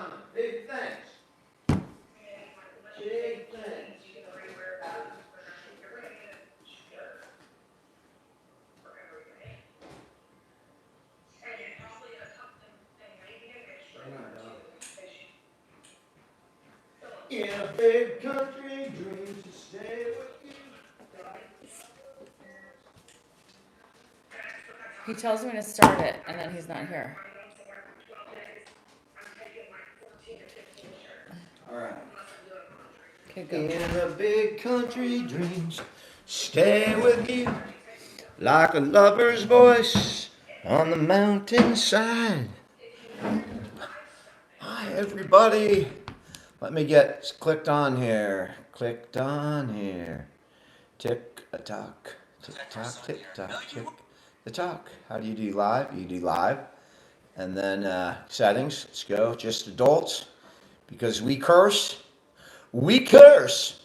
coming. Big things. Big things. In a big country, dreams to stay with you. He tells me to start it, and then he's not here. All right. Okay, go. In a big country, dreams stay with you like a lover's voice on the mountainside. Hi, everybody. Let me get clicked on here. Clicked on here. Tick a tock. Tick tock. Tick tock. Tick the talk. How do you do live? You do live. And then settings. Let's go. Just adults. Because we curse. We curse.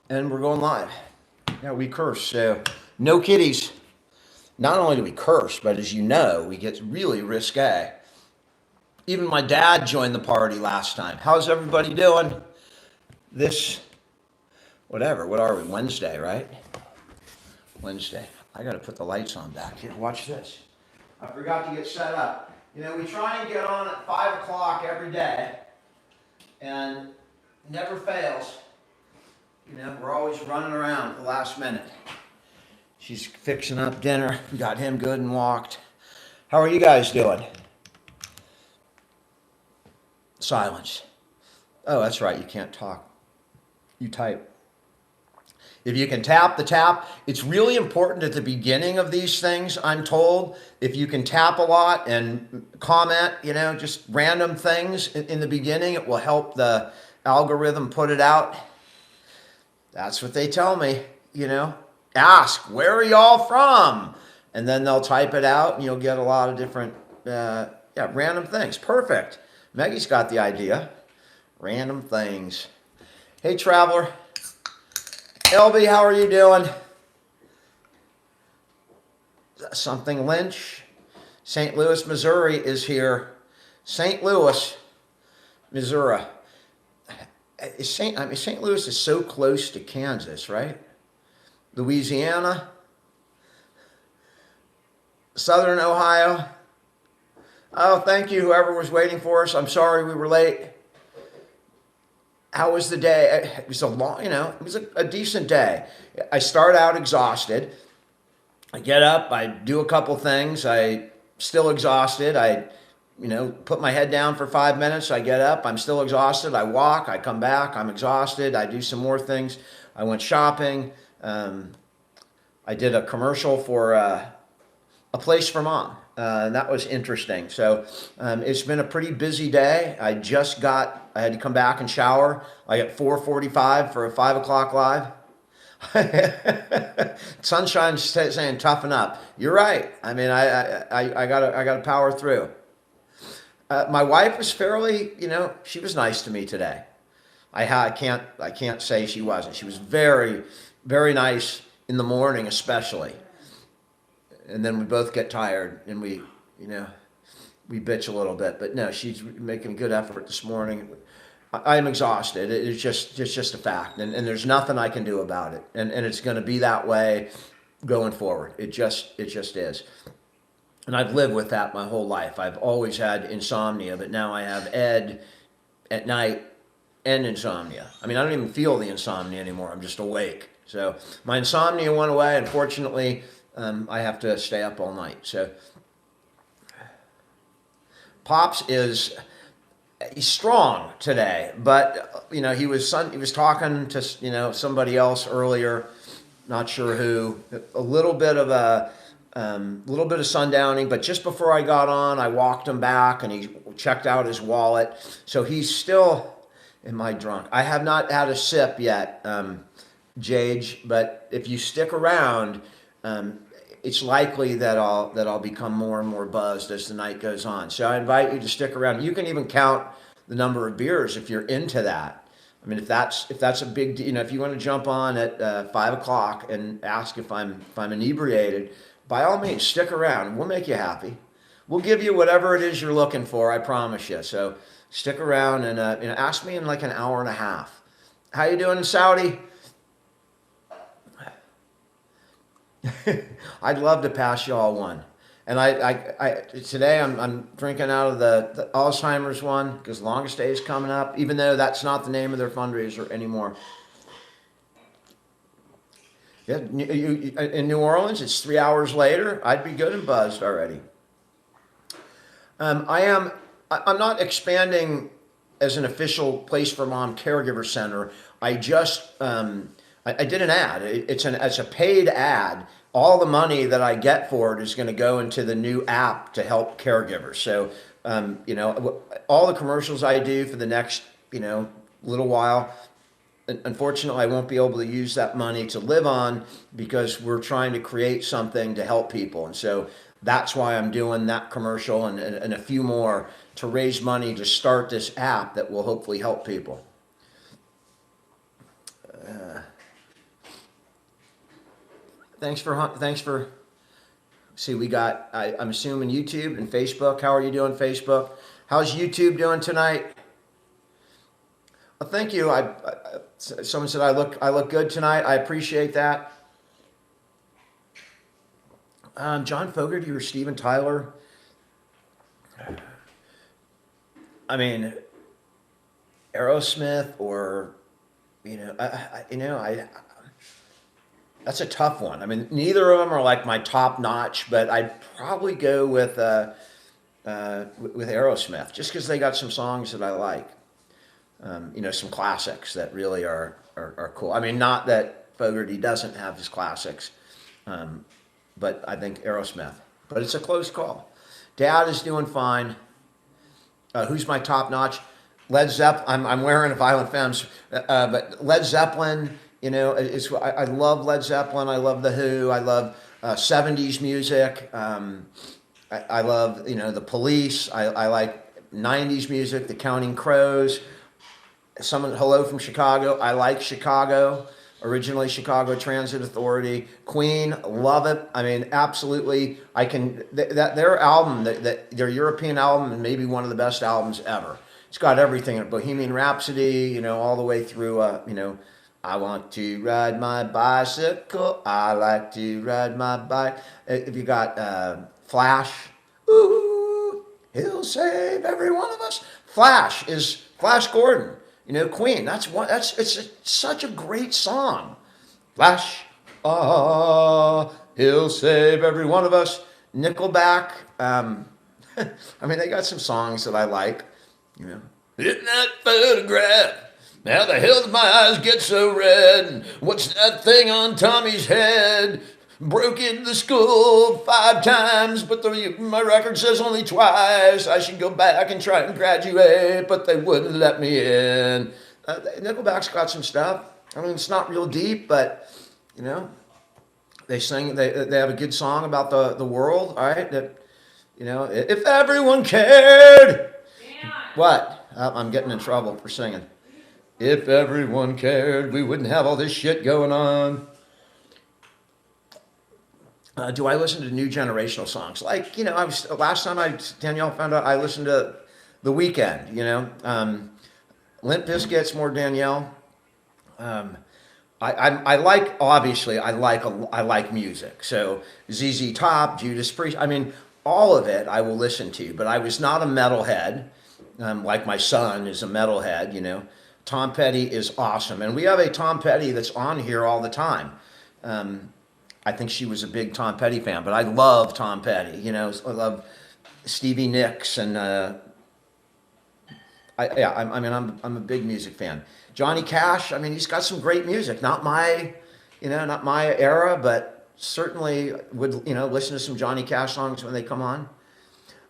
And we're going live. Yeah, we curse. So no kitties. Not only do we curse, but as you know, we get really risque. Even my dad joined the party last time. How's everybody doing? This, whatever, what are we? Wednesday, right? Wednesday. I got to put the lights on back here. Watch this. I forgot to get set up. You know, we try and get on at 5 o'clock every day, and never fails. You know, we're always running around at the last minute. She's fixing up dinner. Got him good and walked. How are you guys doing? Silence. Oh, that's right. You can't talk. You type. If you can tap the tap, it's really important at the beginning of these things, I'm told. If you can tap a lot and comment, you know, just random things in the beginning, it will help the algorithm put it out. That's what they tell me, you know. Ask, where are y'all from? And then they'll type it out and you'll get a lot of different, random things. Perfect. Maggie's got the idea. Random things. Hey, traveler. LB, how are you doing? Something Lynch. St. Louis, Missouri is here. St. Louis, Missouri. St. Louis is so close to Kansas, right? Louisiana. Southern Ohio. Oh, thank you, whoever was waiting for us. I'm sorry we were late. How was the day? It was it was a decent day. I start out exhausted. I get up, I do a couple things. I still exhausted. I, put my head down for 5 minutes. I get up, I'm still exhausted. I walk, I come back, I'm exhausted. I do some more things. I went shopping. I did a commercial for a place for mom. And that was interesting. So it's been a pretty busy day. I had to come back and shower like at 4:45 for a 5 o'clock live. Sunshine's saying toughen up. You're right. I mean, I gotta power through. My wife was fairly, she was nice to me today. I can't say she wasn't. She was very, very nice in the morning, especially. And then we both get tired and we bitch a little bit. But no, she's making a good effort this morning. I'm exhausted. It's just a fact. And there's nothing I can do about it. And it's going to be that way going forward. It just is. And I've lived with that my whole life. I've always had insomnia, but now I have Ed at night and insomnia. I mean, I don't even feel the insomnia anymore. I'm just awake. So my insomnia went away. Unfortunately, I have to stay up all night. So Pops he's strong today, but he was talking to somebody else earlier, not sure who. A little bit of sundowning, but just before I got on, I walked him back and he checked out his wallet. So he's still. Am I drunk? I have not had a sip yet, Jage. But if you stick around. It's likely that I'll become more and more buzzed as the night goes on. So I invite you to stick around. You can even count the number of beers if you're into that. I mean, if that's a big, if you want to jump on at 5 o'clock and ask if I'm inebriated, by all means, stick around. We'll make you happy. We'll give you whatever it is you're looking for. I promise you. So stick around and ask me in like an hour and a half. How you doing in Saudi? I'd love to pass y'all one. And today I'm drinking out of the Alzheimer's one because Longest Day is coming up, even though that's not the name of their fundraiser anymore. Yeah, in New Orleans, it's 3 hours later. I'd be good and buzzed already. I'm not expanding as an official Place for Mom Caregiver Center. I did an ad. It's a paid ad. All the money that I get for it is going to go into the new app to help caregivers. So, all the commercials I do for the next, little while, unfortunately, I won't be able to use that money to live on because we're trying to create something to help people. And so that's why I'm doing that commercial and a few more to raise money to start this app that will hopefully help people. Thanks for. See, we got. I'm assuming YouTube and Facebook. How are you doing, Facebook? How's YouTube doing tonight? Well, thank you. Someone said I look good tonight. I appreciate that. John Fogerty or Steven Tyler. I mean, Aerosmith or, that's a tough one. I mean, neither of them are like my top notch, but I'd probably go with Aerosmith just because they got some songs that I like. Some classics that really are cool. I mean, not that Fogerty doesn't have his classics, but I think Aerosmith. But it's a close call. Dad is doing fine. Who's my top notch? Led Zeppelin. I'm wearing a Violent Femmes, but Led Zeppelin. I love Led Zeppelin. I love The Who. I love 70s music. I love the Police. I like 90s music. The Counting Crows. Hello from Chicago. I like Chicago. Originally Chicago Transit Authority. Queen, love it. I mean, absolutely. Their album, their European album, is maybe one of the best albums ever. It's got everything in it. Bohemian Rhapsody, all the way through, I want to ride my bicycle. I like to ride my bike. If you got Flash, ooh, he'll save every one of us. Flash is Flash Gordon. Queen. It's such a great song. Flash, he'll save every one of us. Nickelback. They got some songs that I like. In that photograph. How the hell did my eyes get so red? And what's that thing on Tommy's head? Broke into school 5 times, but my record says only twice. I should go back and try and graduate, but they wouldn't let me in. Nickelback's got some stuff. I mean, it's not real deep, but, they sing, they have a good song about the world, all right? That, if everyone cared. Yeah. What? I'm getting in trouble for singing. If everyone cared, we wouldn't have all this shit going on. Do I listen to new generational songs? Like, last time Danielle found out I listened to The Weeknd, Limp Bizkit's more Danielle. I like music. So ZZ Top, Judas Priest, all of it I will listen to, but I was not a metalhead, like my son is a metalhead, Tom Petty is awesome. And we have a Tom Petty that's on here all the time. I think she was a big Tom Petty fan, but I love Tom Petty. I love Stevie Nicks, and I'm a big music fan. Johnny Cash. He's got some great music. Not my era, but certainly would listen to some Johnny Cash songs when they come on.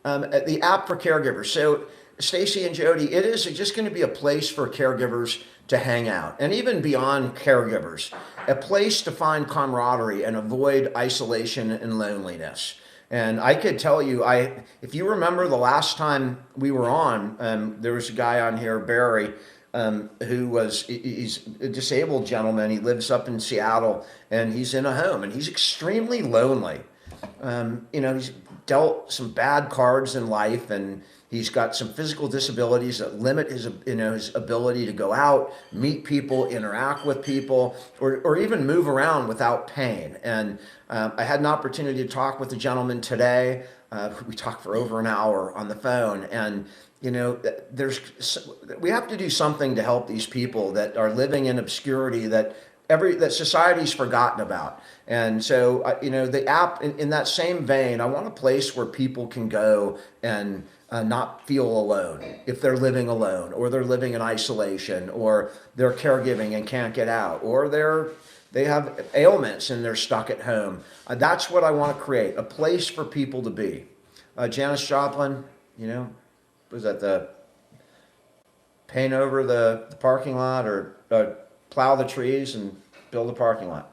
The app for caregivers. So Stacy and Jody, it is just going to be a place for caregivers to hang out, and even beyond caregivers, a place to find camaraderie and avoid isolation and loneliness. And I could tell you, if you remember the last time we were on, there was a guy on here, Barry, he's a disabled gentleman. He lives up in Seattle, and he's in a home, and he's extremely lonely. He's dealt some bad cards in life, and he's got some physical disabilities that limit his ability to go out, meet people, interact with people, or even move around without pain. And I had an opportunity to talk with a gentleman today. We talked for over an hour on the phone, and we have to do something to help these people that are living in obscurity that society's forgotten about. And so, the app, in that same vein, I want a place where people can go and not feel alone if they're living alone, or they're living in isolation, or they're caregiving and can't get out, or they have ailments and they're stuck at home. That's what I want to create, a place for people to be. Janis Joplin, was that the paint over the parking lot, or plow the trees and build a parking lot?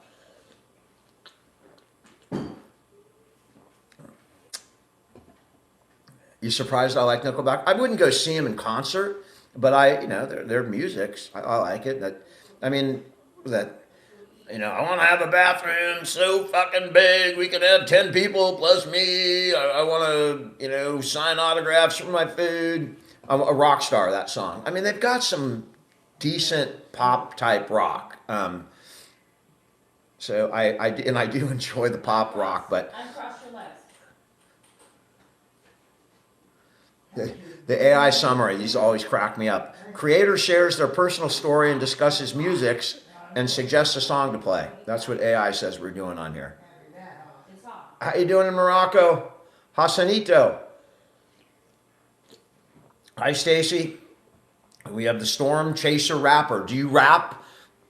You surprised I like Nickelback? I wouldn't go see them in concert, but their music's, I like it. I want to have a bathroom so fucking big we could have 10 people plus me. I want to, sign autographs for my food. I'm a rock star, that song. They've got some decent pop type rock. So I do enjoy the pop rock, but Uncross your legs. the AI summary, these always crack me up. Creator shares their personal story and discusses musics and suggests a song to play. That's what AI says we're doing on here. How you doing in Morocco? Hassanito. Hi, Stacy. We have the Storm Chaser rapper. Do you rap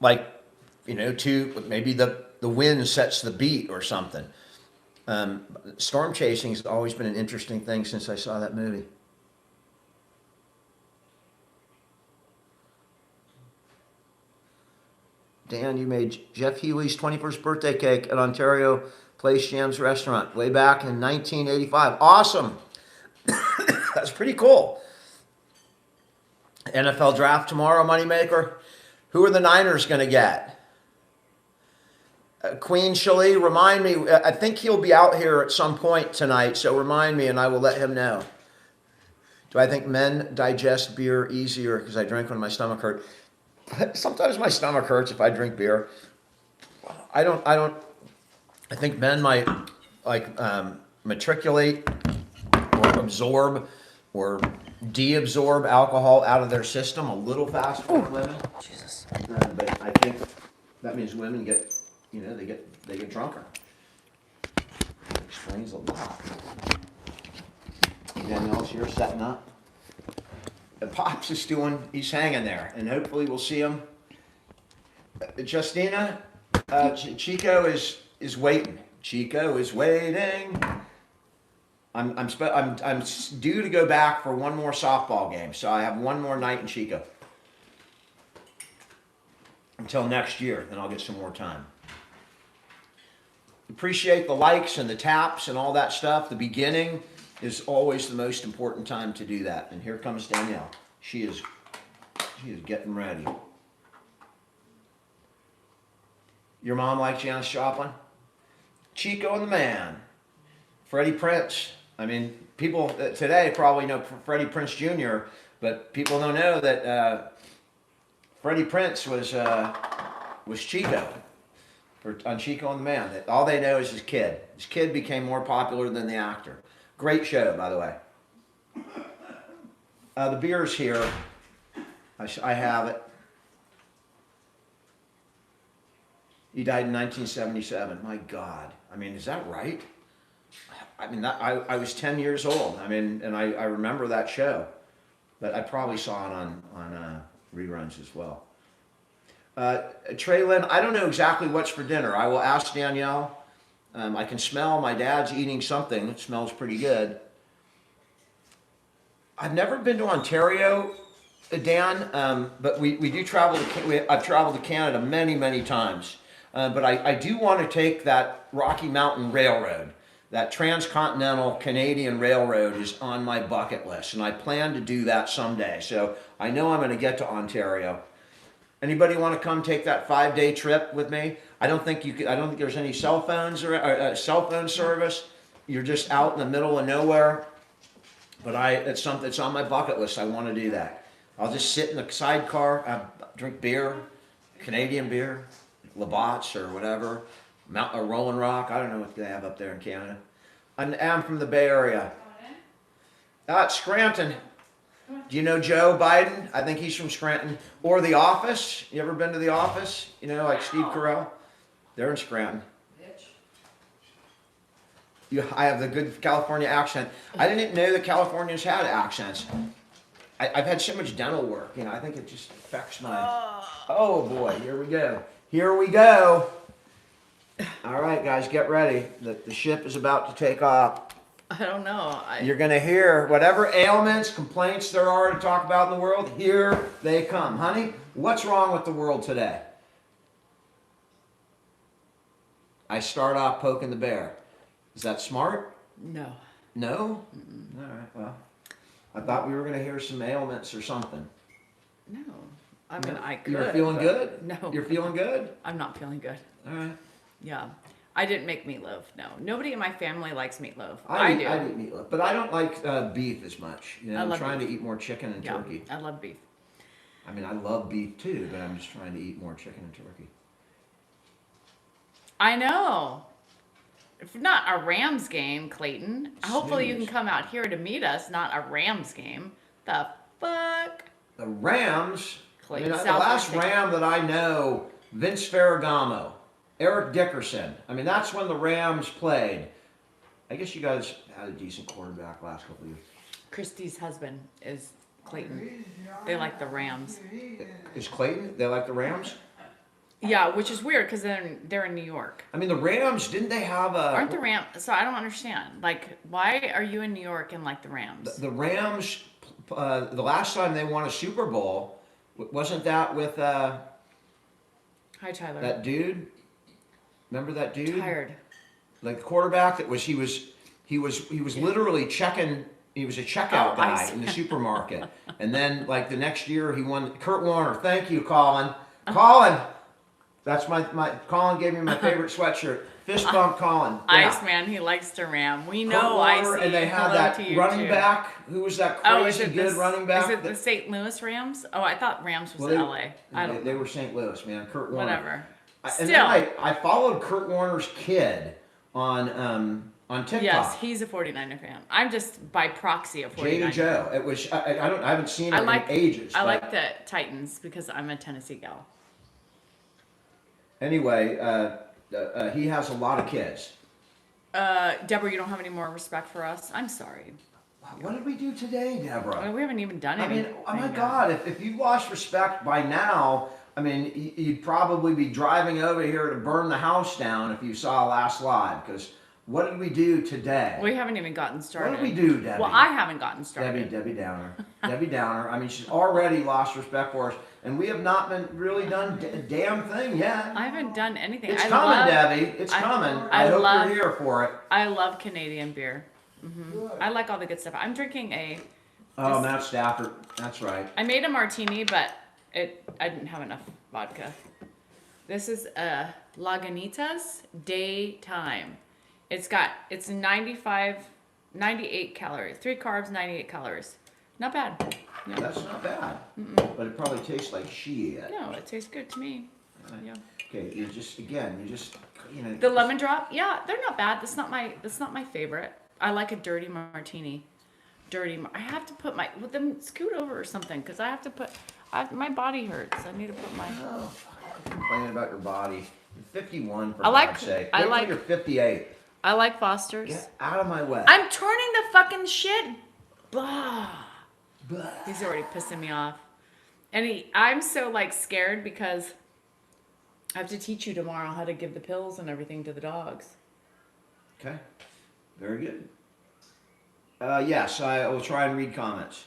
to maybe the wind sets the beat or something? Storm chasing has always been an interesting thing since I saw that movie. Dan, you made Jeff Healy's 21st birthday cake at Ontario Place Jams Restaurant way back in 1985. Awesome. That's pretty cool. NFL draft tomorrow, Moneymaker. Who are the Niners going to get? Queen Shali, remind me. I think he'll be out here at some point tonight, so remind me and I will let him know. Do I think men digest beer easier because I drink when my stomach hurts? Sometimes my stomach hurts if I drink beer. I think men might matriculate or absorb or deabsorb alcohol out of their system a little faster than women. Jesus. But I think that means women get, they get drunker. Explains a lot. Danielle's here setting up. Pops is he's hanging there, and hopefully we'll see him. Justina, Chico is waiting. Chico is waiting. I'm due to go back for one more softball game, so I have one more night in Chico until next year. Then I'll get some more time. Appreciate the likes and the taps and all that stuff. The beginning is always the most important time to do that. And here comes Danielle. She is getting ready. Your mom likes Janis Joplin? Chico and the Man. Freddie Prinze. People today probably know Freddie Prinze Jr., but people don't know that Freddie Prinze was Chico on Chico and the Man. All they know is his kid. His kid became more popular than the actor. Great show, by the way. The beer's here. I have it. He died in 1977. My God. Is that right? I was 10 years old. And I remember that show. But I probably saw it on reruns as well. Trey Lynn, I don't know exactly what's for dinner. I will ask Danielle. I can smell my dad's eating something. It smells pretty good. I've never been to Ontario, Dan, but we do travel I've traveled to Canada many, many times. But I do want to take that Rocky Mountain Railroad. That transcontinental Canadian railroad is on my bucket list, and I plan to do that someday. So I know I'm going to get to Ontario. Anybody want to come take that 5-day trip with me? I don't think you could. I don't think there's any cell phones or cell phone service. You're just out in the middle of nowhere. But it's something. It's on my bucket list. I want to do that. I'll just sit in the sidecar, drink beer, Canadian beer, Labatt's or whatever, or Rolling Rock. I don't know what they have up there in Canada. I'm from the Bay Area. It's Scranton. Do you know Joe Biden? I think he's from Scranton. Or The Office. You ever been to The Office? You know, like Steve Carell? They're in Scranton. I have the good California accent. I didn't know that Californians had accents. I've had so much dental work, you know, I think it just affects my... Oh boy, here we go. Here we go. All right, guys, get ready. The ship is about to take off. I don't know. You're going to hear whatever ailments, complaints there are to talk about in the world, here they come. Honey, what's wrong with the world today? I start off poking the bear. Is that smart? No. No? Mm-mm. All right, well, I thought we were going to hear some ailments or something. No. I mean, I could. You're feeling good? No. You're feeling good? I'm not feeling good. All right. Yeah. I didn't make meatloaf, no. Nobody in my family likes meatloaf. I do. I eat meatloaf, but I don't like beef as much. You know, I'm trying to eat more chicken and turkey. I love beef. I mean, I love beef too, but I'm just trying to eat more chicken and turkey. I know. If not a Rams game, Clayton. Hopefully you can come out here to meet us, not a Rams game. The fuck? The Rams? Clayton, I mean, the last Ram that I know, Vince Ferragamo, Eric Dickerson. I mean, that's when the Rams played. I guess you guys had a decent quarterback last couple of years. Christy's husband is Clayton. They like the Rams. Is Clayton? They like the Rams? Yeah, which is weird because they're in New York. I mean, the Rams, didn't they have a... Aren't the Rams... So I don't understand. Like, why are you in New York and like the Rams? The Rams, the last time they won a Super Bowl, wasn't that with... Hi, Tyler. That dude? Remember that dude? Tired. Like the quarterback that was... He was literally checking... He was a checkout guy in the supermarket. And then, like, the next year he won... Kurt Warner. Thank you, Colin. Colin! That's my Colin gave me my favorite sweatshirt. Fist bump Colin. Yeah. Iceman, he likes to ram. We know Icy. And they had that running back. Who was that crazy good running back? Is it the St. Louis Rams? Oh, I thought Rams was LA. I don't know. They were St. Louis, man. Kurt Warner. Whatever. And then I followed Kurt Warner's kid on TikTok. Yes, he's a 49er fan. I'm just by proxy a 49er. Jada Joe. It was I haven't seen it in ages. I like the Titans because I'm a Tennessee gal. Anyway, he has a lot of kids. Deborah, you don't have any more respect for us? I'm sorry. What did we do today, Deborah? I mean, we haven't even done anything. I mean, oh my God, if you lost respect by now, I mean, you'd probably be driving over here to burn the house down if you saw last live, because what did we do today? We haven't even gotten started. What did we do, Debbie? Well, I haven't gotten started. Debbie Downer. Debbie Downer. I mean, she's already lost respect for us, and we have not been really done a damn thing yet. I haven't done anything. It's coming, Debbie. It's coming. I hope you're here for it. I love Canadian beer. I like all the good stuff. I'm drinking a... Oh, Matt Stafford. That's right. I made a martini, but I didn't have enough vodka. This is Lagunitas Daytime. It's 98 calories. 3 carbs, 98 calories. Not bad. Yeah. That's not bad. But it probably tastes like shit. No, it tastes good to me. Yeah. Okay, you know. The lemon drop, yeah, they're not bad. That's not my favorite. I like a dirty martini. I have to put then scoot over or something, because I have to put. My body hurts. I need to put my. Oh, complaining about your body. You're 51 for God's sake. Wait till you're 58. I like Foster's. Get out of my way. I'm turning the fucking shit. Blah. Blah. He's already pissing me off. And I'm so like scared because I have to teach you tomorrow how to give the pills and everything to the dogs. Okay. Very good. Yes, I will try and read comments.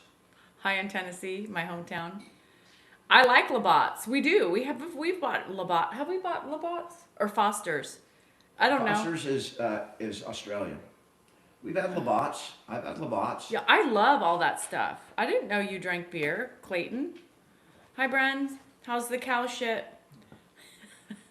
Hi in Tennessee, my hometown. I like Labatt's. We do. We've bought Labatt. Have we bought Labatt's or Foster's? I don't know. Foster's is Australian. We've had Labatt's. I've had Labatt's. Yeah, I love all that stuff. I didn't know you drank beer, Clayton. Hi, Bren. How's the cow shit?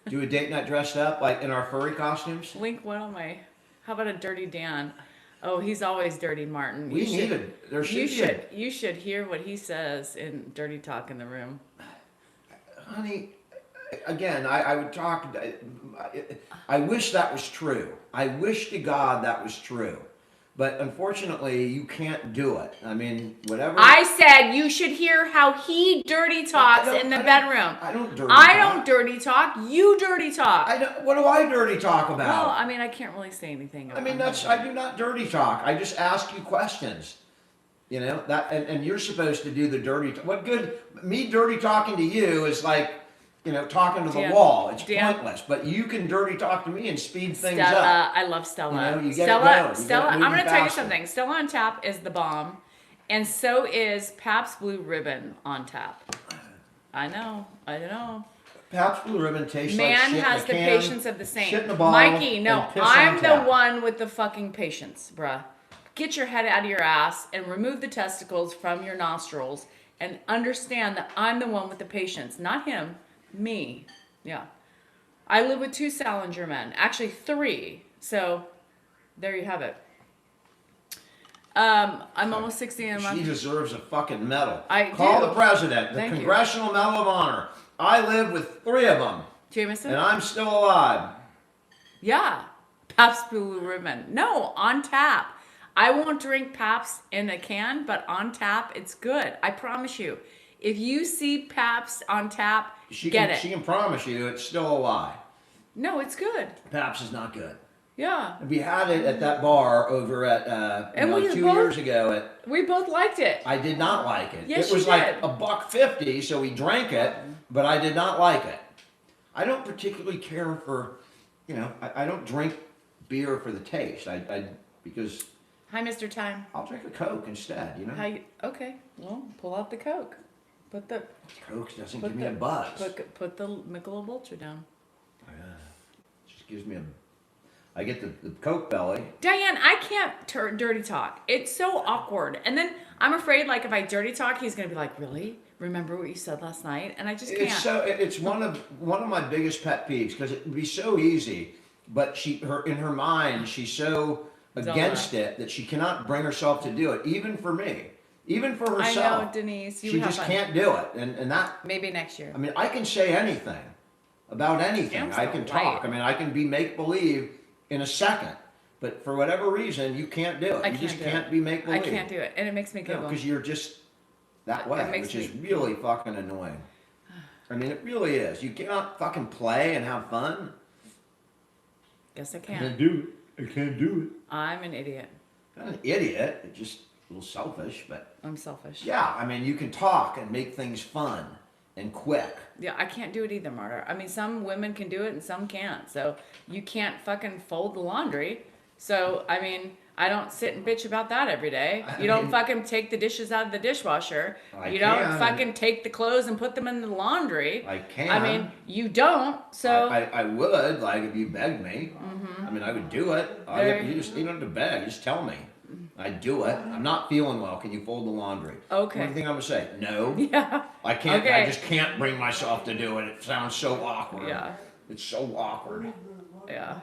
Do a date night dressed up like in our furry costumes? Link, what am I? How about a Dirty Dan? Oh, he's always Dirty Martin. We need it. There should be a... You should hear what he says in Dirty Talk in the Room. Honey, again, I would talk. I wish that was true. I wish to God that was true. But unfortunately, you can't do it. I mean, whatever. I said you should hear how he dirty talks in the bedroom. I don't dirty talk. I don't dirty talk. You dirty talk. I don't, what do I dirty talk about? Well, I mean, I can't really say anything. I mean, I do not dirty talk. I just ask you questions. You know that, and you're supposed to do the dirty. What good? Me dirty talking to you is like, you know, talking to the wall. It's pointless. But you can dirty talk to me and speed things up. I love Stella. You know, you get Stella, it going. Stella. I'm going to tell you faster. something. Stella on tap is the bomb, and so is Pabst Blue Ribbon on tap. I know. Pabst Blue Ribbon tastes Man like shit has in a the can, patience of the saint. shit in a bottle, Mikey, no, and piss I'm on the tap. one with the fucking patience, bruh. Get your head out of your ass and remove the testicles from your nostrils and understand that I'm the one with the patience, not him, me. Yeah. I live with 2 Salinger men, actually 3. So there you have it. I'm almost 60 and She deserves a fucking medal. I Call do. the president, the Thank you. Congressional Medal of Honor. I live with 3 of them, Jameson? and I'm still alive. Yeah. Pabst Blue Ribbon. No, on tap. I won't drink Pabst in a can, but on tap, it's good. I promise you. If you see Pabst on tap, get it. She can promise you it's still alive. No, it's good. Pabst is not good. Yeah. We had it at that bar over at And we 2 both- years ago. We both liked it. I did not like it. Yes, it was you like did. $1.50, so we drank it, but I did not like it. I don't particularly care for, you know, I don't drink beer for the taste. Because Hi, Mr. Time. I'll drink a Coke instead, you know. Okay. Well, pull out the Coke. Put the Coke doesn't give me a buzz. put the Michelob Ultra down. Just gives me I get the Coke belly. Diane, I can't dirty talk. It's so awkward. And then I'm afraid, like, if I dirty talk, he's gonna be like, "Really? Remember what you said last night?" And I just can't. It's one of my biggest pet peeves because it would be so easy, but in her mind she's so against it that she cannot bring herself to do it, even for me, even for herself. I know, Denise. She just can't do it, and that. Maybe next year. I mean, I can say anything about anything. I can talk. I mean, I can be make believe in a second, but for whatever reason, you can't do it. You just can't be make believe. I can't do it, and it makes me giggle. Because you're just that way, which is really fucking annoying. I mean, it really is. You cannot fucking play and have fun. Yes, I I can. can't do it. I can't do it. I'm an idiot. Not an idiot, just a little selfish, but I'm selfish. yeah, I mean, you can talk and make things fun and quick. Yeah, I can't do it either, Marta. I mean, some women can do it and some can't. So you can't fucking fold the laundry. So, I mean, I don't sit and bitch about that every day. You don't fucking take the dishes out of the dishwasher. You don't fucking take the clothes and put them in the laundry. I can. I mean, you don't. So I would, like, if you begged me. I mean, I would do it. You don't have to beg. Just tell me. I'd do it. I'm not feeling well. Can you fold the laundry? Okay. What do you think I'm gonna say? No. yeah. I can't. Okay. I just can't bring myself to do it. It sounds so awkward. Yeah. It's so awkward. Yeah.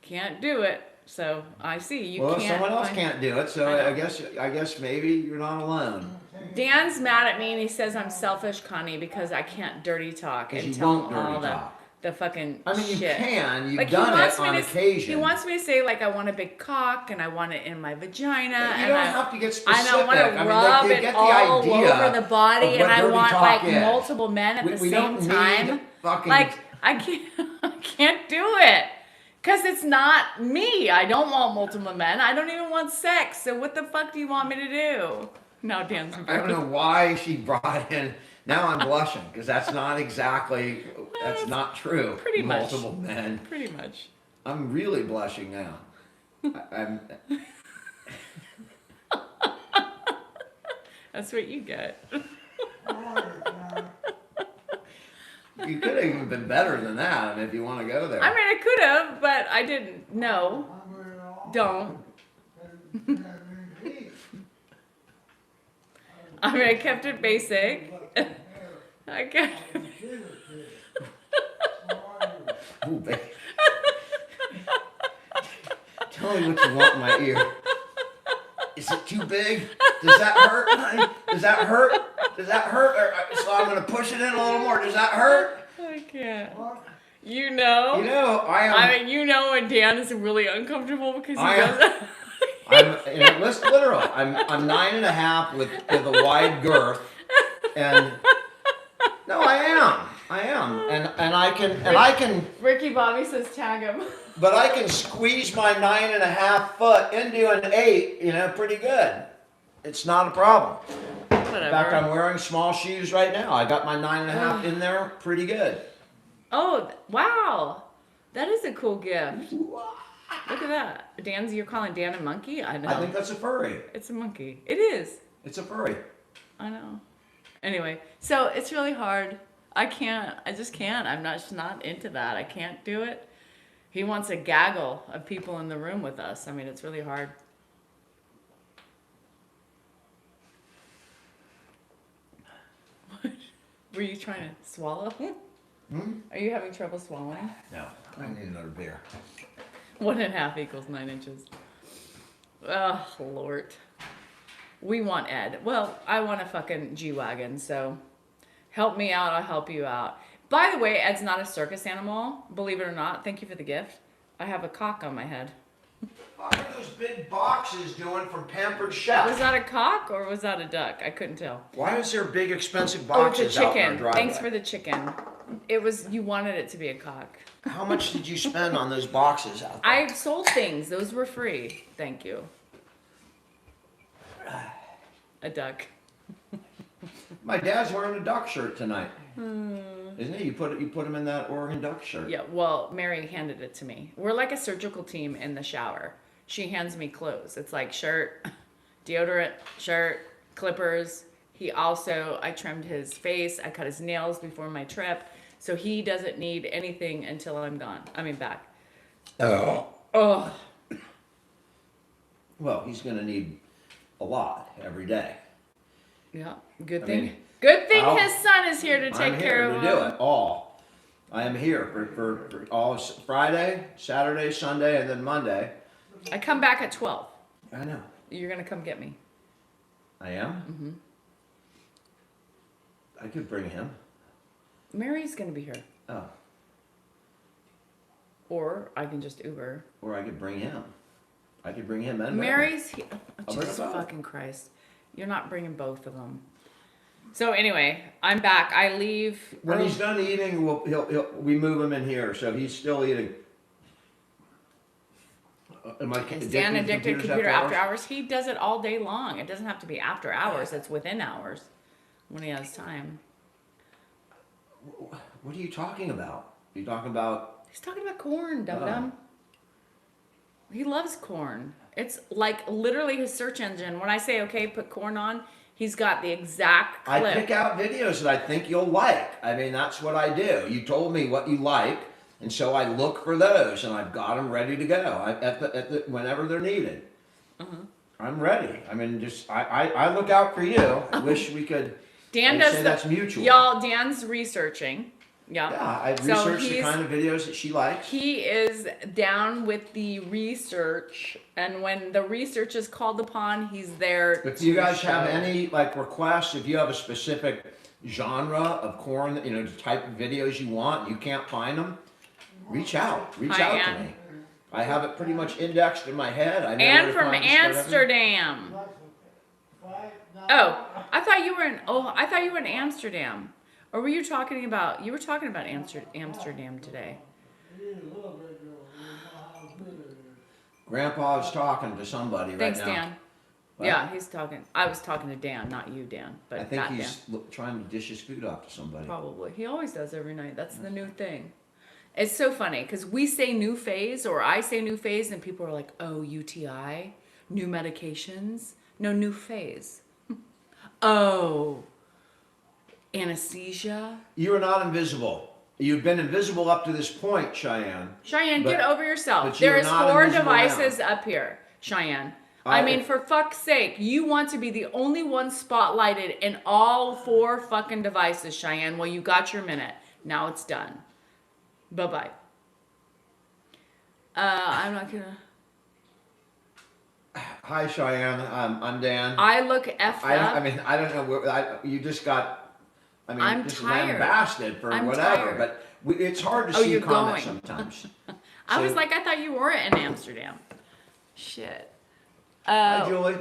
Can't do it. So I see you Well, can't. someone else can't do it, so I I guess maybe you're not alone. Dan's mad at me and he says I'm selfish, Connie, because I can't dirty talk 'Cause and you tell won't him all dirty talk. the fucking I mean, you shit. can. You've Like, done it on occasion. He wants me to say, like, I want a big cock and I want it in my vagina. You and don't I, have to get specific. And I want to rub they it get the all idea over the body of and what I dirty want, talk like, is. multiple men at the We same don't time. need fucking... Like, I can't do it. Because it's not me. I don't want multiple men. I don't even want sex. So what the fuck do you want me to do? Now Dan's I don't know why she brought in... Now I'm blushing, because that's not exactly... That's not true. Pretty much. Multiple men. Pretty much. I'm really blushing now. I'm... That's what you get. You could have even been better than that if you want to go there. I mean, I could have, but I didn't. No. Don't. I mean, I kept it basic. I can't. Ooh, babe. Tell me what you want in my ear. Is it too big? Does that hurt, honey? Does that hurt? Does that hurt? So I'm gonna push it in a little more. Does that hurt? I can't. You know. You know, I mean, you know when Dan is really uncomfortable because he I'm literal. I'm 9.5 with a wide girth, and no, I am, and I can. Ricky Bobby says tag him. But I can squeeze my 9.5 foot into an 8, pretty good. It's not a problem. Whatever. In fact, I'm wearing small shoes right now. I got my 9.5 in there pretty good. Oh, wow. That is a cool gift. Look at that. You're calling Dan a monkey? I know. I think that's a furry. It's a monkey. It is. It's a furry. I know. Anyway, so it's really hard. I just can't. I'm just not into that. I can't do it. He wants a gaggle of people in the room with us. I mean, it's really hard. Were you trying to swallow? Are you having trouble swallowing? No, I need another beer. 1.5 equals 9 inches. Oh, Lord. We want Ed. Well, I want a fucking G-Wagon, so help me out, I'll help you out. By the way, Ed's not a circus animal, believe it or not. Thank you for the gift. I have a cock on my head. What are those big boxes doing from Pampered Chef? Was that a cock or was that a duck? I couldn't tell. Why is there big expensive Oh, it's boxes a out in our chicken. driveway? Thanks for the chicken. You wanted it to be a cock. How much did you spend on those boxes out there? I sold things. Those were free. Thank you. A duck. My dad's wearing a duck shirt tonight. Isn't he? You put him in that Oregon Duck shirt. Yeah, well, Mary handed it to me. We're like a surgical team in the shower. She hands me clothes. It's like shirt, deodorant, shirt, clippers. I trimmed his face. I cut his nails before my trip. So he doesn't need anything until I'm back. Oh. Well, he's going to need a lot every day. Yeah, good I thing. mean, Good thing his son is here to take care of him. I'm here to do it all. I am here for all Friday, Saturday, Sunday, and then Monday. I come back at 12. I know. You're going to come get me. I am? Mm-hmm. I could bring him. Mary's going to be here. Oh. Or I can just Uber. Or I could bring him. I could bring him and Mary's here. I'll Jesus bring both. fucking Christ. You're not bringing both of them. So anyway, I'm back. I leave. When he's done eating, we move him in here, so he's still eating. Am I Is Dan addicted to computer after hours? He does it all day long. It doesn't have to be after hours. It's within hours when he has time. What are you talking about? You talking about? He's talking about corn, dum-dum. He loves corn. It's like literally his search engine. When I say, okay, put corn on, he's got the exact clip. I pick out videos that I think you'll like. I mean, that's what I do. You told me what you like, and so I look for those, and I've got them ready to go whenever they're needed. I'm ready. I mean, I look out for you. I wish we could. Dan does that's mutual. Y'all, Dan's researching. Yeah. Yeah, I researched the kind of videos that she likes. He is down with the research, and when the research is called upon, he's there. If you guys have any requests, if you have a specific genre of corn, the type of videos you want, and you can't find them, reach out. Reach out to me. I have it pretty much indexed in my head. I know Anne where to from find just about Amsterdam. Oh, I thought you were in Amsterdam. Or were you talking about Amsterdam today? Grandpa's talking to somebody Thanks, right now. Dan. What? Yeah, he's talking. I was talking to Dan, not you, Dan. But I think not he's Dan. trying to dish his food off to somebody. Probably. He always does every night. That's the new thing. It's so funny because we say new phase, or I say new phase, and people are like, oh, UTI, new medications. No, new phase. Oh. Anesthesia. You are not invisible. You've been invisible up to this point, Cheyenne. Cheyenne, get over yourself. but you're There is not 4 invisible devices up here, Cheyenne. I mean, for fuck's sake, you want to be the only one spotlighted in all 4 fucking devices, Cheyenne. Well, you got your minute. Now it's done. Bye-bye. I'm not gonna... Hi, Cheyenne. I'm Dan. I look effed up. I mean, I don't know. You just got, I'm just tired. lambasted for I'm whatever. tired. But it's hard to Oh, see you're comments going. sometimes. I was So- like, I thought you were in Amsterdam. Shit. Hi, Julie.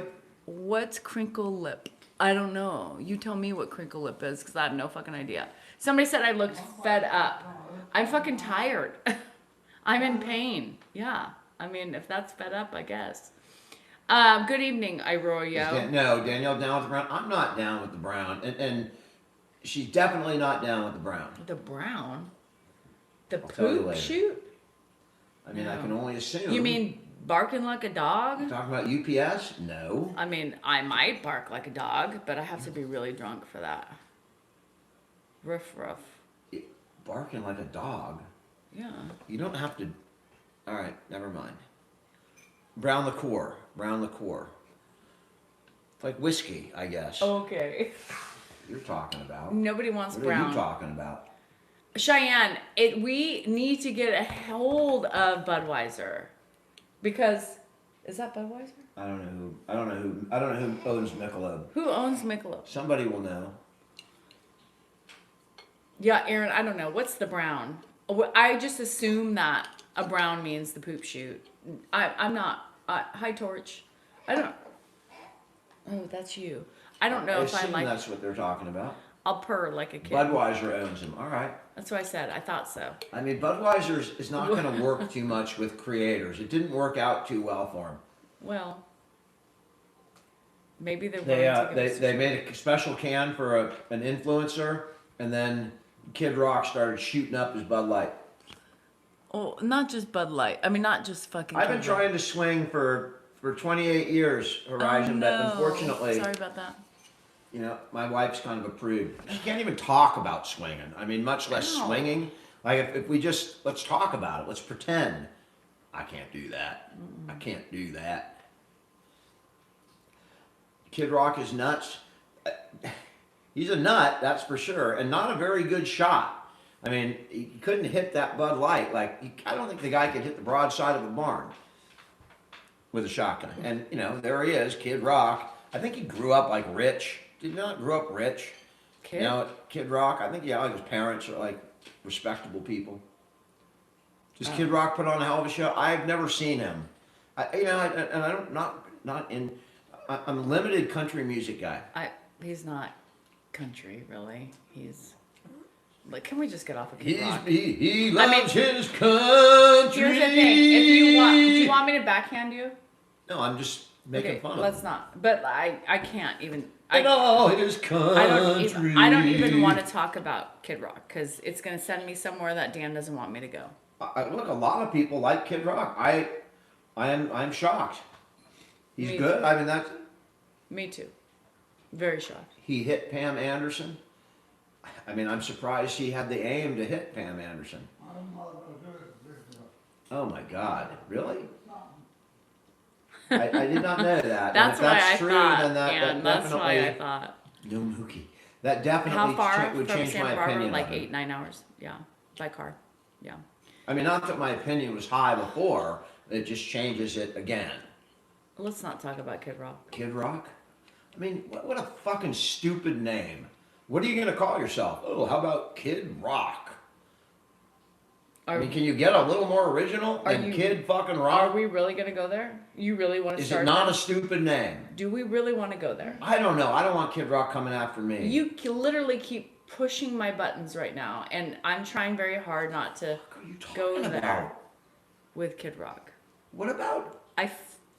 What's crinkle lip? I don't know. You tell me what crinkle lip is, because I have no fucking idea. Somebody said I looked fed up. I'm fucking tired. I'm in pain. Yeah. I mean, if that's fed up, I guess. Good evening, Iroyo. No, Danielle down with the brown. I'm not down with the brown. And she's definitely not down with the brown. The brown? The I'll tell you poop later. shoot? I mean, I No. can only assume. You mean barking like a dog? Talking about UPS? No. I mean, I might bark like a dog, but I have to be really drunk for that. Ruff, ruff. Barking like a dog? Yeah. You don't have to. All right, never mind. Brown liqueur. Brown liqueur. It's like whiskey, I guess. Okay. You're talking about. Nobody wants What are brown. you talking about? Cheyenne, we need to get a hold of Budweiser, because is that Budweiser? I don't know who owns Michelob. Who owns Michelob? Somebody will know. Yeah, Aaron, I don't know. What's the brown? I just assume that a brown means the poop shoot. I'm not. Hi, Torch. I don't. Oh, that's you. I don't know I if I assume like. that's what they're talking about. I'll purr like a kid. Budweiser owns them. All right. That's what I said. I thought so. I mean, Budweiser is not going to work too much with creators. It didn't work out too well for them. Well, maybe they're They willing to give us they made a special can for an influencer, and then Kid Rock started shooting up his Bud Light. Oh, not just Bud Light. I mean, not just fucking. I've been Bud Light. trying to swing for 28 years, Horizon, but unfortunately, Sorry about that. you know, my wife's kind of a prude. She can't even talk about swinging. I mean, much less Ow. swinging. Like if we just let's talk about it. Let's pretend. I can't do that. I can't do that. Kid Rock is nuts. He's a nut, that's for sure, and not a very good shot. I mean, he couldn't hit that Bud Light. I don't think the guy could hit the broadside of a barn with a shotgun. And, you know, there he is, Kid Rock. I think he grew up like rich. Did he not grow up rich? Kid? You know, Kid Rock, I think, yeah, like his parents are like respectable people. Does Kid Rock put on a hell of a show? I've never seen him. And I don't, not in, I'm a limited country music guy. He's not country, really. He's like, can we just get off of Kid Rock? He loves his country. Here's the thing. If you want, do you want me to backhand you? No, I'm just making fun of Let's him. not. But I can't even. In all his country. I don't even want to talk about Kid Rock because it's gonna send me somewhere that Dan doesn't want me to go. Look, a lot of people like Kid Rock. I'm shocked. He's Me good. too. I mean, that's Me too. Very shocked. he hit Pam Anderson. I mean, I'm surprised he had the aim to hit Pam Anderson. Oh my God! Really? I did not know that. That's and if why that's I true, thought. then that And that's definitely why I thought. no Mookie. That definitely How far would from change Santa my Barbara? opinion. Like of it. 8-9 hours. Yeah, by car. Yeah. I mean, not that my opinion was high before. It just changes it again. Let's not talk about Kid Rock. Kid Rock? I mean, what a fucking stupid name. What are you gonna call yourself? Oh, how about Kid Rock? I mean, can you get a little more original than Kid fucking Are Rock? we really gonna go there? You really want to Is start? it not that? a stupid name? Do we really want to go there? I don't know. I don't want Kid Rock coming after me. You literally keep pushing my buttons right now, and I'm trying very hard not to What are you go talking there about? with Kid Rock. What about? I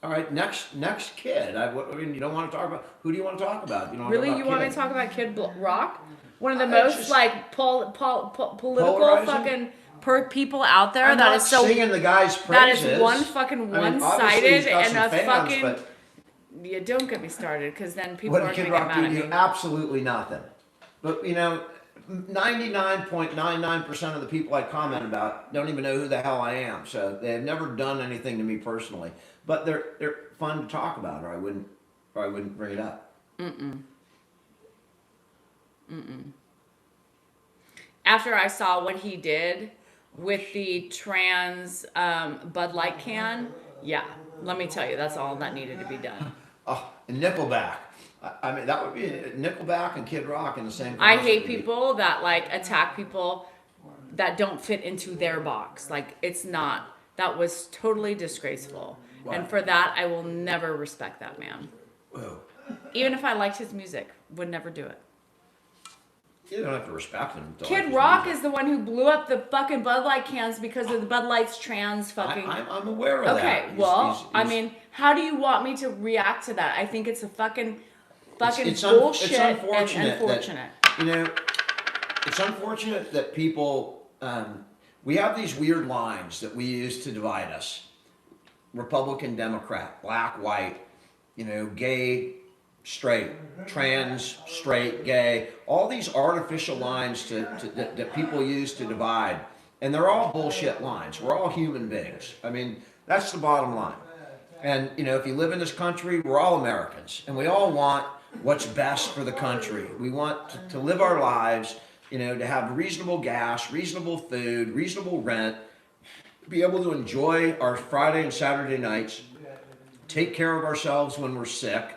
All right, next kid. I mean, you don't want to talk about. Who do you want to talk about? You don't really about you want me Kid. to talk about Kid Rock? One of the I most just- like political Polarizing? fucking people out there I'm that not is so singing the guy's that praises. is one fucking I mean, obviously one-sided he's got and some a fans, fucking. but Yeah, don't get me started, because then people what are did gonna Kid get Rock mad do? at Do me. absolutely nothing. But you know, 99.99% of the people I comment about don't even know who the hell I am. So they have never done anything to me personally. But they're fun to talk about, or I wouldn't bring it up. After I saw what he did with the trans Bud Light can, yeah, let me tell you, that's all that needed to be done. Oh, and Nickelback. I mean, that would be Nickelback and Kid Rock in the same. I hate people that like attack people that don't fit into their box. Like, it's not. That was totally disgraceful. Wow. And for that, I will never respect that man. Whoa. Even if I liked his music, would never do it. You don't have to respect him. Kid Rock is the one who blew up the fucking Bud Light cans because of the Bud Light's trans fucking... I'm aware of that. Okay, well, I mean, how do you want me to react to that? I think it's a fucking bullshit it's and unfortunate. unfortunate. It's unfortunate that people... we have these weird lines that we use to divide us. Republican, Democrat, black, white, gay, straight, trans, straight, gay, all these artificial lines that people use to divide. And they're all bullshit lines. We're all human beings. I mean, that's the bottom line. And, if you live in this country, we're all Americans. And we all want what's best for the country. We want to live our lives, to have reasonable gas, reasonable food, reasonable rent, be able to enjoy our Friday and Saturday nights, take care of ourselves when we're sick,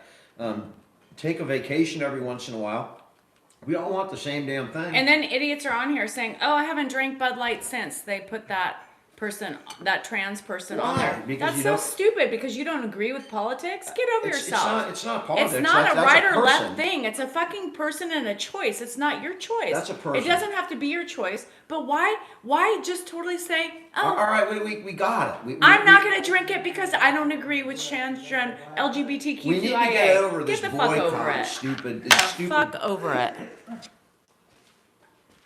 take a vacation every once in a while. We all want the same damn thing. And then idiots are on here saying, "Oh, I haven't drank Bud Light since they put that trans person on there." Because that's so stupid because you don't agree with politics. Get over yourself. It's not politics. It's not that's a right or person. left thing. It's a fucking person and a choice. It's not your choice. That's a person. It doesn't have to be your choice. But why just totally say, "Oh, all right, we got it. I'm not going to drink it because I don't agree with transgender LGBTQIA." We need to get over this the fuck over boycott. it. Stupid. Fuck over it.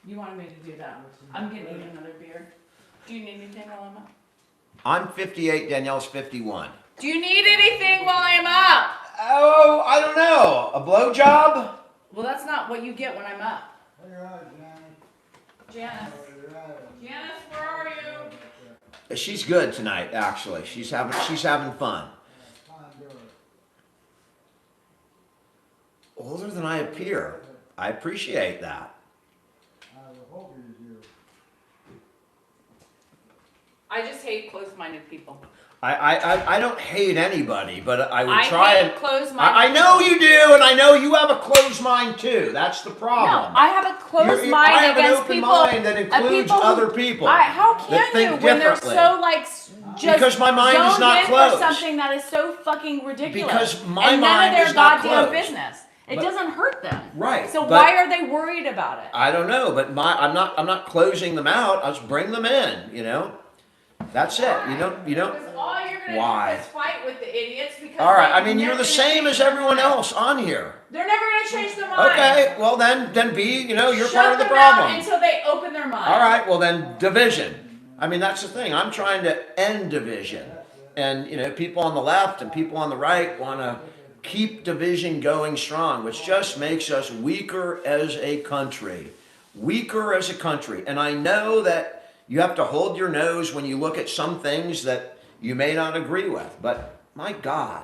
You wanted me to do that. I'm getting another beer. Do you need anything while I'm up? I'm 58, Danielle's 51. Do you need anything while I'm up? Oh, I don't know. A blowjob? Well, that's not what you get when I'm up. Janice, where are you? She's good tonight, actually. She's having fun. Older than I appear. I appreciate that. I just hate closed-minded people. I don't hate anybody, but I would try hate closed-minded I know you do, and I know you have a closed mind too. That's the problem. No, I have a closed mind I have against an open people. mind that includes other people. How that can think you when they're differently. so like just Because my mind is zoned not in closed. for something that is so fucking ridiculous. Because my and mind none of is their not goddamn closed. business. It But- doesn't hurt them. Right, So but- why are they worried about it? I don't know, but I'm not closing them out. I'll just bring them in. That's it. You don't. Because all you're gonna Why? do is fight with the idiots because All right. they're I mean, you're never the gonna same change as their everyone mind. else on here. They're never gonna change their mind. Okay. Well, then be. You're Shut part of the them out problem. until they open their mind. All right. Well, then division. I mean, that's the thing. I'm trying to end division, and people on the left and people on the right want to keep division going strong, which just makes us weaker as a country. Weaker as a country. And I know that you have to hold your nose when you look at some things that you may not agree with, but my God.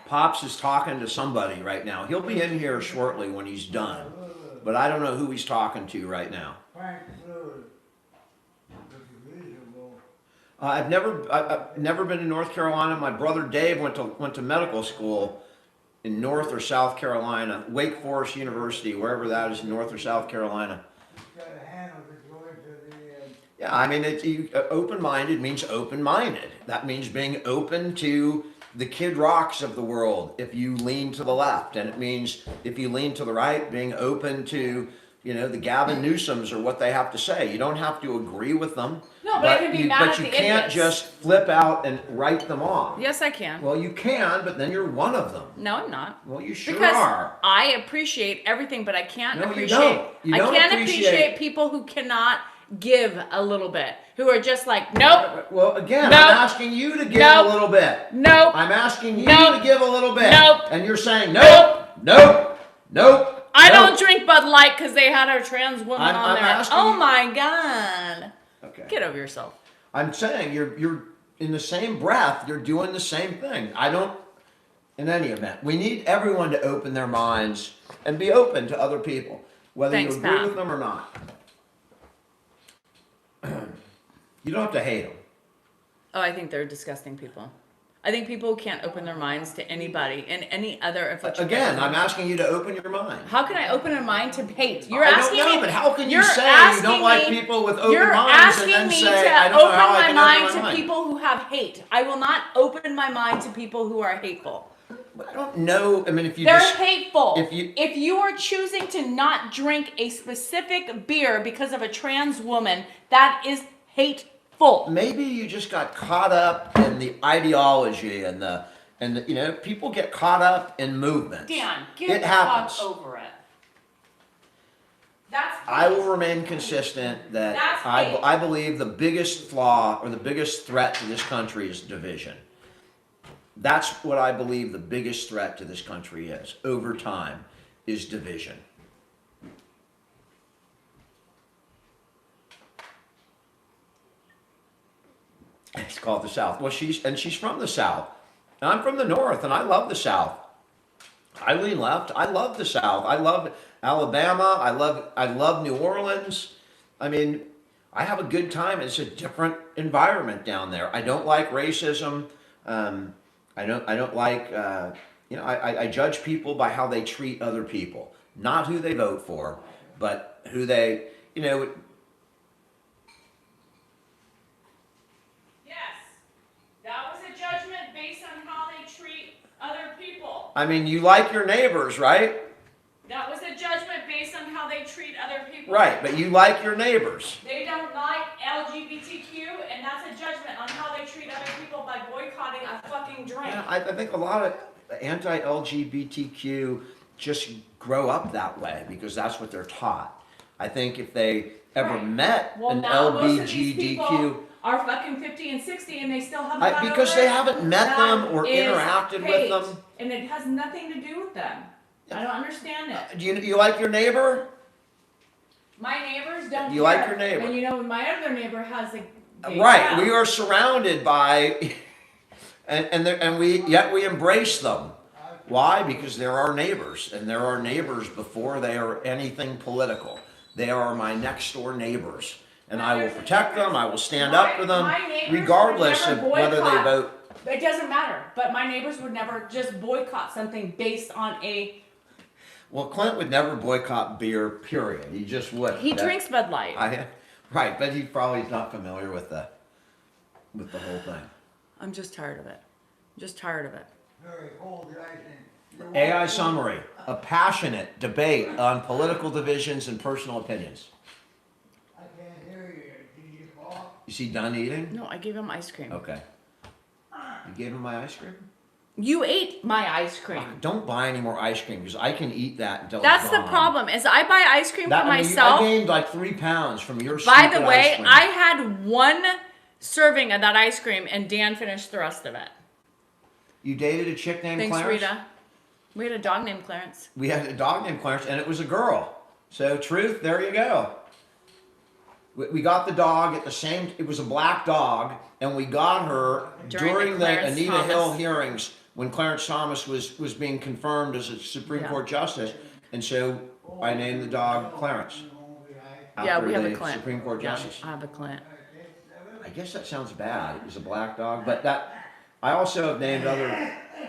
Pops is talking to somebody right now. He'll be in here shortly when he's done, but I don't know who he's talking to right now. I've never been to North Carolina. My brother Dave went to medical school in North or South Carolina, Wake Forest University, wherever that is, in North or South Carolina. Yeah, I mean, open-minded means open-minded. That means being open to the Kid Rocks of the world if you lean to the left, and it means if you lean to the right, being open to the Gavin Newsoms or what they have to say. You don't have to agree with them. No, but I can be mad at you the can't idiots. just flip out and write them off. Yes, I can. Well, you can, but then you're one of them. No, I'm not. Well, you sure Because are. I appreciate everything, but I can't No, you appreciate. don't. You don't I can't appreciate people who cannot give a little bit, who are just like, nope, Well, again, Nope. I'm asking you to give Nope. a little bit. nope. I'm asking you Nope. to give a little bit. Nope. And you're saying, nope, nope, nope, I don't drink Bud Light because they had a trans woman on I'm there. asking Oh you- my God. Okay. Get over yourself. I'm saying you're in the same breath, you're doing the same thing. I don't, in any event, we need everyone to open their minds and be open to other people, whether Thanks, you agree Pat. with them or not. You don't have to hate them. Oh, I think they're disgusting people. I think people who can't open their minds to anybody in any other affliction. Again, I'm asking you to open your mind. How can I open a mind to hate? You're I don't asking know, me. but how can you you're say you asking don't like me- people with open You're minds and asking then me say, to I don't know open how I my can mind open to my mind? people who have hate. I will not open my mind to people who are hateful. But I don't know. I mean, if you They're just, hateful. if you- are choosing to not drink a specific beer because of a trans woman, that is hateful. maybe you just got caught up in the ideology and the people get caught up in movements. Dan, get It the happens. fuck over it. That's I hate. will remain consistent that That's hate. I believe the biggest flaw or the biggest threat to this country is division. That's what I believe the biggest threat to this country is over time is division. It's called the South. Well, she's from the South. And I'm from the North, and I love the South. I lean left. I love the South. I love Alabama. I love New Orleans. I mean, I have a good time. It's a different environment down there. I don't like racism. I don't like I judge people by how they treat other people, not who they vote for, but who they Yes, that was a judgment based on how they treat other people. I mean, you like your neighbors, right? That was a judgment based on how they treat other people. Right, but you like your neighbors. They don't like LGBTQ, and that's a judgment on how they treat other people by boycotting a fucking drink. Yeah, I think a lot of anti-LGBTQ just grow up that way because that's what they're taught. I think if they ever Right. met Well, an now most of these people LGBTQ, are fucking 50 and 60, and they still haven't got because over they it. haven't met That them or is interacted hate, with them. and it has nothing to do with them. I don't understand it. Do you like your neighbor? My neighbors don't. You like care. your neighbor. And my other neighbor has a gay Right, child. we are surrounded by, and we embrace them. Why? Because they're our neighbors, and they're our neighbors before they are anything political. They are my next door neighbors, and I will protect them. I will stand up for them, My neighbors regardless would of never whether they boycott. vote. It doesn't matter. But my neighbors would never just boycott something based on a. Well, Clint would never boycott beer. Period. He just would. He drinks Bud Light. Right, but he probably is not familiar with the whole thing. I'm just tired of it. Just tired of it. Very cold, guys. AI summary: a passionate debate on political divisions and personal opinions. I can't hear you. Did you fall? Is he done eating? No, I gave him ice cream. Okay. You gave him my ice cream? You ate my ice cream. Don't buy any more ice cream because I can eat that until That's it's the gone. problem. Is I buy ice cream That, for I mean, myself. I gained like 3 pounds from your By stupid the way, ice cream. I had one serving of that ice cream, and Dan finished the rest of it. You dated a chick named Thanks, Clarence? Rita. We had a dog named Clarence. We had a dog named Clarence, and it was a girl. So, truth, there you go. We got the dog at the same. It was a black dog, and we got her during the Clarence Anita Thomas. Hill hearings when Clarence Thomas was being confirmed as a Supreme Yeah. Court justice, and so I named the dog Clarence. Yeah, after we have the a Clint. Supreme Court Yeah, justice. I have a Clint. I guess that sounds bad. It was a black dog, but that I also have named other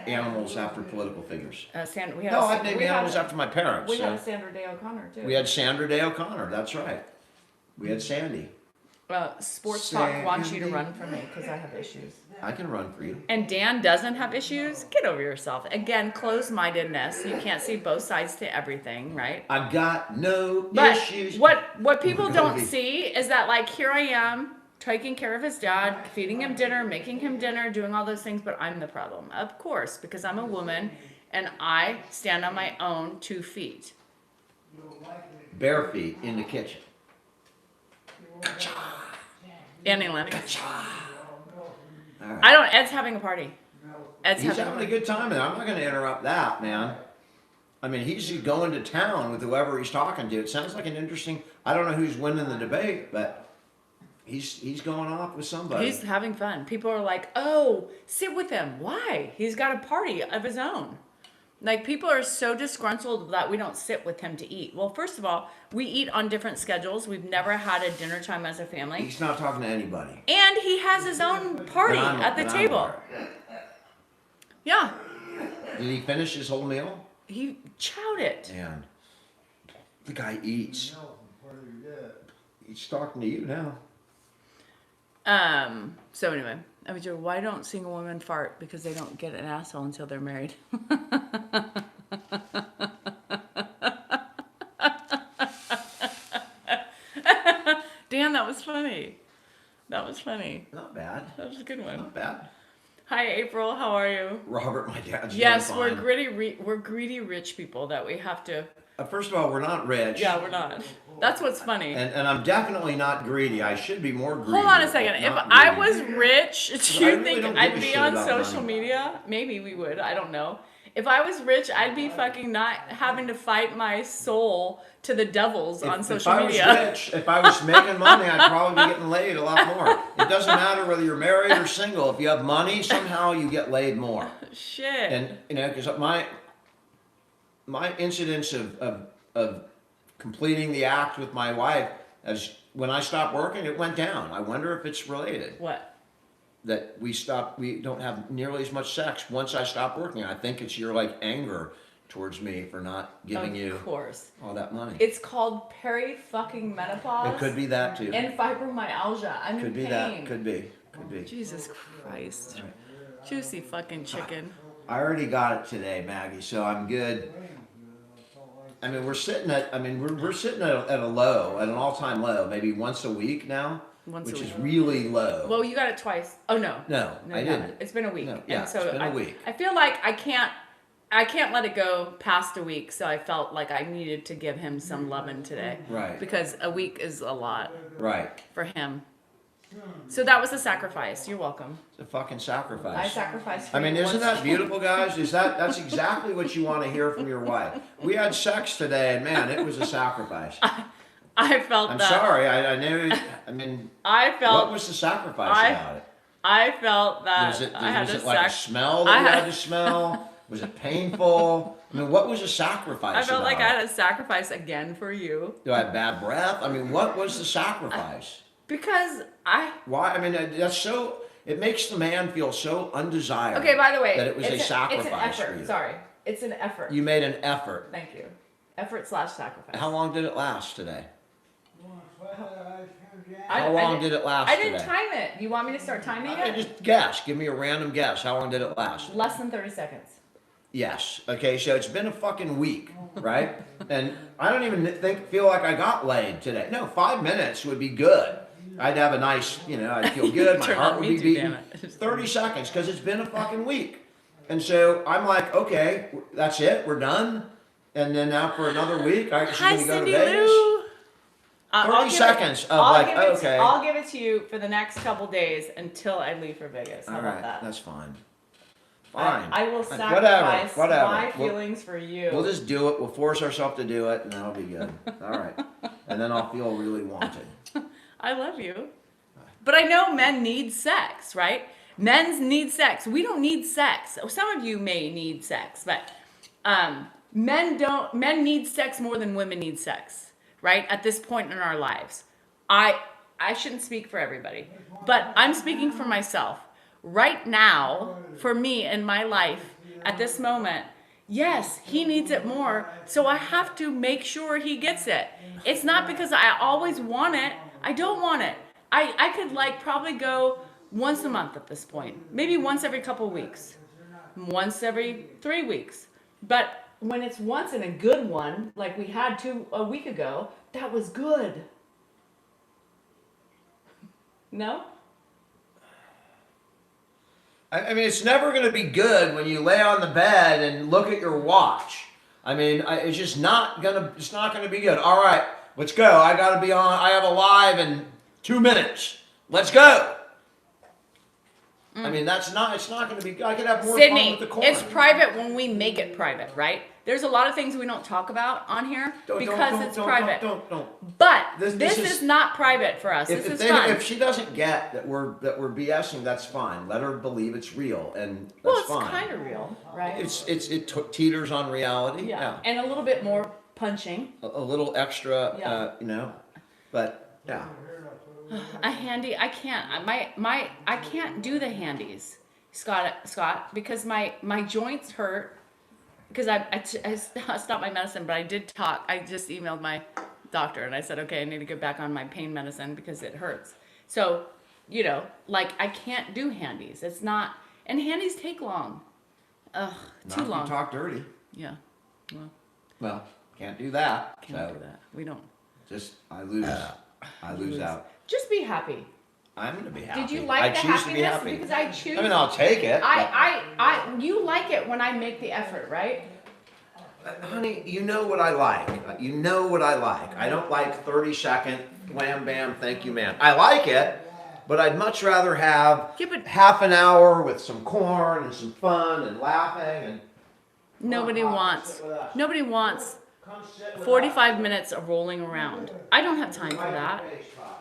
animals after political figures. We had No, a, I've named we had animals a- after my parents. We so. had Sandra Day O'Connor too. We had Sandra Day O'Connor. That's right. We had Sandy. Sports Talk wants you to run for me because I have issues. I can run for you. And Dan doesn't have issues. Get over yourself. Again, closed-mindedness. You can't see both sides to everything, right? I've got no But issues. what people don't Goldie. see is that, like, here I am taking care of his dad, feeding him dinner, making him dinner, doing all those things, but I'm the problem. Of course, because I'm a woman and I stand on my own 2 feet. Bare feet in the kitchen. Annie Lennox. All right. I don't. Ed's having a party. Ed's He's having a good time, and I'm not going to interrupt that, man. I mean, he's going to town with whoever he's talking to. It sounds like an interesting. I don't know who's winning the debate, but he's going off with somebody. He's having fun. People are like, "Oh, sit with him." Why? He's got a party of his own. Like, people are so disgruntled that we don't sit with him to eat. Well, first of all, we eat on different schedules. We've never had a dinner time as a family. He's not talking to anybody. And he has his own party at the table. Yeah. Did he finish his whole meal? He chowed it. Man, the guy eats. He's talking to you now. So anyway, I was like, why don't single women fart? Because they don't get an asshole until they're married. Dan, that was funny. That was funny. Not bad. That was a good one. Not bad. Hi, April. How are you? Robert, my dad's Yes, doing we're fine. we're greedy rich people that we have to. First of all, we're not rich. Yeah, we're not. That's what's funny. And I'm definitely not greedy. I should be more greedy. Hold on a second. If not I greedy. was rich, do I you really think don't give I'd a be shit on about social money. media? Maybe we would. I don't know. If I was rich, I'd be fucking not having to fight my soul to the devils on social media. If I was rich, if I was making money, I'd probably be getting laid a lot more. It doesn't matter whether you're married or single. If you have money, somehow you get laid more. Shit. And because my incidence of completing the act with my wife, as when I stopped working, it went down. I wonder if it's related. What? That we don't have nearly as much sex once I stopped working. I think it's your like anger towards me for not giving you Of course. all that money. It's called peri-fucking-menopause. It could be that too. And fibromyalgia. I'm Could in be pain. that. Could be. Could be. Jesus Christ. Juicy fucking chicken. I already got it today, Maggie, so I'm good. I mean, we're sitting at a low, at an all-time low, maybe once a week now, Once a which week. is really low. Well, you got it twice. Oh no. No, I you didn't. haven't. It's been a week. No, yeah, and so it's been a week. I feel like I can't let it go past a week, so I felt like I needed to give him some loving today. Right. Because a week is a lot Right. for him. So that was a sacrifice. You're welcome. It's a fucking sacrifice. I sacrificed for I mean, you isn't once. that beautiful, guys? That's exactly what you want to hear from your wife. We had sex today, and man, it was a sacrifice. I felt I'm that. sorry. I knew. I mean, I felt. what was the sacrifice about it? I felt that Was it I had was to it like a smell that I you had- had to smell? Was it painful? I mean, what was the sacrifice? I felt like about I it? had to sacrifice again for you Do I have bad breath? I mean, what was the sacrifice? because I. Why? I mean, that's so. It makes the man feel so undesirable. Okay, by the way, that it was a sacrifice It's an effort. for you. Sorry, it's an effort. You made an effort. Thank you. Effort/sacrifice. How long did it last today? I- How I long didn't- did it last I didn't today? time it. You want me to start timing it? Just guess. Give me a random guess. How long did it last? Less than 30 seconds. Yes. Okay, so it's been a fucking week, right? And I don't even feel like I got laid today. No, 5 minutes would be good. I'd have a nice, I'd feel good. My Turn heart on would me be too, beating. damn it. 30 seconds, because it's been a fucking week. And so I'm like, okay, that's it. We're done. And then now for another week, I guess Hi, I'm going to go to Cindy Vegas. Lou. 30 seconds of like, okay. I'll give it to you for the next couple days until I leave for Vegas. How All about right, that? that's fine. Fine. I will Whatever, sacrifice whatever. my We'll- feelings for you. We'll just do it. We'll force ourselves to do it, and that'll be good. All right. And then I'll feel really wanted. I love you. But I know men need sex, right? Men need sex. We don't need sex. Some of you may need sex, but men need sex more than women need sex, right? At this point in our lives. I shouldn't speak for everybody, but I'm speaking for myself. Right now, for me in my life, at this moment, yes, he needs it more, so I have to make sure he gets it. It's not because I always want it. I don't want it. I could probably go once a month at this point. Maybe once every couple weeks. Once every 3 weeks. But when it's once in a good one, like we had a week ago, that was good. No? I mean, it's never going to be good when you lay on the bed and look at your watch. I mean, it's just not going to be good. All right, let's go. I got to be on. I have a live in 2 minutes. Let's go. I mean, it's not going to be, I could have more fun Sydney, with the corn. it's private when we make it private, right? There's a lot of things we don't talk about on here because it's private. Don't. But This this is- is not private for us. This is fun. If she doesn't get that we're BSing, that's fine. Let her believe it's real, and that's Well, it's fine. kind of real, right? It teeters on reality. Yeah, and a little bit more punching. A little extra, Yeah. but yeah. A handy, I can't. I can't do the handies, Scott, because my joints hurt. Because I stopped my medicine, but I did talk. I just emailed my doctor and I said, okay, I need to get back on my pain medicine because it hurts. So, like I can't do handies. It's not, and handies take long. Ugh, too Not if long. you talk dirty. Yeah. Well, can't do that. Can't so do that. We don't. Just I lose out. Just be happy. I'm gonna be happy. Did you like I the choose happiness? to be happy. Because I choose. I mean, I'll take it. You like it when I make the effort, right? Honey, you know what I like. You know what I like. I don't like 30-second wham bam thank you ma'am. I like it, but I'd much rather have half an hour with some corn and some fun and laughing and Nobody wants 45 minutes of rolling around. I don't have time for that.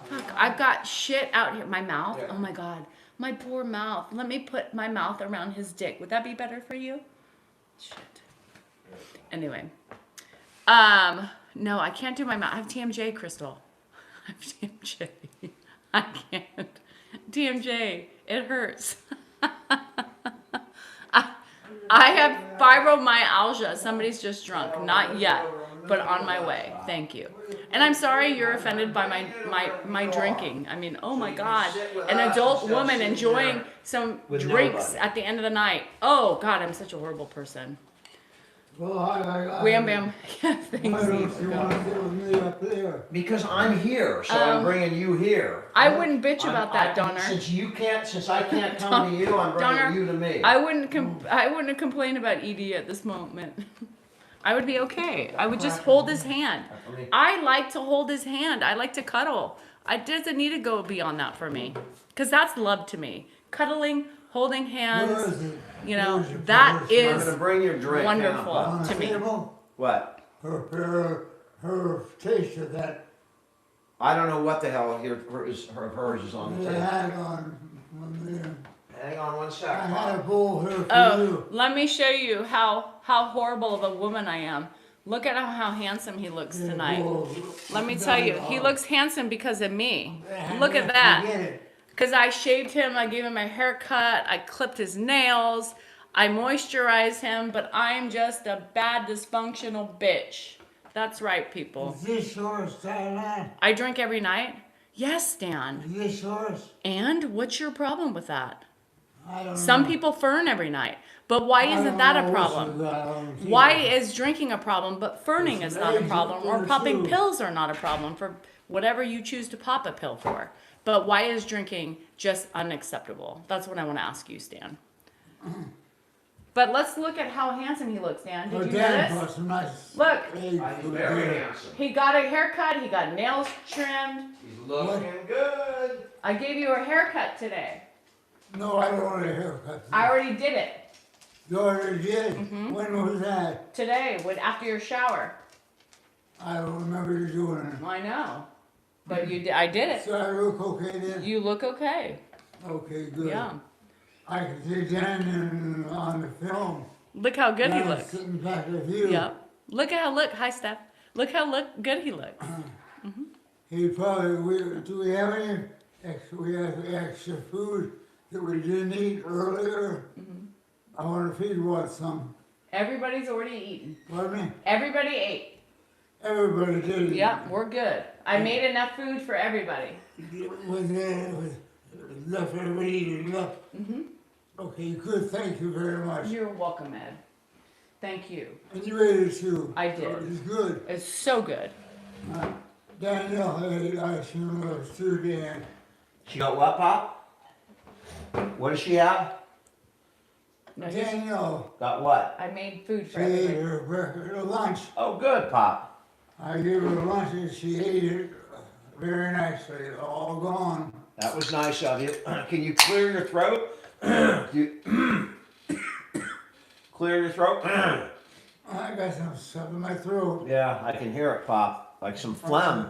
Fuck, I've got shit out here. My mouth. Oh my God. My poor mouth. Let me put my mouth around his dick. Would that be better for you? Shit. Anyway. No, I can't do my mouth. I have TMJ, Crystal. I have TMJ. I can't. TMJ. It hurts. I have fibromyalgia. Somebody's just drunk. Not yet, but on my way. Thank you. And I'm sorry you're offended by my drinking. I mean, oh my God. An adult woman enjoying some drinks at the end of the night. Oh God, I'm such a horrible person. Well, I Wham bam. Yeah, I thanks. don't know if you want to sit with me up there. because I'm here, so I'm bringing you here. I wouldn't bitch about that, Donner. Since I can't come to you, I'm bringing Donner, you to me. I wouldn't complain about Edie at this moment. I would be okay. I would just hold his hand. I like to hold his hand. I like to cuddle. It doesn't need to go beyond that for me, because that's love to me. Cuddling, holding Where hands, is it? that I'm is gonna bring your drink. wonderful Now. On the to me. table? What? Her taste of that. I don't know what the hell hers is on the They table. had on there. Hang on one I second. had a bowl here for Oh, you. let me show you how horrible of a woman I am. Look at how handsome he looks tonight. Let me tell you, he looks handsome because of me. Look at that. Because I shaved him, I gave him a haircut, I clipped his nails, I moisturized him, but I'm just a bad, dysfunctional bitch. That's right, people. Is this yours, Thailand? I drink every night? Yes, Dan. Is this yours? And what's your problem with that? I don't Some know. people fern every night, but why I isn't don't that know a which problem? is that. I don't see Why it. is drinking a problem, but ferning is not a problem, or popping pills are not a problem for whatever you choose to pop a pill for? But why is drinking just unacceptable? That's what I want to ask you, Stan. But let's look at how handsome he looks, Dan. Her Did you dad notice? bought some nice Look, eggs I'm for very dinner. handsome. he got a haircut, he got nails trimmed. He's looking good. I gave you a haircut today. No, I don't want a haircut. I already did it You already did? Mm-hmm. When was that? today after your shower. I don't remember you doing it. I know. But I did it. So I look okay then? You look okay. Okay, good. Yeah. I can see Dan on the film. Look how good he Dan looks. sitting back with you. Yep. Hi Steph. Look how good he looks. He probably, do we have any extra food that we didn't eat earlier? Mm-hmm. I want to feed what some. Everybody's already eaten. Pardon me? Everybody ate. Everybody did eat. Yep, we're good. I made enough food for everybody. Was left everybody eating left? Mm-hmm. Okay, good. Thank you very much. You're welcome, Ed. Thank you. And you ate it too. I did. It's good. It's so good. Danielle ate ice cream too, Dan. She got what, Pop? What does she have? No, Danielle, Got what? I made food she for ate everybody. her breakfast, her lunch. Oh, good, Pop. I gave her lunch and she ate it very nicely, all gone. That was nice of you. Can you clear your throat? You clear your throat? I got some stuff in my throat, Yeah, I can hear it pop, like some phlegm.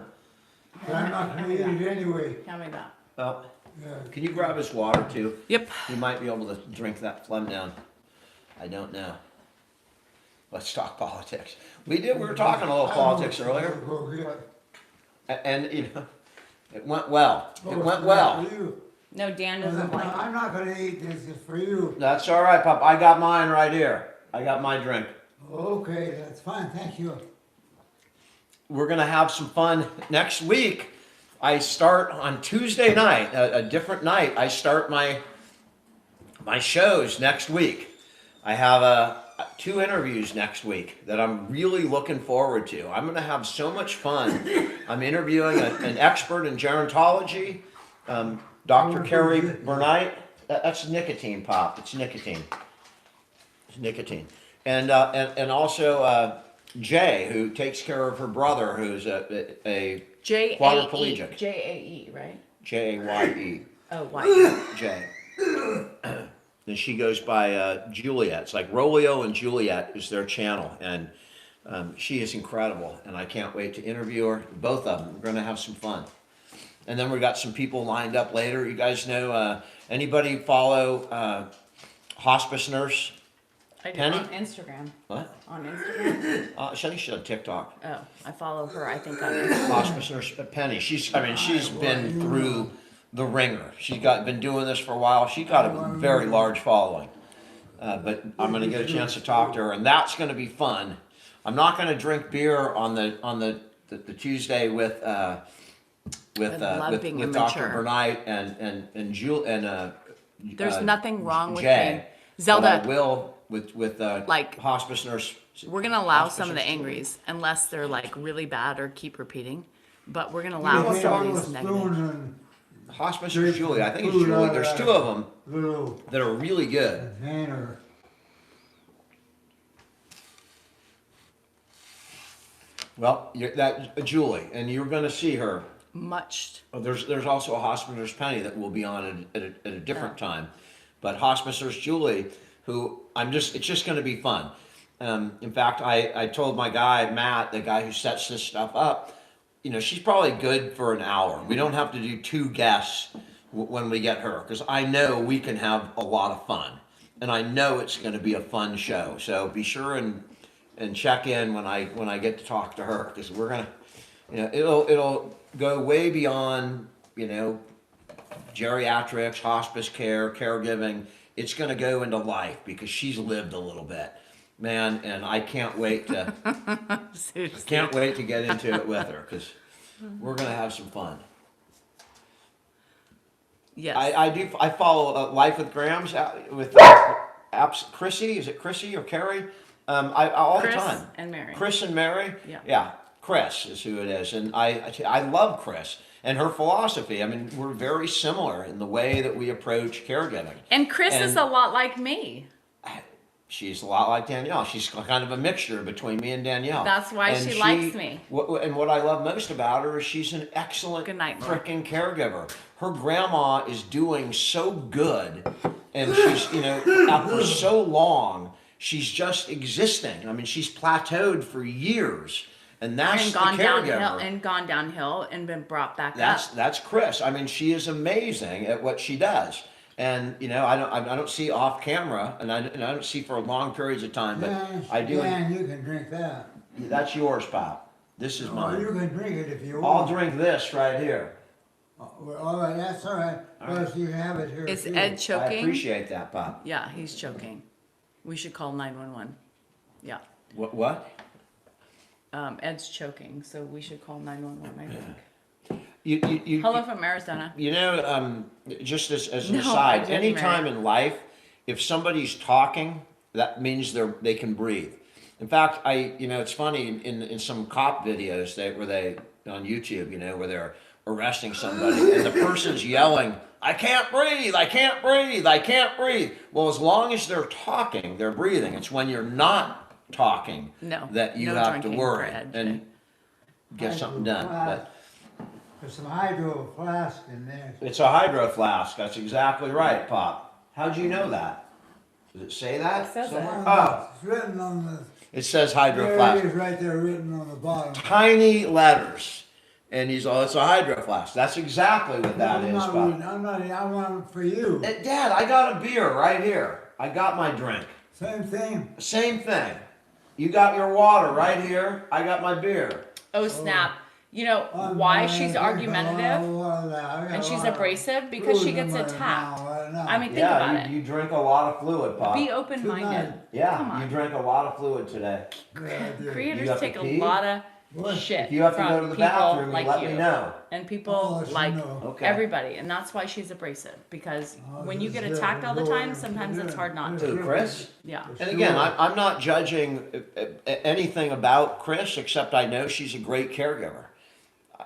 but I'm not gonna eat it anyway. Tell me that. Oh, Yeah. can you grab his water too? Yep. You might be able to drink that phlegm down. I don't know. Let's talk politics. We were talking a little politics earlier, Go get- and you know, it went well. It Oh, went for well. you. No, Dan No, doesn't like it. I'm not gonna eat this, it's for you. That's all right, Pop. I got mine right here. I got my drink. Okay, that's fine, thank you. We're gonna have some fun next week. I start on Tuesday night, a different night. I start my shows next week. I have 2 interviews next week that I'm really looking forward to. I'm gonna have so much fun. I'm interviewing an expert in gerontology, Dr. Carrie Burnite. That's nicotine, Pop. It's nicotine. It's nicotine. And also Jay, who takes care of her brother, who's a J-A-E. quadriplegic. J-A-E, right? J-A-Y-E. Oh, why? Jay. And she goes by Juliet. It's like Roleo and Juliet is their channel. And she is incredible. And I can't wait to interview her. Both of them. We're going to have some fun. And then we got some people lined up later. You guys know, anybody follow hospice nurse? I do Penny? on Instagram. What? On Instagram? I think she's on TikTok. Oh, I follow her, I think, on Instagram. Hospice nurse Penny. She's been through the ringer. She's been doing this for a while. She got a very large following. But I'm going to get a chance to talk to her, and that's going to be fun. I'm not going to drink beer on the Tuesday with Dr. Burnite and Jewel and There's nothing wrong with Jay. being But Zelda. I will with like, hospice nurse. We're gonna allow hospice some of the nurse angries unless they're like really bad or keep repeating. But we're gonna You allow take some all of the these spoon negative. and Hospice nurse Julie. I think it's Julie. There's 2 of them little that are really good. container. Well, that's Julie, and you're going to see her. Much. There's also a hospice nurse Penny that will be on at a different time, but hospice nurse Julie, who it's just going to be fun. In fact, I told my guy Matt, the guy who sets this stuff up, you know, she's probably good for an hour. We don't have to do 2 guests when we get her, because I know we can have a lot of fun, and I know it's going to be a fun show. So be sure and check in when I get to talk to her, because we're gonna, you know, it'll go way beyond, you know, geriatrics, hospice care, caregiving. It's gonna go into life because she's lived a little bit, man, and I can't wait to get into it with her, because we're gonna have some fun. Yes. I follow Life with Grams with Chrissy. Is it Chrissy or Carrie? All Chris the time. and Mary. Chris and Mary. Yeah. Yeah. Chris is who it is, and I love Chris and her philosophy. I mean, we're very similar in the way that we approach caregiving. And Chris is And- a lot like me. She's a lot like Danielle. She's kind of a mixture between me and Danielle. That's why And she likes me. And what I love most about her is she's an excellent Good night, Mom. freaking caregiver. Her grandma is doing so good, and she's, you know, after so long, she's just existing. I mean, she's plateaued for years, and that's And the gone caregiver. downhill and been brought back That's up. that's Chris. I mean, she is amazing at what she does. And you know, I don't see off camera, and I don't see for long periods of time, but I do. Dan, you can drink that. That's yours, Pop. This is Oh, mine. you can drink it if you I'll want. drink this right here. Well, all right, that's all right. Plus, you have it here Is too. Ed I choking? appreciate that, Pop. Yeah, he's choking. We should call 911. Yeah. What? Ed's choking, so we should call 911, I think. You Hello from Arizona. You know, just as an No, aside, I didn't, anytime Mary. in life, if somebody's talking, that means they can breathe. In fact, it's funny in some cop videos where they on YouTube, you know, where they're arresting somebody and the person's yelling, "I can't breathe! I can't breathe! I can't breathe!" Well, as long as they're talking, they're breathing. It's when you're not talking that you no have to drinking worry for Ed, and get something done. But There's some hydro flask in there. it's a hydro flask. That's exactly right, Pop. How'd you know that? Does it say that? It says it. somewhere? Oh, It's written on the, it says Hydro there Flask. it is right there written on the bottom. Tiny letters. And he's all, it's a Hydro Flask. That's exactly what that I'm is, not Bob. reading, I want it for you. Dad, I got a beer right here. I got my drink. Same thing. Same thing. You got your water right here. I got my beer. Oh snap! You know why she's argumentative and she's abrasive? Because she gets attacked. I mean, think about it. You drink a lot of fluid, Pop. Be open-minded. Yeah, Come on. you drank a lot of fluid today. You Creators have to take a pee? lot of shit If you have to from go to the people bathroom, like let you me know. and people Oh, like Okay. everybody, and that's why she's abrasive. Because when you get attacked all the time, sometimes it's hard not to. Who, Chris? Yeah. And again, I'm not judging anything about Chris, except I know she's a great caregiver.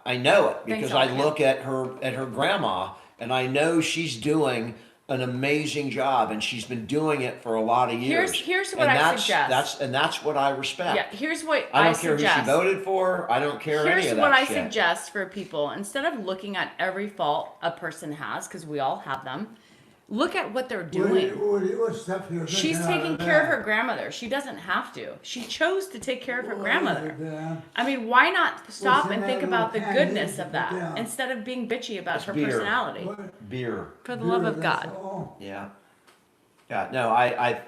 I know it because I Thanks, look at her grandma, and I know she's doing an amazing job, and she's been doing it for a lot of years. Here's what and I suggest. That's what I respect. Yeah. Here's what I I don't care suggest. who she voted for. I don't care any Here's of what that I shit. suggest for people. Instead of looking at every fault a person has, because we all have them, look at what they're doing. What stuff you're She's thinking out taking of care of that? her grandmother. She doesn't have to. She chose to take care of her What grandmother. is it, Dan? I mean, why not stop What's in and think that about the little goodness package of that you put down? instead of being bitchy about It's her beer. personality? What? Beer. For the love of That's God. all. Yeah. Yeah. No, I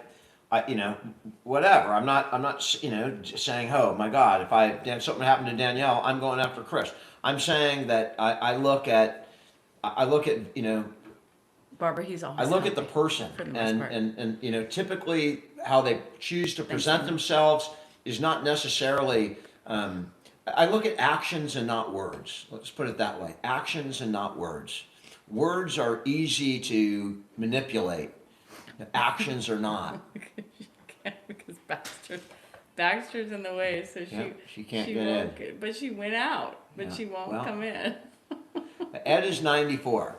you know, whatever. I'm not, you know, just saying, oh my God, if something happened to Danielle, I'm going after Chris. I'm saying that I look at, you know, Barbara, he's always I look at the happy, person, for the most and, part. and you know, typically how they choose to present themselves is not necessarily. I look at actions and not words. Let's put it that way: actions and not words. Words are easy to manipulate. Actions are not. Because Baxter's in the way, so she can't get won't in. But she went out, but Yeah, she won't well. come in. Ed is 94.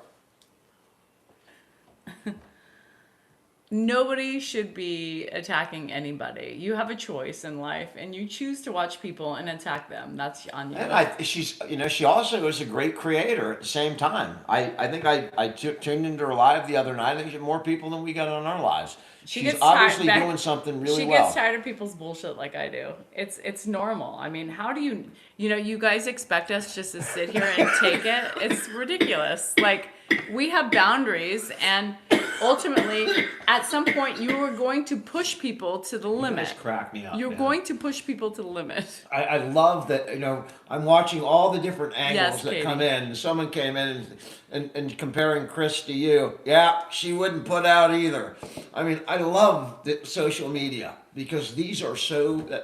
Nobody should be attacking anybody. You have a choice in life, and you choose to watch people and attack them. That's on you. And she's, you know, she also is a great creator at the same time. I think I tuned into her live the other night. I think she had more people than we got on our lives. She She's gets tired- obviously Beck- doing something really She well. gets tired of people's bullshit like I do. It's normal. I mean, how do you know, you guys expect us just to sit here and take it? It's ridiculous. Like, we have boundaries, and ultimately, at some point, you are going to push people to the limit. You guys crack me up. You're man. going to push people to the limit. I love that, you know, I'm watching all the different angles Yes, that Katie. come in. And someone came in and comparing Chris to you. Yeah, she wouldn't put out either. I mean, I love the social media because these are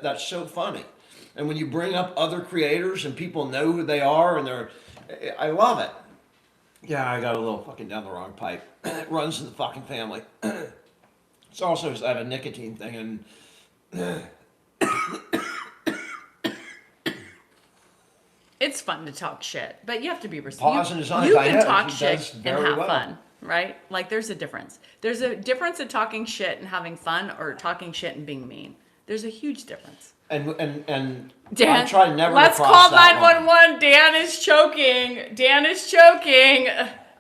that's so funny. And when you bring up other creators and people know who they are and I love it. Yeah, I got a little fucking down the wrong pipe. It runs in the fucking family. It's also, I have a nicotine thing and It's fun to talk shit, but you have to be responsible. Pausing his eyes, You I can know, talk she shit does and very have well. fun, right? Like, there's a difference. There's a difference in talking shit and having fun, or talking shit and being mean. There's a huge difference. And Dan, I try never let's to cross call that line. 911. Dan is choking. Dan is choking.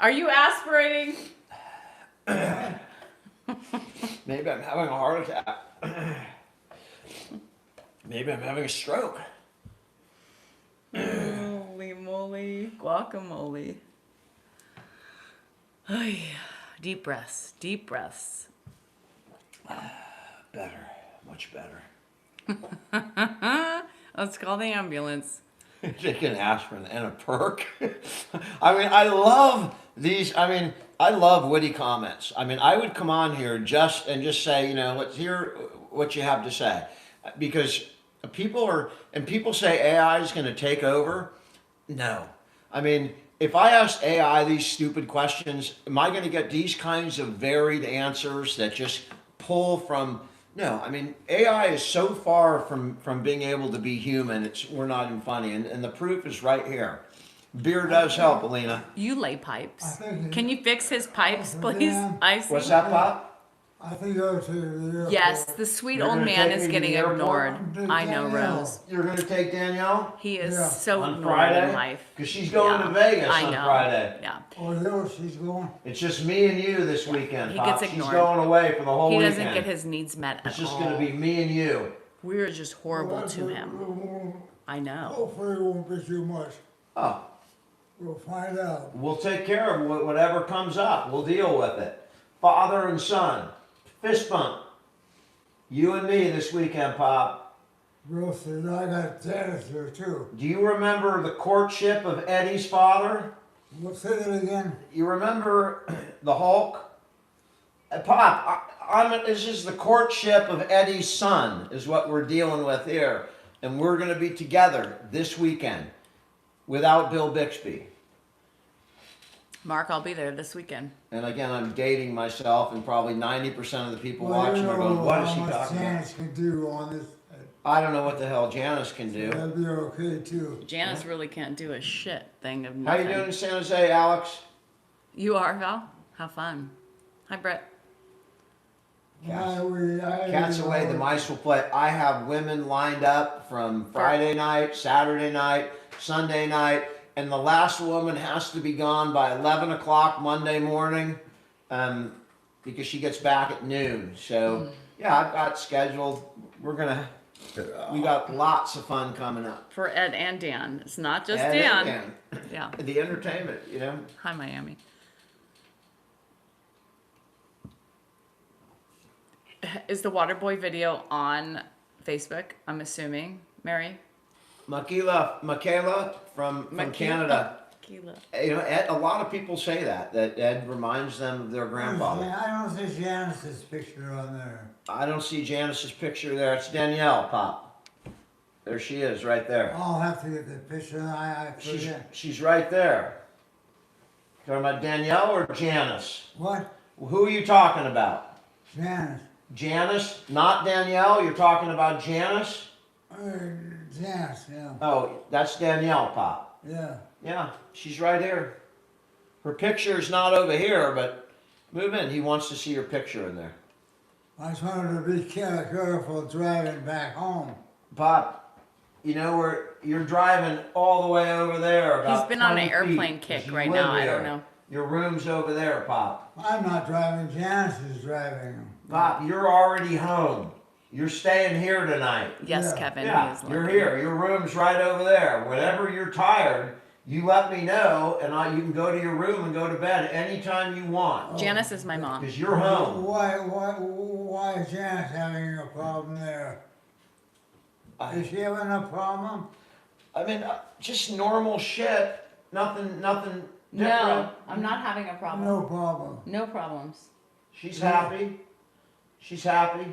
Are you aspirating? Maybe I'm having a heart attack. Maybe I'm having a stroke. Holy moly, guacamole. Ay, deep breaths, deep breaths. Better, much better. Let's call the ambulance. Taking aspirin and a perk. I mean, I love these. I mean, I love witty comments. I mean, I would come on here just say, you know, let's hear what you have to say, because people say AI is going to take over. No, I mean, if I ask AI these stupid questions, am I going to get these kinds of varied answers that just pull from? No, I mean, AI is so far from being able to be human, we're not even funny. And the proof is right here. Beer does help, Alina. You lay pipes. I think it- Can you fix his pipes, please? Yeah. Icy. What's that, Pop? I think I'll take her to the airport. Yes, the sweet You're old gonna man take is me to getting the airport? ignored. I know, Danielle. Rose. You're gonna take Danielle He is Yeah. so on ignored Friday? in life. Because she's going Yeah, to Vegas I on know. Friday. Yeah. Oh, there she's going. It's just me and you this weekend, He Pop. gets She's ignored. going away for the whole He weekend. doesn't get his needs met It's at just all. gonna be me and you. We're just horrible Well, to him. I know. Hopefully it won't be too much. Oh, We'll find out. we'll take care of whatever comes up. We'll deal with it. Father and son, fist bump. You and me this weekend, Pop. Bill says I got Janice here too. Do you remember the courtship of Eddie's father? We'll say that again. You remember the Hulk? Pop, this is the courtship of Eddie's son, is what we're dealing with here. And we're going to be together this weekend without Bill Bixby. Mark, I'll be there this weekend. And again, I'm dating myself, and probably 90% of the people Well, watching you are know going, what is how he much talking about? Janice can do on this. I don't know what the hell Janice can do. That'd be okay too. Janice really can't do a shit thing of How nothing. you doing in San Jose, Alex? You are, Val? How fun. Hi, Brett. Cats away, the mice will play. I have women lined up from Friday night, Saturday night, Sunday night, and the last woman has to be gone by 11 o'clock Monday morning because she gets back at noon. So, yeah, I've got scheduled. We got lots of fun coming up. For Ed and Dan. It's not just Ed Dan. and Dan. Yeah. The entertainment, you know. Hi, Miami. Is the Waterboy video on Facebook? I'm assuming, Mary. Michaela from Canada. Keela. You know, Ed, a lot of people say that Ed reminds them of their grandfather. I don't see Janice's picture on there. I don't see Janice's picture there. It's Danielle, Pop. There she is, right there. I'll have to get the picture. I forget. She's right there. Talking about Danielle or Janice? What? Who are you talking about? Janice. Janice, not Danielle. You're talking about Janice. Janice, yeah. Oh, that's Danielle, Pop. Yeah. Yeah, she's right here. Her picture's not over here, but move in. He wants to see your picture in there. I just wanted to be careful driving back home. Pop, you know where you're driving all the way over there. About He's been on an 20 airplane feet, kick 'cause you right live now. I don't here. know. Your room's over there, Pop. I'm not driving. Janice is driving. Pop, you're already home. You're staying here tonight. Yes, Yeah. Kevin. He Yeah, is you're lucky. here. Your room's right over there. Whenever you're tired, you let me know, and you can go to your room and go to bed anytime you want. Janice is my mom. Because you're home. Why is Janice having a problem there? Is she having a problem? I mean, just normal shit. Nothing different. No, I'm not having a problem. No problem. No problems. She's happy. She's happy.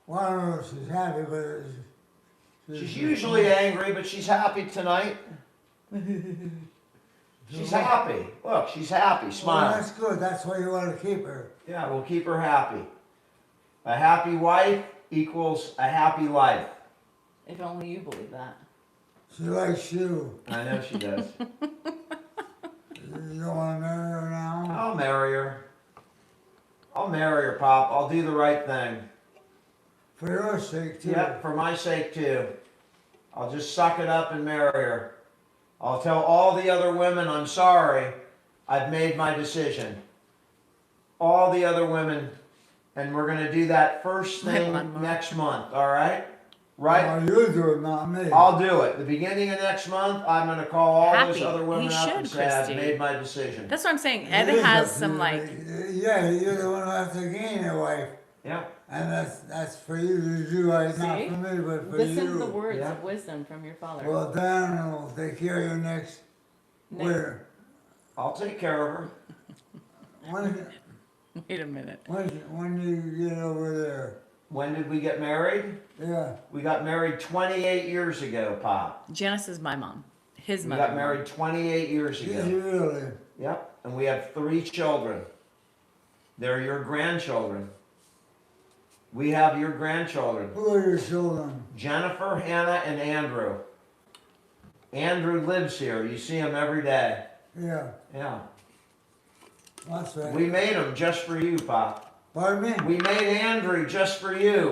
Well, I don't know if she's happy, but She's usually angry, but she's happy tonight. She's happy. Look, she's happy. Well, Smile. that's good. That's why you want to keep her. Yeah, we'll keep her happy. A happy wife equals a happy life. If only you believe that. She likes you. I know she does. You don't want to marry her now? I'll marry her. I'll marry her, Pop. I'll do the right thing. For your sake, too. Yep, for my sake, too. I'll just suck it up and marry her. I'll tell all the other women I'm sorry. I've made my decision. All the other women. And we're going to do that first thing next month, all right? Right? Oh, you do it, not me. I'll do it. The beginning of next month, I'm going to call all those Happy. other women He up should, and say I've Christy. made my decision. That's what I'm saying. Ed It is has up to some you. like. Yeah, you're the one who has to gain a wife. Yep. And that's for you to do, not See? for me, but for Listen you. to the words Yeah. of wisdom from your father. Well, Dan will take care of you next winter. I'll take care of her. When Wait a minute. when do you get over there? When did we get married? Yeah. We got married 28 years ago, Pop. Janice is my mom. His We mother. got married 28 years Did ago. you really? Yep. And we have 3 children. They're your grandchildren. We have your grandchildren. Who are your children? Jennifer, Hannah, and Andrew. Andrew lives here. You see him every day. Yeah, Yeah. that's right. We made them just for you, Pop. Pardon me? We made Andrew just for you.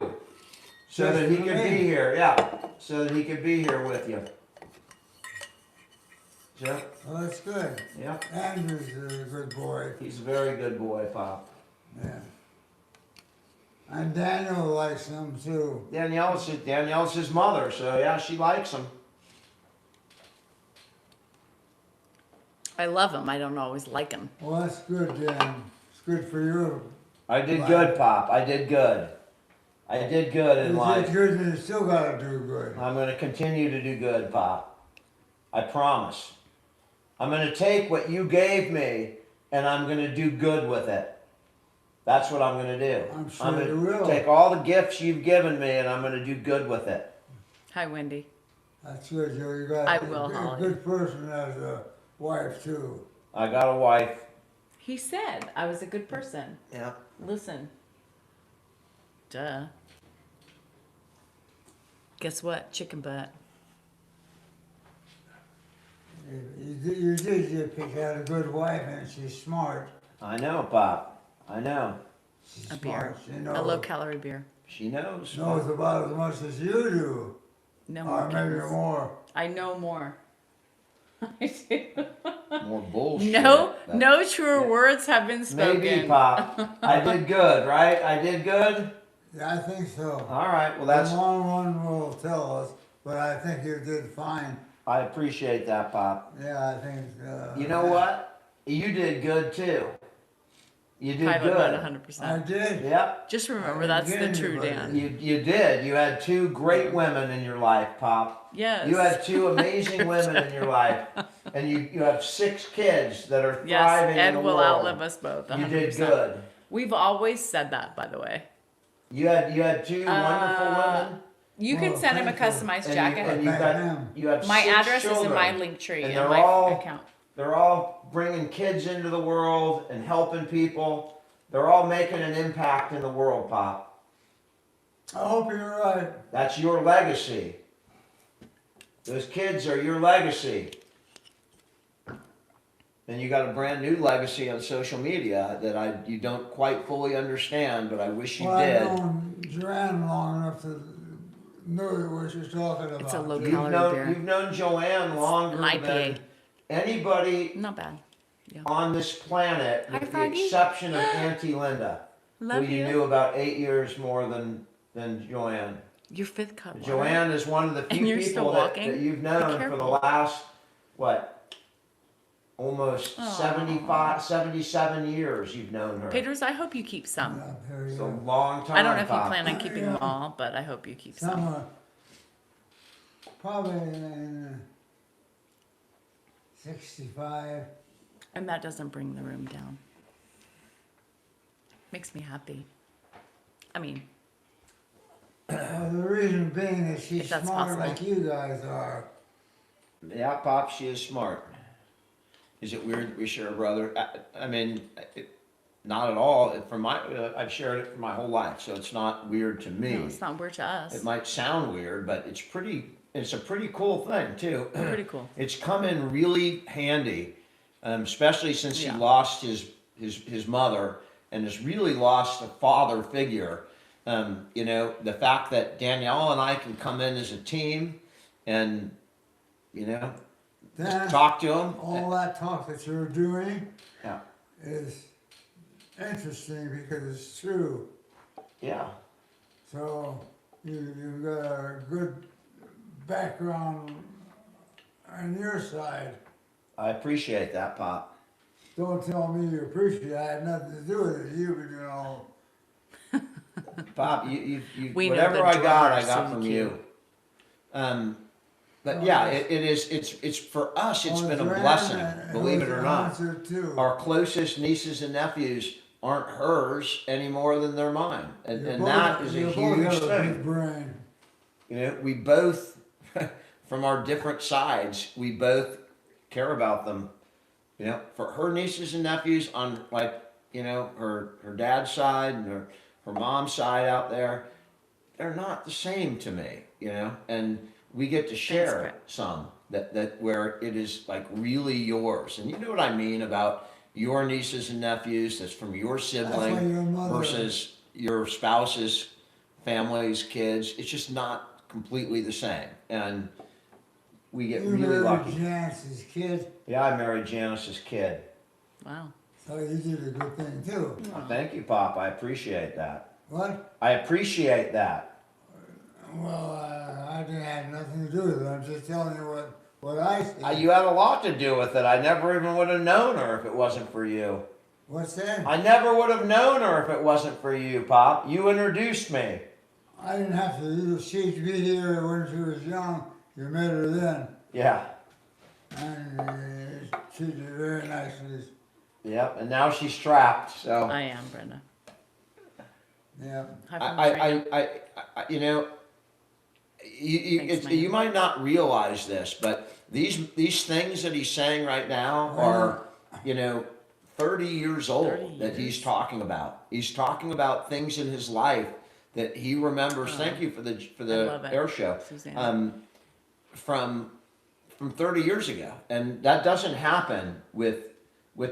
So Just that he for could me? be here, yeah. So that he could be here with you. Yep, Well, that's good. yep. Andrew's a good boy. He's a very good boy, Pop. Yeah. And Daniel likes him too. Danielle's his mother, so yeah, she likes him. I love him. I don't always like him. Well, that's good, Dan. It's good for you. I did good, Pop. I did good. I did good in You life. did good and you still gotta do good. I'm going to continue to do good, Pop. I promise. I'm going to take what you gave me and I'm going to do good with it. That's what I'm going to do. I'm sure I'm going you will. to take all the gifts you've given me and I'm going to do good with it. Hi, Wendy. That's good, Joe. You got I a will, good, Holly. good person as a wife too. I got a wife. He said I was a good person. Yeah. Listen. Duh. Guess what? Chicken butt. You did. You picked out a good wife and she's smart. I know, Pop. I know. She's A beer. smart. She A knows, low-calorie beer. She knows. knows about as much as you do. No Or more maybe kittens. more. I know more. I do. More bullshit. No, That- no truer words have been spoken. Maybe, Pop. I did good, right? I did good? Yeah, I think so. All right. Well, The that's. long run will tell us, but I think you did fine. I appreciate that, Pop. Yeah, I think. You know what? You did good too. You did Probably not good. 100%. I did. Yep. Just remember, I that's the didn't get true anybody. Dan. You did. You had two great women in your life, Pop. Yes. You had two amazing women in your life, and you have 6 kids that are Yes, thriving in Ed the will world. outlive us both. 100%. You did good. We've always said that, by the way. You had 2 wonderful women. You can Well, send him a thank you. customized And jacket. you Thank got them. you have My 6 address is in children. my link tree And in they're my all- account. They're all bringing kids into the world and helping people. They're all making an impact in the world, Pop. I hope you're right. That's your legacy. Those kids are your legacy. And you got a brand new legacy on social media that you don't quite fully understand, but I wish you Well, did. I've known Joanne long enough to know what she's talking about. It's a low too. calorie beer. You've known Joanne longer an IPA. than anybody Not bad. Yeah. on this planet, Hi, with the Froggy. exception of Auntie Linda, Love who you knew about 8 years more than Joanne. Your 5th cup. water. Joanne is one of the And few you're still people that walking? you've Be known for the careful. last, what, almost Aw. 77 years you've known her. Peters, I hope you keep some. Yeah, there It's you a go. long time. I don't know if you Pop. plan on keeping them Yeah. all, but I hope you keep some. Somewhere, probably in 65. And that doesn't bring the room down. Makes me happy. I mean, Well, the reason being is she's If that's smart possible. like you guys are. Yeah, Pop, she is smart. Is it weird that we share a brother? I mean, not at all. I've shared it for my whole life, so it's not weird to me. no, it's not weird to us. It might sound weird, but it's a pretty cool thing too. Pretty cool. It's come in really handy, especially since Yeah. he lost his mother and has really lost a father figure. You know, the fact that Danielle and I can come in as a team and, you know, Dan, just talk to him. all that talk that you're doing Yeah. is interesting because it's true. Yeah. So you've got a good background on your side. I appreciate that, Pop. Don't tell me you appreciate it. I had nothing to do with it. You know. Pop, you We know whatever the I got drummer, from so you. But Oh, yeah, yes. it's for us. It's Well, been a Joanne, blessing, believe it or who's not. answer too. Our closest nieces and nephews aren't hers any more than they're mine, and You and both- that is a you both huge have a thing. big brain. You know, we both, from our different sides, we both care about them. You know, for her nieces and nephews on her dad's side and her mom's side out there, they're not the same to me. You know, and we get to share Brett. some that where it is like really yours, and you know what I mean about your nieces and nephews, that's from your why sibling your mother- versus your spouse's family's kids. It's just not completely the same. And we get You really married lucky. Janice's kid, Yeah, I married Janice's kid. Wow. so you did a good thing too. Well, thank you, Pop. I appreciate that. What? I appreciate that. Well, I didn't have nothing to do with it. I'm just telling you what I see. You had a lot to do with it. I never even would have known her if it wasn't for you. What's that? I never would have known her if it wasn't for you, Pop. You introduced me. I didn't have to. She'd be here when she was young. You met her then. Yeah. And she did very nicely. Yep. And now she's trapped. So I am, Brenda. Yeah. Hi from Australia. you know, Thanks, man. you might not realize this, but these things that he's saying right now are, 30 years old 30 that he's years. talking about. He's talking about things in his life that he remembers. Thank you for I the love it. air show. Susanna. From 30 years ago, and that doesn't happen with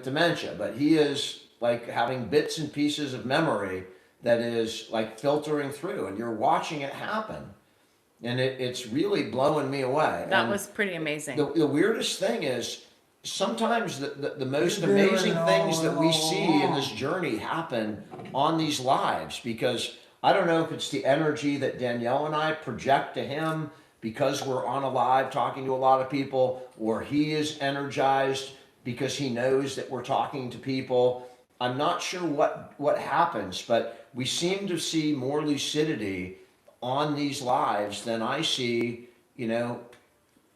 dementia. But he is like having bits and pieces of memory that is like filtering through, and you're watching it happen, and it's really blowing me away. That And was pretty amazing. the weirdest thing is sometimes the most You're doing amazing it things that we all see in wrong. this journey happen on these lives, because I don't know if it's the energy that Danielle and I project to him because we're on a live talking to a lot of people, or he is energized because he knows that we're talking to people. I'm not sure what happens, but we seem to see more lucidity on these lives than I see,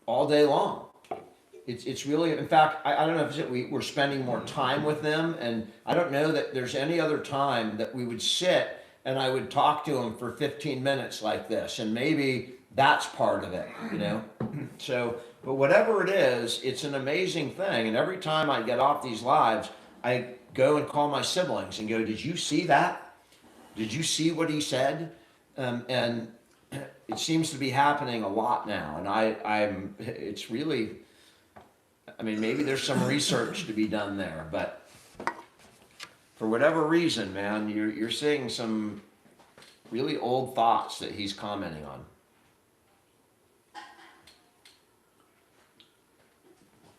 all day long. It's really, in fact, I don't know if it's we're spending more time with them, and I don't know that there's any other time that we would sit and I would talk to him for 15 minutes like this, and maybe that's part of it, So, but whatever it is, it's an amazing thing, and every time I get off these lives, I go and call my siblings and go, "Did you see that? Did you see what he said?" And it seems to be happening a lot now, and it's really, maybe there's some research to be done there, but for whatever reason, man, you're seeing some really old thoughts that he's commenting on.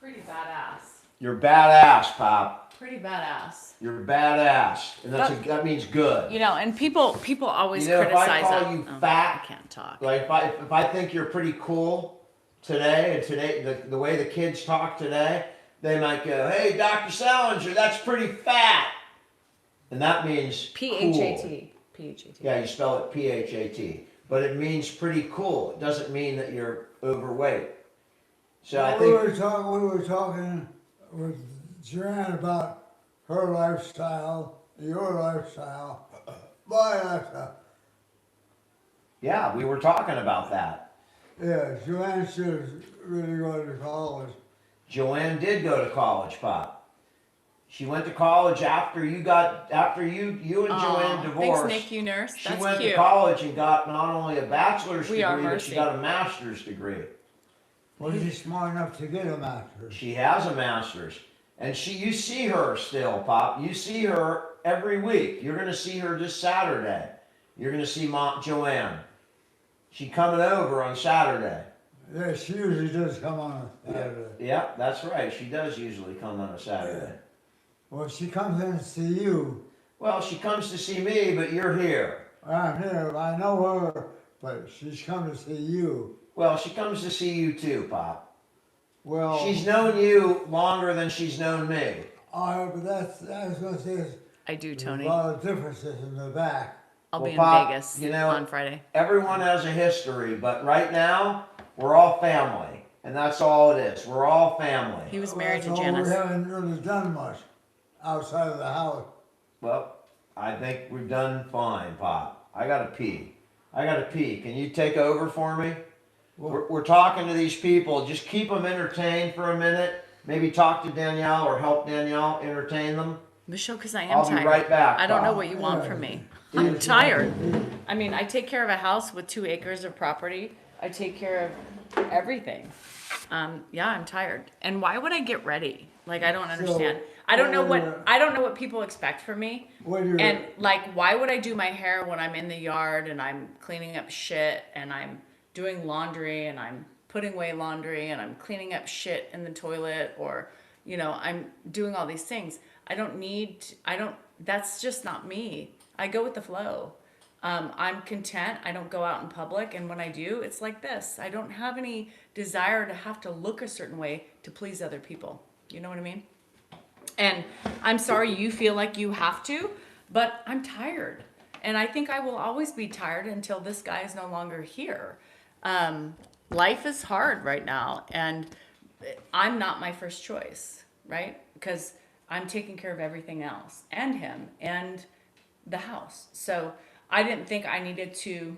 Pretty badass. You're badass, Pop. Pretty badass. You're badass, and that means good. And people always if I criticize call that. you Oh, fat, I can't talk. like if I think you're pretty cool today, and today the way the kids talk today, they might go, "Hey, Dr. Salinger, that's pretty fat," and that means P-H-A-T. cool. P-H-A-T. Yeah, you spell it P-H-A-T, but it means pretty cool. It doesn't mean that you're overweight. So I we think were talking with Joanne about her lifestyle, your lifestyle, my lifestyle. yeah, we were talking about that. Yeah, Joanne should really go to college. Joanne did go to college, Pop. She went to college after you and Joanne divorced. Thanks, Nick, you nurse. She That's went cute. to college and got not only a bachelor's We degree, are but she Mercy. got a master's degree. Was she smart enough to get a master's? She has a master's. And you see her still, Pop. You see her every week. You're going to see her this Saturday. You're going to see Mom Joanne. She coming over on Saturday. Yeah, she usually does come on a Saturday. Yeah, that's right. She does usually come on a Saturday. Well, she comes in to see you. Well, she comes to see me, but you're here. I'm here. I know her, but she's come to see you. Well, she comes to see you too, Pop. Well, She's known you longer than she's known me. but I was going to say, I do, there's Tony. a lot of differences in the back. I'll Well, be in Pop, Vegas you know- on Friday. Everyone has a history, but right now, we're all family. And that's all it is. We're all family. He was married to That's all. Janice. We haven't really done much outside of the house. Well, I think we've done fine, Pop. I gotta pee. Can you take over for me? We're talking to these people. Just keep them entertained for a minute. Maybe talk to Danielle or help Danielle entertain them. Michelle, because I am I'll tired. be right back, I don't know Bob. what you want from me. I'm tired. I mean, I take care of a house with 2 acres of property. I take care of everything. Yeah, I'm tired. And why would I get ready? Like, I don't So, understand. I don't know what what I don't know what people expect from me. What you're, And like, why would I do my hair when I'm in the yard and I'm cleaning up shit and I'm doing laundry and I'm putting away laundry and I'm cleaning up shit in the toilet, or, I'm doing all these things. I don't, that's just not me. I go with the flow. I'm content. I don't go out in public. And when I do, it's like this. I don't have any desire to have to look a certain way to please other people. You know what I mean? And I'm sorry you feel like you have to, but I'm tired. And I think I will always be tired until this guy is no longer here. Life is hard right now, and I'm not my first choice, right? Because I'm taking care of everything else, and him, and the house. So I didn't think I needed to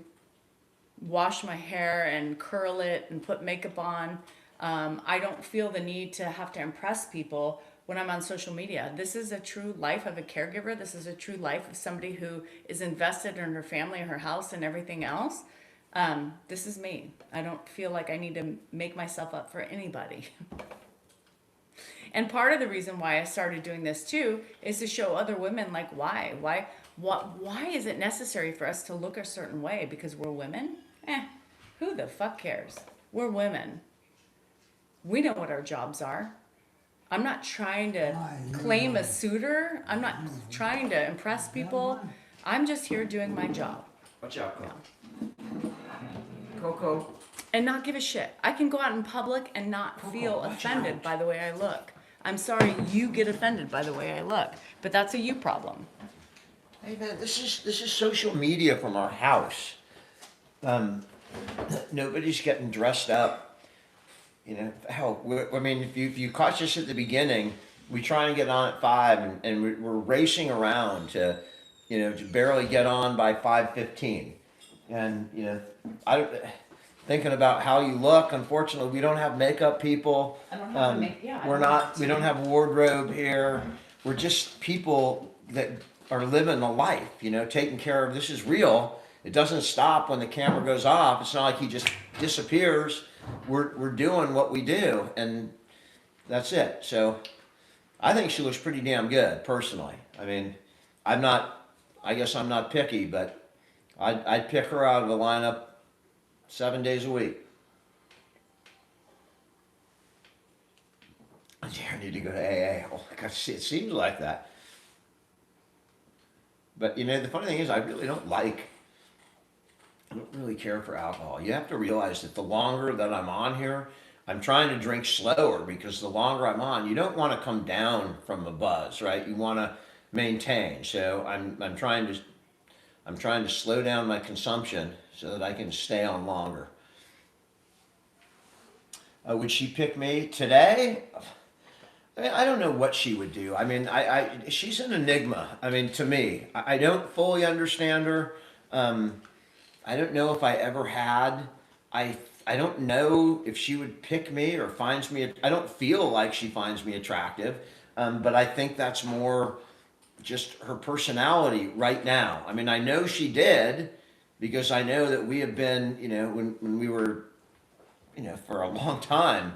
wash my hair and curl it and put makeup on. I don't feel the need to have to impress people when I'm on social media. This is a true life of a caregiver. This is a true life of somebody who is invested in her family, her house, and everything else. This is me. I don't feel like I need to make myself up for anybody. And part of the reason why I started doing this too is to show other women, like, why is it necessary for us to look a certain way because we're women? Who the fuck cares? We're women. We know what our jobs are. I'm not trying to claim a suitor. I'm not trying to impress people. I'm just here doing my job. Watch out, Coco. Yeah. Coco. And not give a shit. I can go out in public and not feel offended by the way I look. I'm sorry you get offended by the way I look, but that's a you problem. Hey man, this is social media from our house. Nobody's getting dressed up. Hell, I mean, if you caught us at the beginning, we try and get on at 5, and we're racing around to barely get on by 5:15, and thinking about how you look. Unfortunately, we don't have makeup people. I don't have We don't have wardrobe here. We're just people that are living a life, taking care of. This is real. It doesn't stop when the camera goes off. It's not like he just disappears. We're doing what we do, and that's it. So I think she looks pretty damn good, personally. I mean, I guess I'm not picky, but I'd pick her out of the lineup 7 days a week. I need to go to AA. Oh, God, it seems like that. But the funny thing is, I don't really care for alcohol. You have to realize that the longer that I'm on here, I'm trying to drink slower, because the longer I'm on, you don't want to come down from a buzz, right? You want to maintain. So I'm trying to slow down my consumption so that I can stay on longer. Would she pick me today? I mean, I don't know what she would do. I mean, she's an enigma. I mean, to me, I don't fully understand her. I don't know if I ever had. I don't know if she would pick me or finds me. I don't feel like she finds me attractive, but I think that's more just her personality right now. I mean, I know she did, because I know that we have been, when we were, for a long time.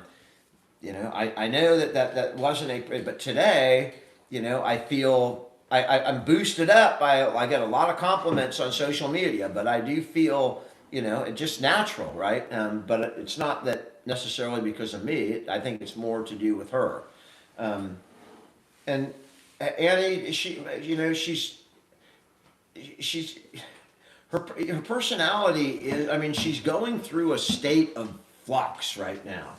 I know that wasn't but today, I feel. I'm boosted up. I get a lot of compliments on social media, but I do feel, it's just natural, right? But it's not that necessarily because of me. I think it's more to do with her. And Annie, her personality is. I mean, she's going through a state of flux right now.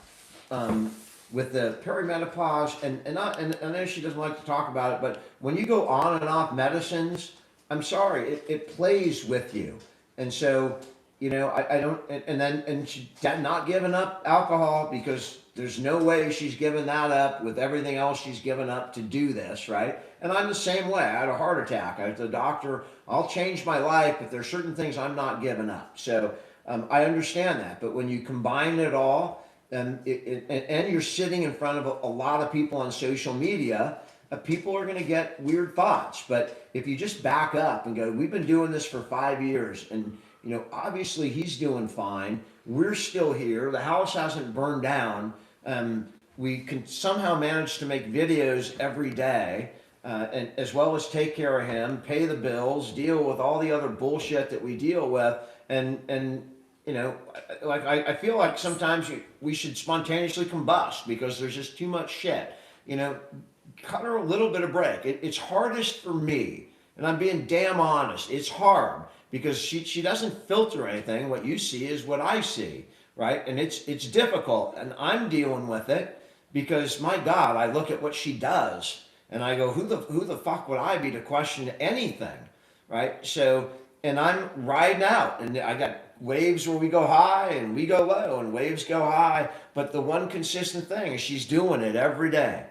With the perimenopause, and I know she doesn't like to talk about it, but when you go on and off medicines, I'm sorry, it plays with you. And so, I don't, and she's not giving up alcohol, because there's no way she's giving that up with everything else she's given up to do this, right? And I'm the same way. I had a heart attack. I was the doctor, I'll change my life, but there's certain things I'm not giving up. So I understand that, but when you combine it all, and you're sitting in front of a lot of people on social media, people are going to get weird thoughts. But if you just back up and go, we've been doing this for 5 years, and obviously he's doing fine. We're still here. The house hasn't burned down. We can somehow manage to make videos every day, and as well as take care of him, pay the bills, deal with all the other bullshit that we deal with, and like I feel like sometimes we should spontaneously combust because there's just too much shit. Cut her a little bit of break. It's hardest for me, and I'm being damn honest. It's hard because she doesn't filter anything. What you see is what I see, right? And it's difficult, and I'm dealing with it because my God, I look at what she does, and I go, who the fuck would I be to question anything, right? So, and I'm riding out, and I got waves where we go high and we go low, and waves go high. But the one consistent thing is she's doing it every day.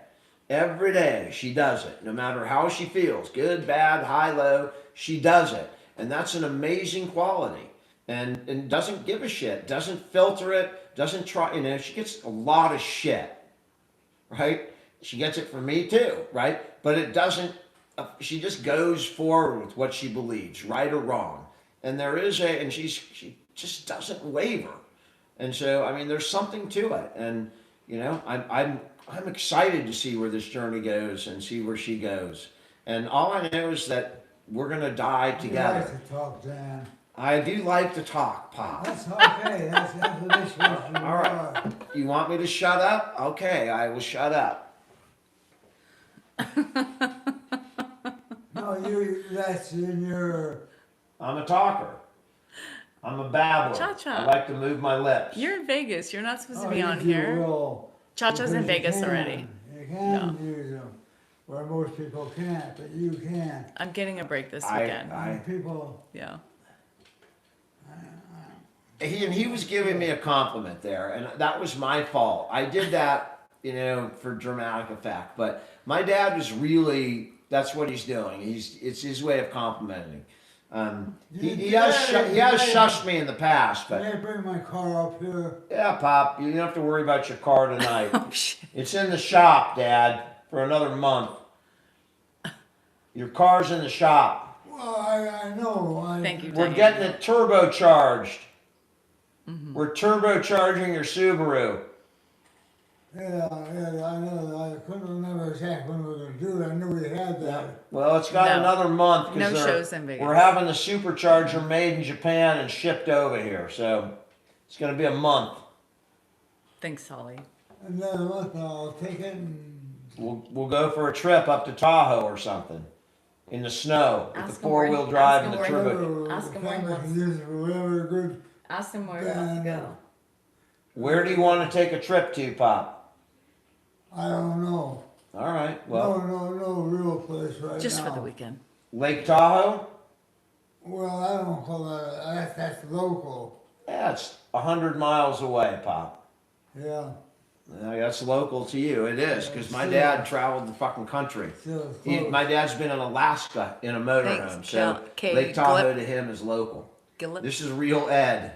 Every day she does it, no matter how she feels, good, bad, high, low, she does it. And that's an amazing quality. And doesn't give a shit, doesn't filter it, doesn't try, she gets a lot of shit, right? She gets it from me too, right? But it doesn't, she just goes forward with what she believes, right or wrong. And and she just doesn't waver. And so, there's something to it. And, I'm excited to see where this journey goes and see where she goes. And all I know is that we're going to die together. You like to talk, Dan. I do like to talk, Pop. That's okay. That's what this was. All right. You want me to shut up? Okay, I will shut up. No, that's in your... I'm a talker. I'm a babbler. Cha-cha. I like to move my lips. You're in Vegas. You're not supposed to be you on do here. well, Cha-cha's in because you Vegas can. already. You can use them, where most people can't, but you can. I'm getting a break this I- weekend. People... Yeah. He was giving me a compliment there, and that was my fault. I did that, for dramatic effect. But my dad was really, that's what he's doing. It's his way of complimenting. He has shushed me in the past, Can but I bring my car up here? yeah, Pop, you don't have to worry about your car tonight. Oh, shit. It's in the shop, Dad, for another month. Your car's in the shop. Well, I know. Thank you, We're Diane. getting it turbocharged. We're turbocharging your Subaru. Yeah, I know. I couldn't remember exactly when we were going to do it. I knew we had that. Well, it's got No. another month No because shows in Vegas. we're having the supercharger made in Japan and shipped over here. So it's going to be a month. Thanks, Holly. And then look, I'll take it and... We'll go for a trip up to Tahoe or something in the snow with Ask the him where he- 4-wheel drive and ask the him where he- turbo. Ask him where he Family wants- can use it for whatever good. Ask him where he wants to go. Where do you want to take a trip to, Pop? I don't know. All right. Well, No real place right now. Just for the weekend. Lake Tahoe? Well, I don't call that, that's local. Yeah, it's 100 miles away, Pop. Yeah, That's local to you. It is, because my dad traveled the fucking country. still close. My dad's been in Alaska in a motorhome, Thanks, so Jill. Okay, Lake Tahoe Glip. to him is local. Gillip. This is real Ed.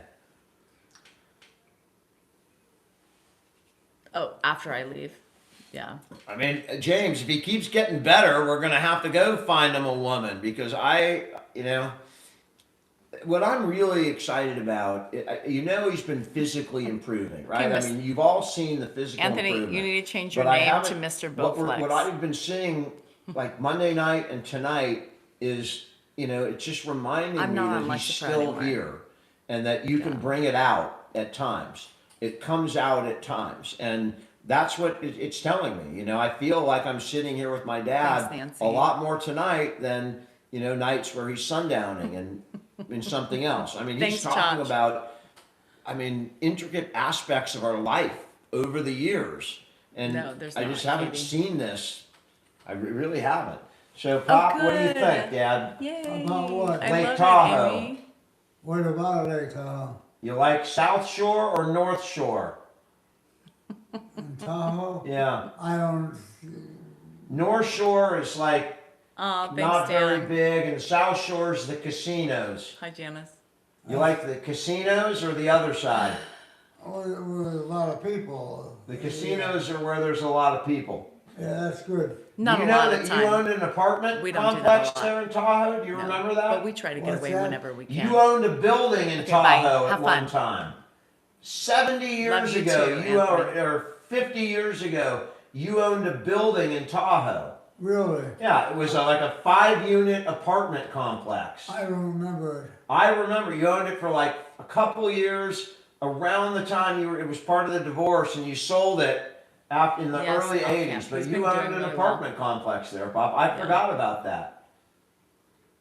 Oh, after I leave. Yeah. James, if he keeps getting better, we're going to have to go find him a woman because what I'm really excited about, he's been physically improving, right? Okay, You've all seen the physical Anthony, improvement. you need to change your But I name to haven't- Mr. what Bowflex. I've been seeing, like Monday night and tonight, is it's just reminding I'm me not on that he's Lexapro still anymore. here, and that you can bring it out at times. It comes out at times, and that's what it's telling me. I feel like I'm sitting here with my dad Thanks, a Nancy. lot more tonight than nights where he's sundowning and in something else. He's Thanks, talking Josh. about intricate aspects of our life over the years. And No, there's I not, just haven't Katie. seen this. I really haven't. So, Pop, what do you good. think, Dad? Yay. About what? I Lake love Tahoe. It, Amy. What about Lake Tahoe? You like South Shore or North Shore? In Tahoe? Yeah. I don't... North Shore is like Aw, thanks, not very Dan. big, and South Shore is the casinos. Hi, Janice. You like the casinos or the other side? With a lot of people. The casinos are where there's a lot of people. Yeah, that's good. Not you a know lot that of you time. owned an apartment We don't do that a complex lot. there in Tahoe? Do you No. remember that? But we try to get What's away that? whenever we can. You owned a building in Okay, bye. Tahoe Have at one fun. time. 70 Love years you ago, too, you Anthony. or 50 years ago, you owned a building in Tahoe. Really? Yeah, it was like a 5-unit apartment complex. I don't remember it. I remember you owned it for like a couple years around the time it was part of the divorce, and you sold it in the Yes, early okay. 80s. But He's you been owned doing an really apartment complex there, Bob. I Yeah. forgot about that.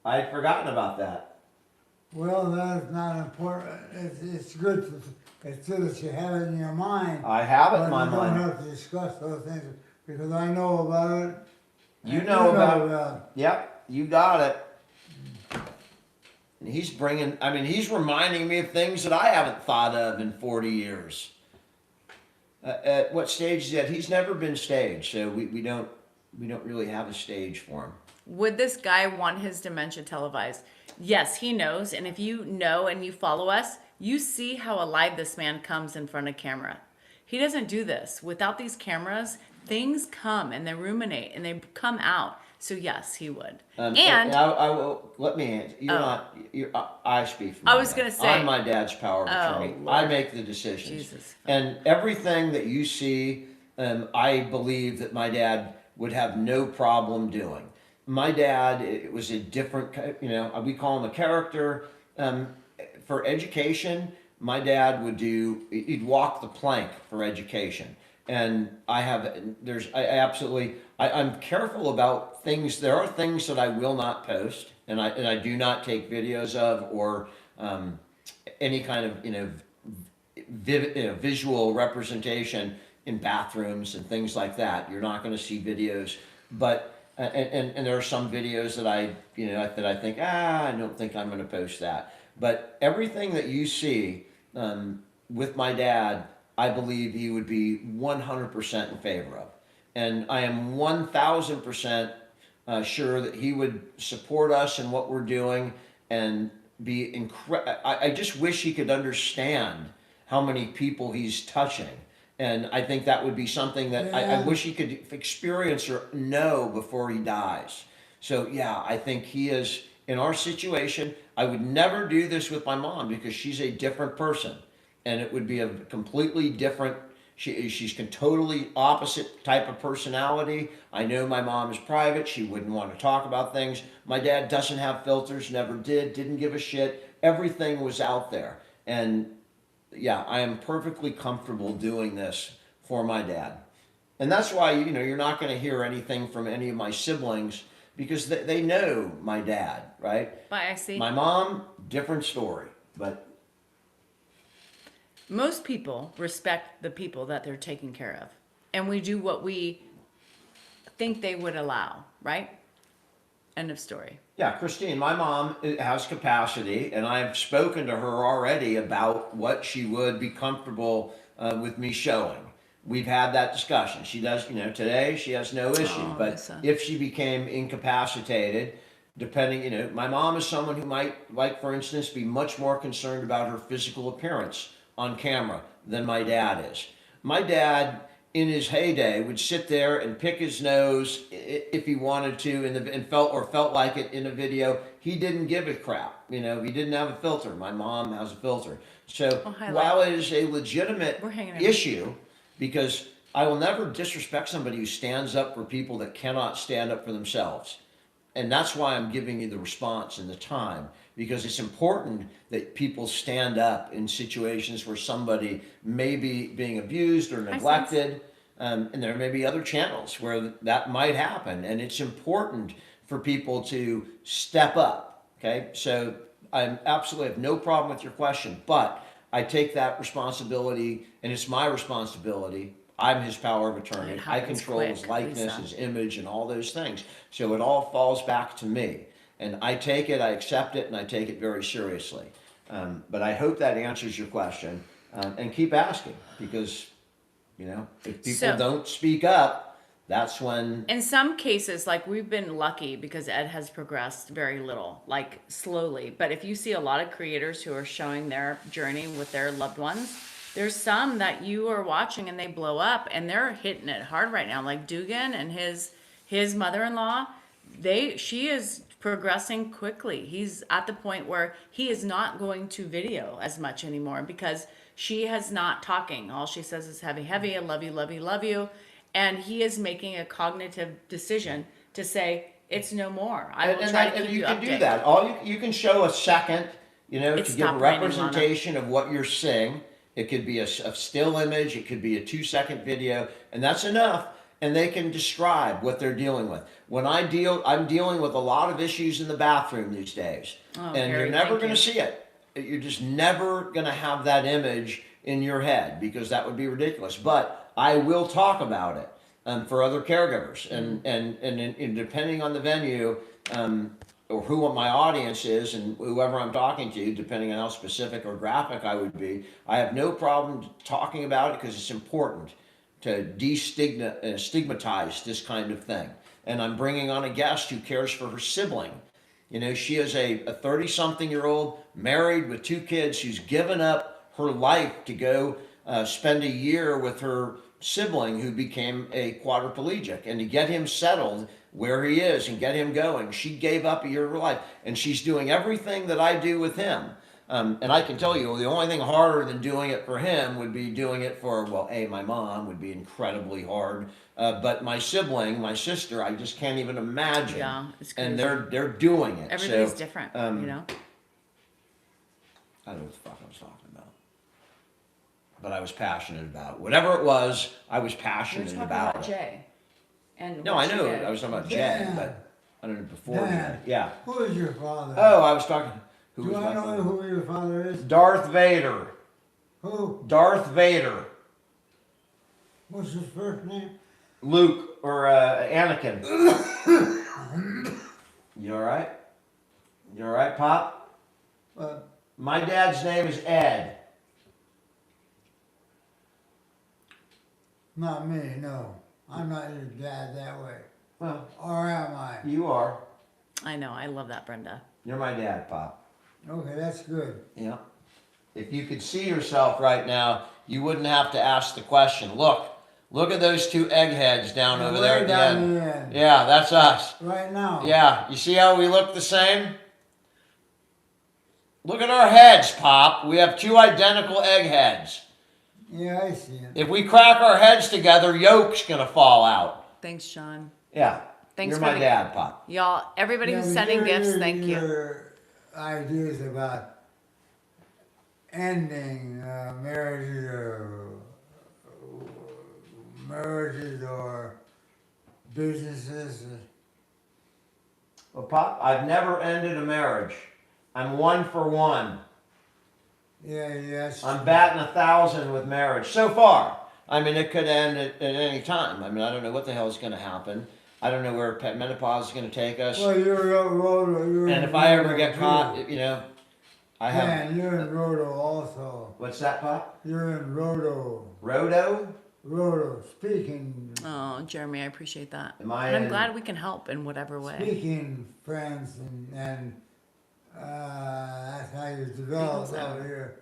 I had forgotten about that. Well, that's not important. It's good it's good that you have it in your mind. I have it But in my you mind. don't have to discuss those things because I know about it. You and know about it. about it. Yep, you got it. And he's reminding me of things that I haven't thought of in 40 years. At what stage is that? He's never been staged, so we don't really have a stage for him. Would this guy want his dementia televised? Yes, he knows. And if you know and you follow us, you see how alive this man comes in front of camera. He doesn't do this. Without these cameras, things come and they ruminate and they come out. So yes, he would. And I will let me answer. I speak for my I was dad. gonna say- I'm my dad's power of attorney. Lord. I make the decisions. Jesus. And everything that you see, I believe that my dad would have no problem doing. My dad, it was a different, we call him a character. For education, my dad he'd walk the plank for education. And I'm careful about things. There are things that I will not post, and I do not take videos of or any kind of visual representation in bathrooms and things like that. You're not going to see videos, but and there are some videos that I think I don't think I'm going to post that. But everything that you see with my dad, I believe he would be 100% in favor of. And I am 1,000% sure that he would support us in what we're doing and be incredible. I just wish he could understand how many people he's touching. And I think that would be something that I wish he could experience or know before he dies. So, yeah, I think he is, in our situation, I would never do this with my mom because she's a different person. And it would be a completely different, she's totally opposite type of personality. I know my mom is private. She wouldn't want to talk about things. My dad doesn't have filters, never didn't give a shit. Everything was out there. And yeah, I am perfectly comfortable doing this for my dad. And that's why, you're not going to hear anything from any of my siblings because they know my dad, right? But I see. My mom, different story. But Most people respect the people that they're taking care of. And we do what we think they would allow, right? End of story. yeah, Christine, my mom has capacity, and I've spoken to her already about what she would be comfortable with me showing. We've had that discussion. She does, today she has no issue. But Lisa. if she became incapacitated, depending, my mom is someone who might, like for instance, be much more concerned about her physical appearance on camera than my dad is. My dad, in his heyday, would sit there and pick his nose if he wanted to, and felt like it in a video. He didn't give a crap. He didn't have a filter. My mom has a filter. So while it is a legitimate issue, because I will never disrespect somebody who stands up for people that cannot stand up for themselves. And that's why I'm giving you the response and the time, because it's important that people stand up in situations where somebody may be being abused or neglected. And there may be other channels where that might happen. And it's important for people to step up. Okay. So I absolutely have no problem with your question, but I take that responsibility, and it's my responsibility. I'm his power of attorney. I control his likeness, his image, and all those things. So it all falls back to me. And I take it, I accept it, and I take it very seriously. But I hope that answers your question. And keep asking, because, if people don't speak up, that's when... In some cases, like we've been lucky because Ed has progressed very little, like slowly. But if you see a lot of creators who are showing their journey with their loved ones, There's some that you are watching and they blow up and they're hitting it hard right now. Like Dugan and his mother-in-law, she is progressing quickly. He's at the point where he is not going to video as much anymore because she has not talking. All she says is heavy, heavy, I love you, love you, love you. And he is making a cognitive decision to say, it's no more. I will try to keep you you can updated. do that. You can show a second, It to give a stopped raining, representation of what you're seeing. It could be a still image, it could be a 2-second video, and that's enough. And they can describe what they're dealing with. I'm dealing with a lot of issues in the bathroom these days, Oh, and Harry, you're never thank going to you. see it. You're just never going to have that image in your head because that would be ridiculous. But I will talk about it for other caregivers, and depending on the venue. Or who my audience is and whoever I'm talking to, depending on how specific or graphic I would be, I have no problem talking about it because it's important to destigmatize this kind of thing. And I'm bringing on a guest who cares for her sibling. She is a 30-something-year-old married with 2 kids who's given up her life to go spend a year with her sibling who became a quadriplegic, and to get him settled where he is and get him going. She gave up a year of her life, and she's doing everything that I do with him. And I can tell you, the only thing harder than doing it for him would be doing it for, my mom would be incredibly hard. But my sibling, my sister, I just can't even imagine. Yeah, it's and crazy. they're doing it. Everybody's So, different, I don't know what the fuck I was talking about. But I was passionate about it. Whatever it was, I was We're passionate talking about about it. Jay. And No, what I she know. did. I was talking about Jay, Dan. but I don't know before Dan. Jay. Yeah. Who is your father? Oh, I was talking. Who Do was I my know father? who your father is? Darth Vader. Who? Darth Vader. What's his first name? Luke or Anakin. You all right? You all right, Pop? My dad's name is Ed. Not me, no. I'm not your dad that way. Well, Or am I? you are. I know. I love that, Brenda. You're my dad, Pop. Okay, that's good. Yeah. If you could see yourself right now, you wouldn't have to ask the question. Look at those 2 eggheads down over there at the down end. the end. Yeah, that's us. Right now. Yeah, you see how we look the same? Look at our heads, Pop. We have 2 identical eggheads. Yeah, I see it. If we crack our heads together, yolk's gonna fall out. Thanks, Sean. Yeah. Thanks You're for my the- dad, Pop. Y'all, everybody Yeah, who's but sending gifts, thank you. Your ideas about ending marriages or businesses. Well, Pop, I've never ended a marriage. I'm 1 for 1. Yeah, yes. I'm batting 1,000 with marriage so far. I mean, it could end at any time. I mean, I don't know what the hell is going to happen. I don't know where menopause is going to take us. Well, you're a roto. And if I ever get caught, I have. Yeah, you're in roto also. What's that, Pop? You're in roto. Roto? Roto. Speaking. Oh, Jeremy, I appreciate that. Am I And I'm in- glad we can help in whatever way. Speaking friends and that's how you develop Speaking out sound. here.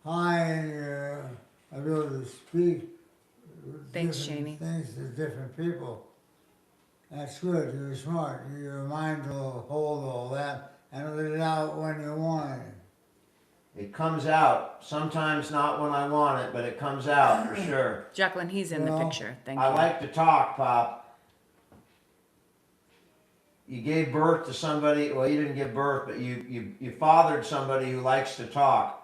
High in your ability to speak. Thanks, different Janie. Things to different people. That's good. You're smart. Your mind will hold all that and let it out when you want it. It comes out. Sometimes not when I want it, but it comes out for sure. Jacqueline, he's in the Well, picture. Thank I you. like to talk, Pop. You gave birth to somebody, well, you didn't give birth, but you fathered somebody who likes to talk.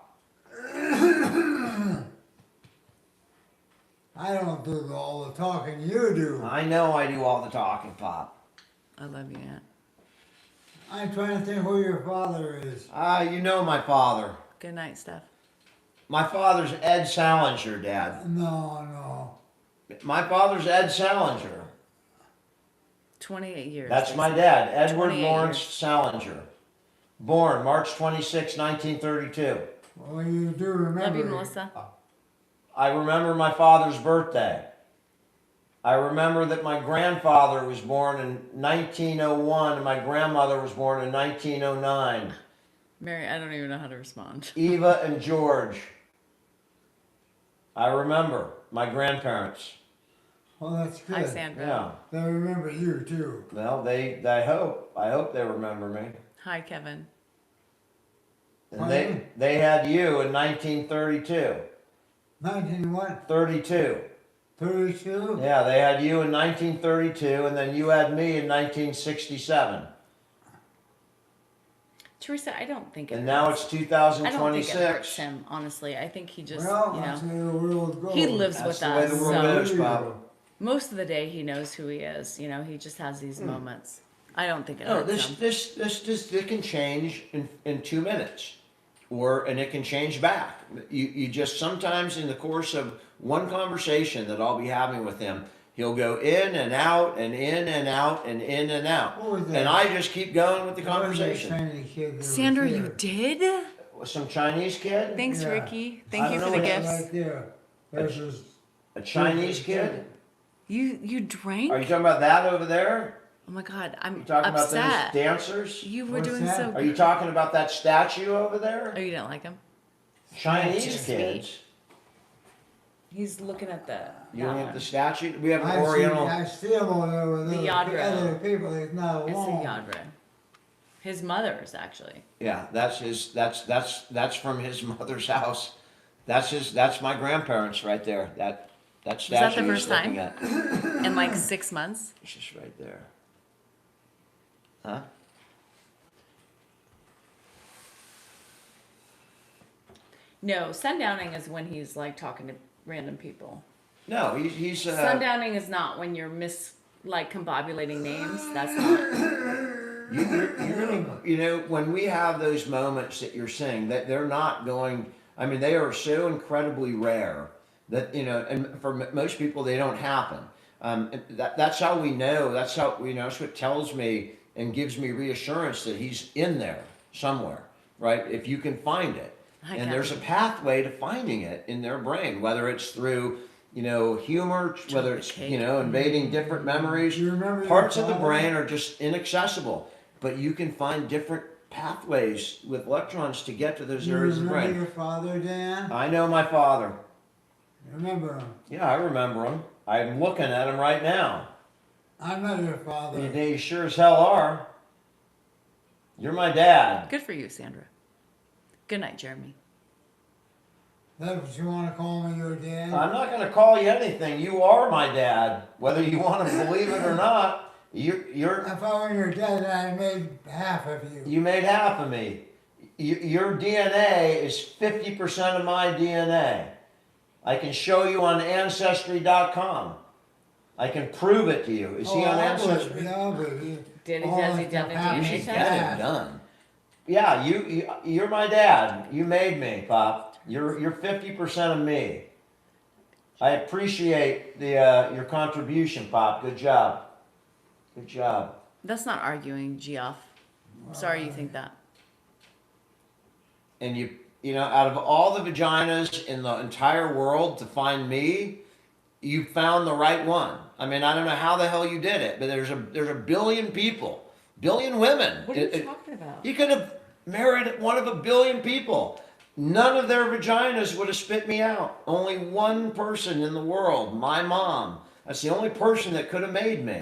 I don't do all the talking you do. I know I do all the talking, Pop. I love you, Aunt. I'm trying to think who your father is. You know my father. Good night, Steph. My father's Ed Salinger, Dad. No. My father's Ed Salinger. 28 years. That's they my said. dad, Edward 28 Lawrence years. Salinger. Born March 26, 1932. Well, you do remember. Love you, it. Melissa. I remember my father's birthday. I remember that my grandfather was born in 1901 and my grandmother was born in 1909. Mary, I don't even know how to respond. Eva and George. I remember my grandparents. Well, that's good. Hi, Sandra. Yeah. They remember you too. Well, I hope they remember me. Hi, Kevin. And they had you in 1932. 19 what? 32. 32? Yeah, they had you in 1932, and then you had me in 1967. Teresa, I don't think it And hurts. now it's I don't think it hurts 2026. him, honestly. I think he just, Well, you that's the know, way the world goes. he lives That's with the way us. the world So goes, Bob. most of the day he knows who he is. You know, he just has these moments. I don't think it No, hurts him. this can change in 2 minutes, and it can change back. You just sometimes in the course of one conversation that I'll be having with him, he'll go in and out and in and out and in and out, What was that? and I just keep going with the What was that conversation. Chinese kid that was Sandra, here? you did? Some Chinese kid, Thanks, Yeah. Ricky. I Thank you don't for know the what gifts. Right there. This is a Chinese kid. You drank? Are you talking about that over there? Oh my God, I'm You talking about upset. those dancers? You were What's doing that? so Are good. you talking about that statue over there? Oh, you didn't like him? Chinese Too kids. sweet. He's looking at the. You that look at one. the statue. We have an I see, Oriental. I see him over there with The other, Yadro. other people. He's not It's a alone. Yadra. His mother's actually. Yeah, that's his. That's from his mother's house. That's my grandparents right there. That that statue the he's first time? looking at. In like 6 months. It's just right there. Huh? No, sundowning is when he's like talking to random people. No, he's. Sundowning is not when you're combobulating names. That's not. You really, when we have those moments that you're saying, that they're not going. I mean, they are so incredibly rare that and for most people they don't happen. That's how we know. That's how That's what tells me and gives me reassurance that he's in there somewhere, right? If you can find it, I and can. there's a pathway to finding it in their brain, whether it's through humor, whether it's cake. invading different memories. Do you remember your Parts of the father? brain are just inaccessible, but you can find different pathways with electrons to get to those Do you areas of the remember brain. your father, Dan? I know my father. Remember him? Yeah, I remember him. I'm looking at him right now. I met your father. You sure as hell are. You're my dad. Good for you, Sandra. Good night, Jeremy. That's what you want to call me, your dad? I'm not going to call you anything. You are my dad, whether you want to believe it or not. You're If I were your dad, I made half of you. You made half of me. Your DNA is 50% of my DNA. I can show you on Ancestry.com. I can prove it to you. Is he on I would, Ancestry? yeah, but you, Did he all does he that done the stuff happens DNA You should test? get it done. Yeah, you're my dad. You made me, Pop. You're 50% of me. I appreciate your contribution, Pop. Good job. Good job. That's not arguing, Geoff. Sorry you think that. And out of all the vaginas in the entire world to find me, you found the right one. I mean, I don't know how the hell you did it, but there's a billion people, billion women. What are you talking about? You could have married one of a billion people. None of their vaginas would have spit me out. Only one person in the world, my mom. That's the only person that could have made me.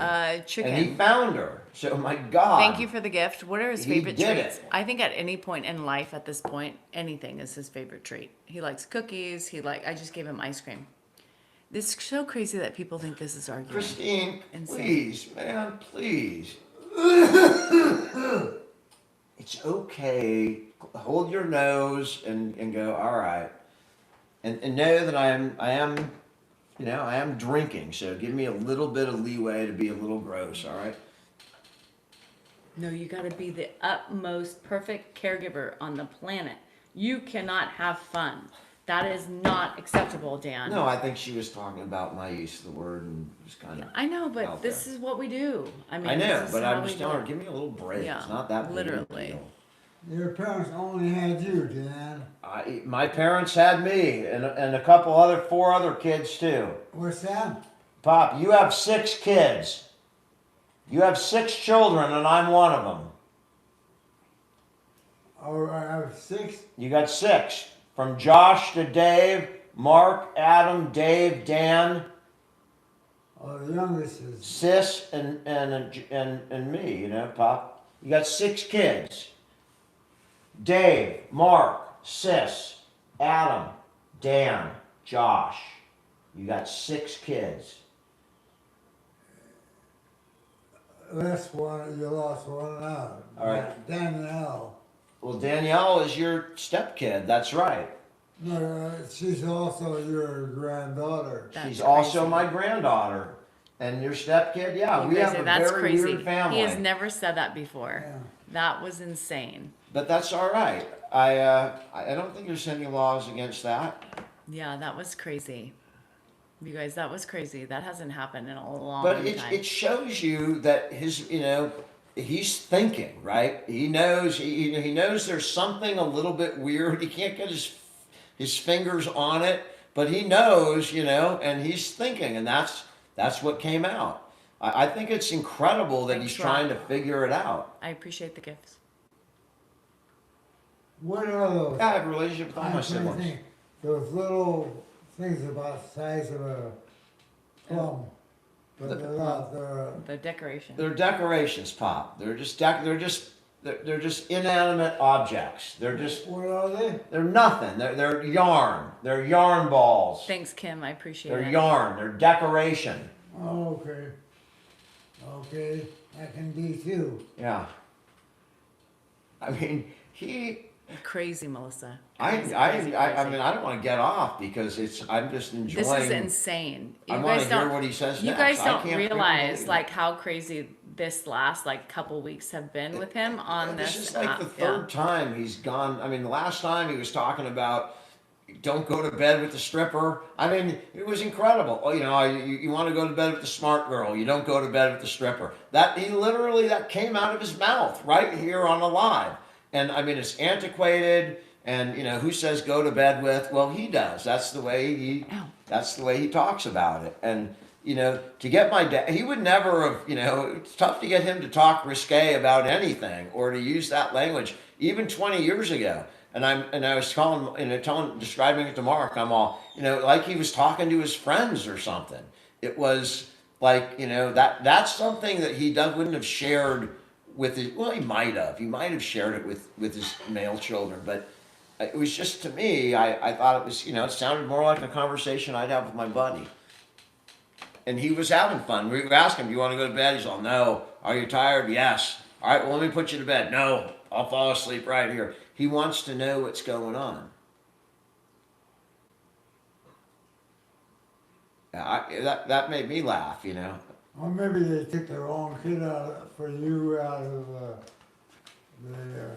Chicken. And he found her. So, my God. Thank you for the gift. What are his He favorite did treats? it. I think at any point in life, at this point, anything is his favorite treat. He likes cookies. I just gave him ice cream. This is so crazy that people think this is arguing. Christine, Insane. please, man, please. It's okay. Hold your nose and go, all right. And know that I am drinking, so give me a little bit of leeway to be a little gross, all right? No, you got to be the utmost perfect caregiver on the planet. You cannot have fun. That is not acceptable, Dan. No, I think she was talking about my use of the word and just kind of. I know, but out this there. is what we do. I mean, I know, this is but how I'm we just do telling her, it. give me a little break. Yeah, It's not that big a literally. deal. your parents only had you, Dan. My parents had me and a 4 other kids too. What's that? Pop, you have 6 kids. You have 6 children, and I'm one of them. Oh, I have 6. You got 6. From Josh to Dave Mark, Adam, Dave, Dan, Oh, the youngest is, Sis, and me, you know, Pop. You got 6 kids. Dave, Mark, Sis, Adam, Dan, Josh. You got 6 kids. that's one, you lost one out. All right. Danielle. Well, Danielle is your stepkid. That's right. No, she's also your granddaughter. That's She's also crazy. my granddaughter. And your stepkid, yeah, You we guys have say a that's very crazy. weird family. He has never said that before. Yeah. That was insane. But that's all right. I don't think there's any laws against that. Yeah, that was crazy. You guys, that was crazy. That hasn't happened in a long But time. it shows you that his, you know, he's thinking, right? He knows he knows there's something a little bit weird. He can't get his fingers on it, but he knows, you know, and he's thinking, and that's what came out. I think it's incredible that Thanks, he's Rob. trying to figure it out. I appreciate the gifts. What are those? Yeah, I have a relationship with all I'm my trying to siblings. think. Those little things about the size of a plum. But they're not, The decoration. They're decorations, Pop. They're just inanimate objects. what are they? They're nothing. They're yarn. They're yarn balls. Thanks, Kim. I appreciate They're it. yarn. They're decoration. Oh, okay. Okay, that can be too. Yeah. I mean, he. Crazy, Melissa. I Crazy, mean, I crazy. don't want to get off because I'm just enjoying. This is insane. You I want guys to hear don't. what he says You next. guys I don't can't freaking realize believe like how crazy this last like couple weeks have been with him on it. this. This is like the yeah. third time he's gone. I mean, the last time he was talking about don't go to bed with the stripper. I mean, it was incredible. Oh, you know, you want to go to bed with the smart girl. You don't go to bed with the stripper. That that came out of his mouth right here on a live. And I mean, it's antiquated. And you know, who says go to bed with? Well, he does. That's the way he talks about it. And you know, to get my dad, he would never have. You know, it's tough to get him to talk risque about anything or to use that language, even 20 years ago. And I was describing it to Mark. I'm all, you know, like he was talking to his friends or something. It was like, you know, that's something that he wouldn't have shared with his. Well, he might have. He might have shared it with his male children, but it was just, to me, I thought it was, you know, it sounded more like a conversation I'd have with my buddy. And he was having fun. We were asking him, do you want to go to bed? He's all, no. Are you tired? Yes. All right, well, let me put you to bed. No, I'll fall asleep right here. He wants to know what's going on. That made me laugh, you know. Or maybe they took the wrong kid for you out of the,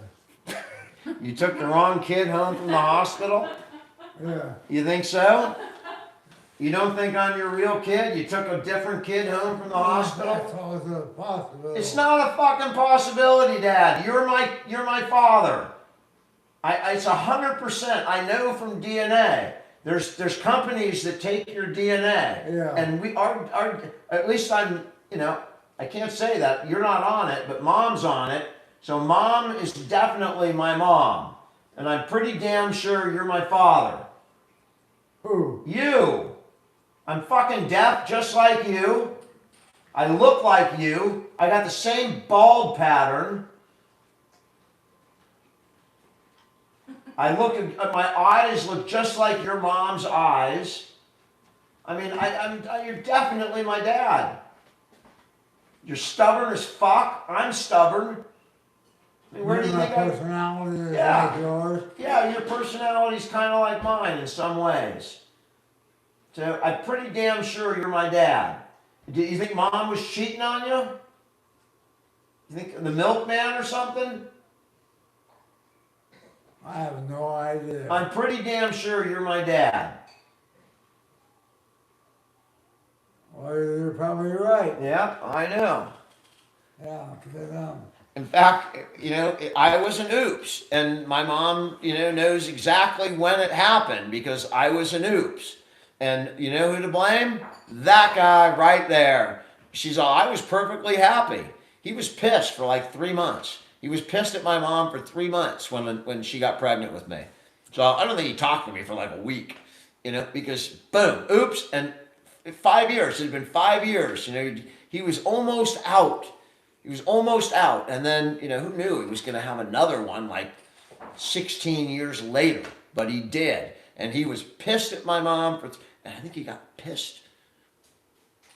You took the wrong kid home from the hospital? yeah. You think so? You don't think I'm your real kid? You took a different kid home from the hospital? That's also a possibility. It's not a fucking possibility, Dad. You're my father. It's 100%. I know from DNA. There's companies that take your DNA. Yeah. And we are at least I'm, you know, I can't say that. You're not on it, but Mom's on it. So Mom is definitely my mom. And I'm pretty damn sure you're my father. Who? You. I'm fucking deaf just like you. I look like you. I got the same bald pattern. My eyes look just like your mom's eyes. I mean, you're definitely my dad. You're stubborn as fuck. I'm stubborn. I mean, where do you my think I... personality is Yeah. like yours? Yeah, your personality's kind of like mine in some ways. So I'm pretty damn sure you're my dad. Do you think Mom was cheating on you? You think the milkman or something? I have no idea. I'm pretty damn sure you're my dad. Well, you're probably right. Yep, I know. Yeah, because In fact, you know, I was an oops, and my mom, you know, knows exactly when it happened because I was an oops. And you know who to blame? That guy right there. She's all, I was perfectly happy. He was pissed for like 3 months. He was pissed at my mom for 3 months when she got pregnant with me. So I don't think he talked to me for like a week. because boom, oops, and 5 years. It had been 5 years. He was almost out. He was almost out, and then who knew he was going to have another one like 16 years later? But he did, and he was pissed at my mom for. And I think he got pissed.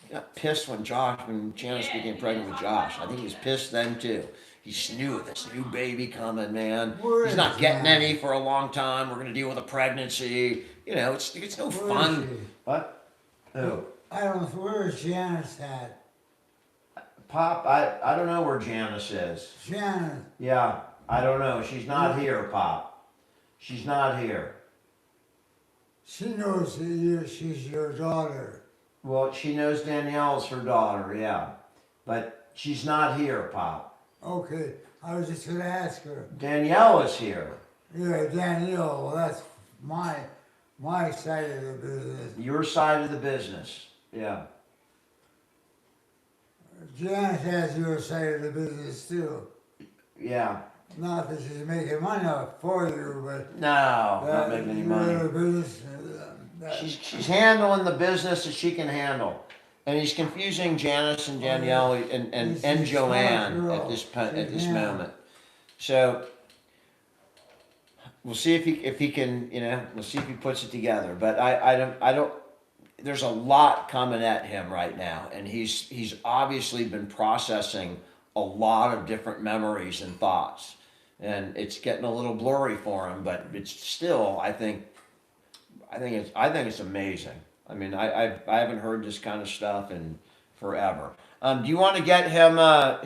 He got pissed when Janice became pregnant with Josh. I think he was pissed then too. He knew this new baby coming, man. He's not getting any for a long time. We're gonna deal with a pregnancy. It's no fun. What? Who? I don't know, where's Janice at? Pop, I don't know where Janice is. Janice. Yeah, I don't know. She's not here, Pop. She's not here. She knows that she's your daughter. Well, she knows Danielle's her daughter, yeah. But she's not here, Pop. Okay, I was just gonna ask her. Danielle is here. Yeah, Danielle, well, that's my side of the business. Your side of the business, yeah. Janice has your side of the business too. Yeah. Not that she's making money off for you, but No, not making any money. Business, She's handling the business that she can handle. And he's confusing Janice and Danielle and Joanne at this moment. So we'll see if he can, we'll see if he puts it together. But I don't there's a lot coming at him right now, and he's obviously been processing a lot of different memories and thoughts. And it's getting a little blurry for him, but it's still, I think it's amazing. I mean, I haven't heard this kind of stuff in forever. Do you want to get him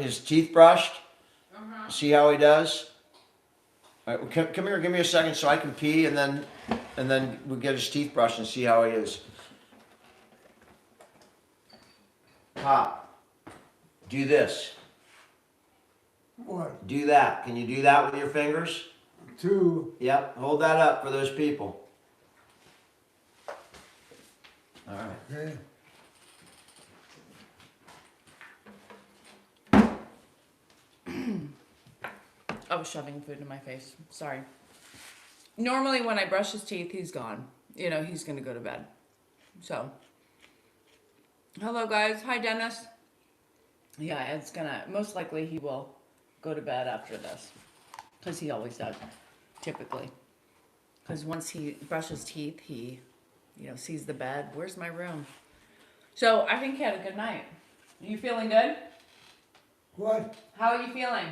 his teeth brushed? See how he does? All right, come here. Give me a second so I can pee, and then we'll get his teeth brushed and see how he is. Pop, do this. what? Do that. Can you do that with your fingers? Two. Yep. Hold that up for those people. All right. Okay. I was shoving food in my face. Sorry. Normally when I brush his teeth, he's gone. He's gonna go to bed. So, hello guys. Hi Dennis. Yeah, it's gonna, most likely he will go to bed after this. Because he always does, typically. Because once he brushes teeth, he, sees the bed. Where's my room? So, I think he had a good night. You feeling good? What? How are you feeling?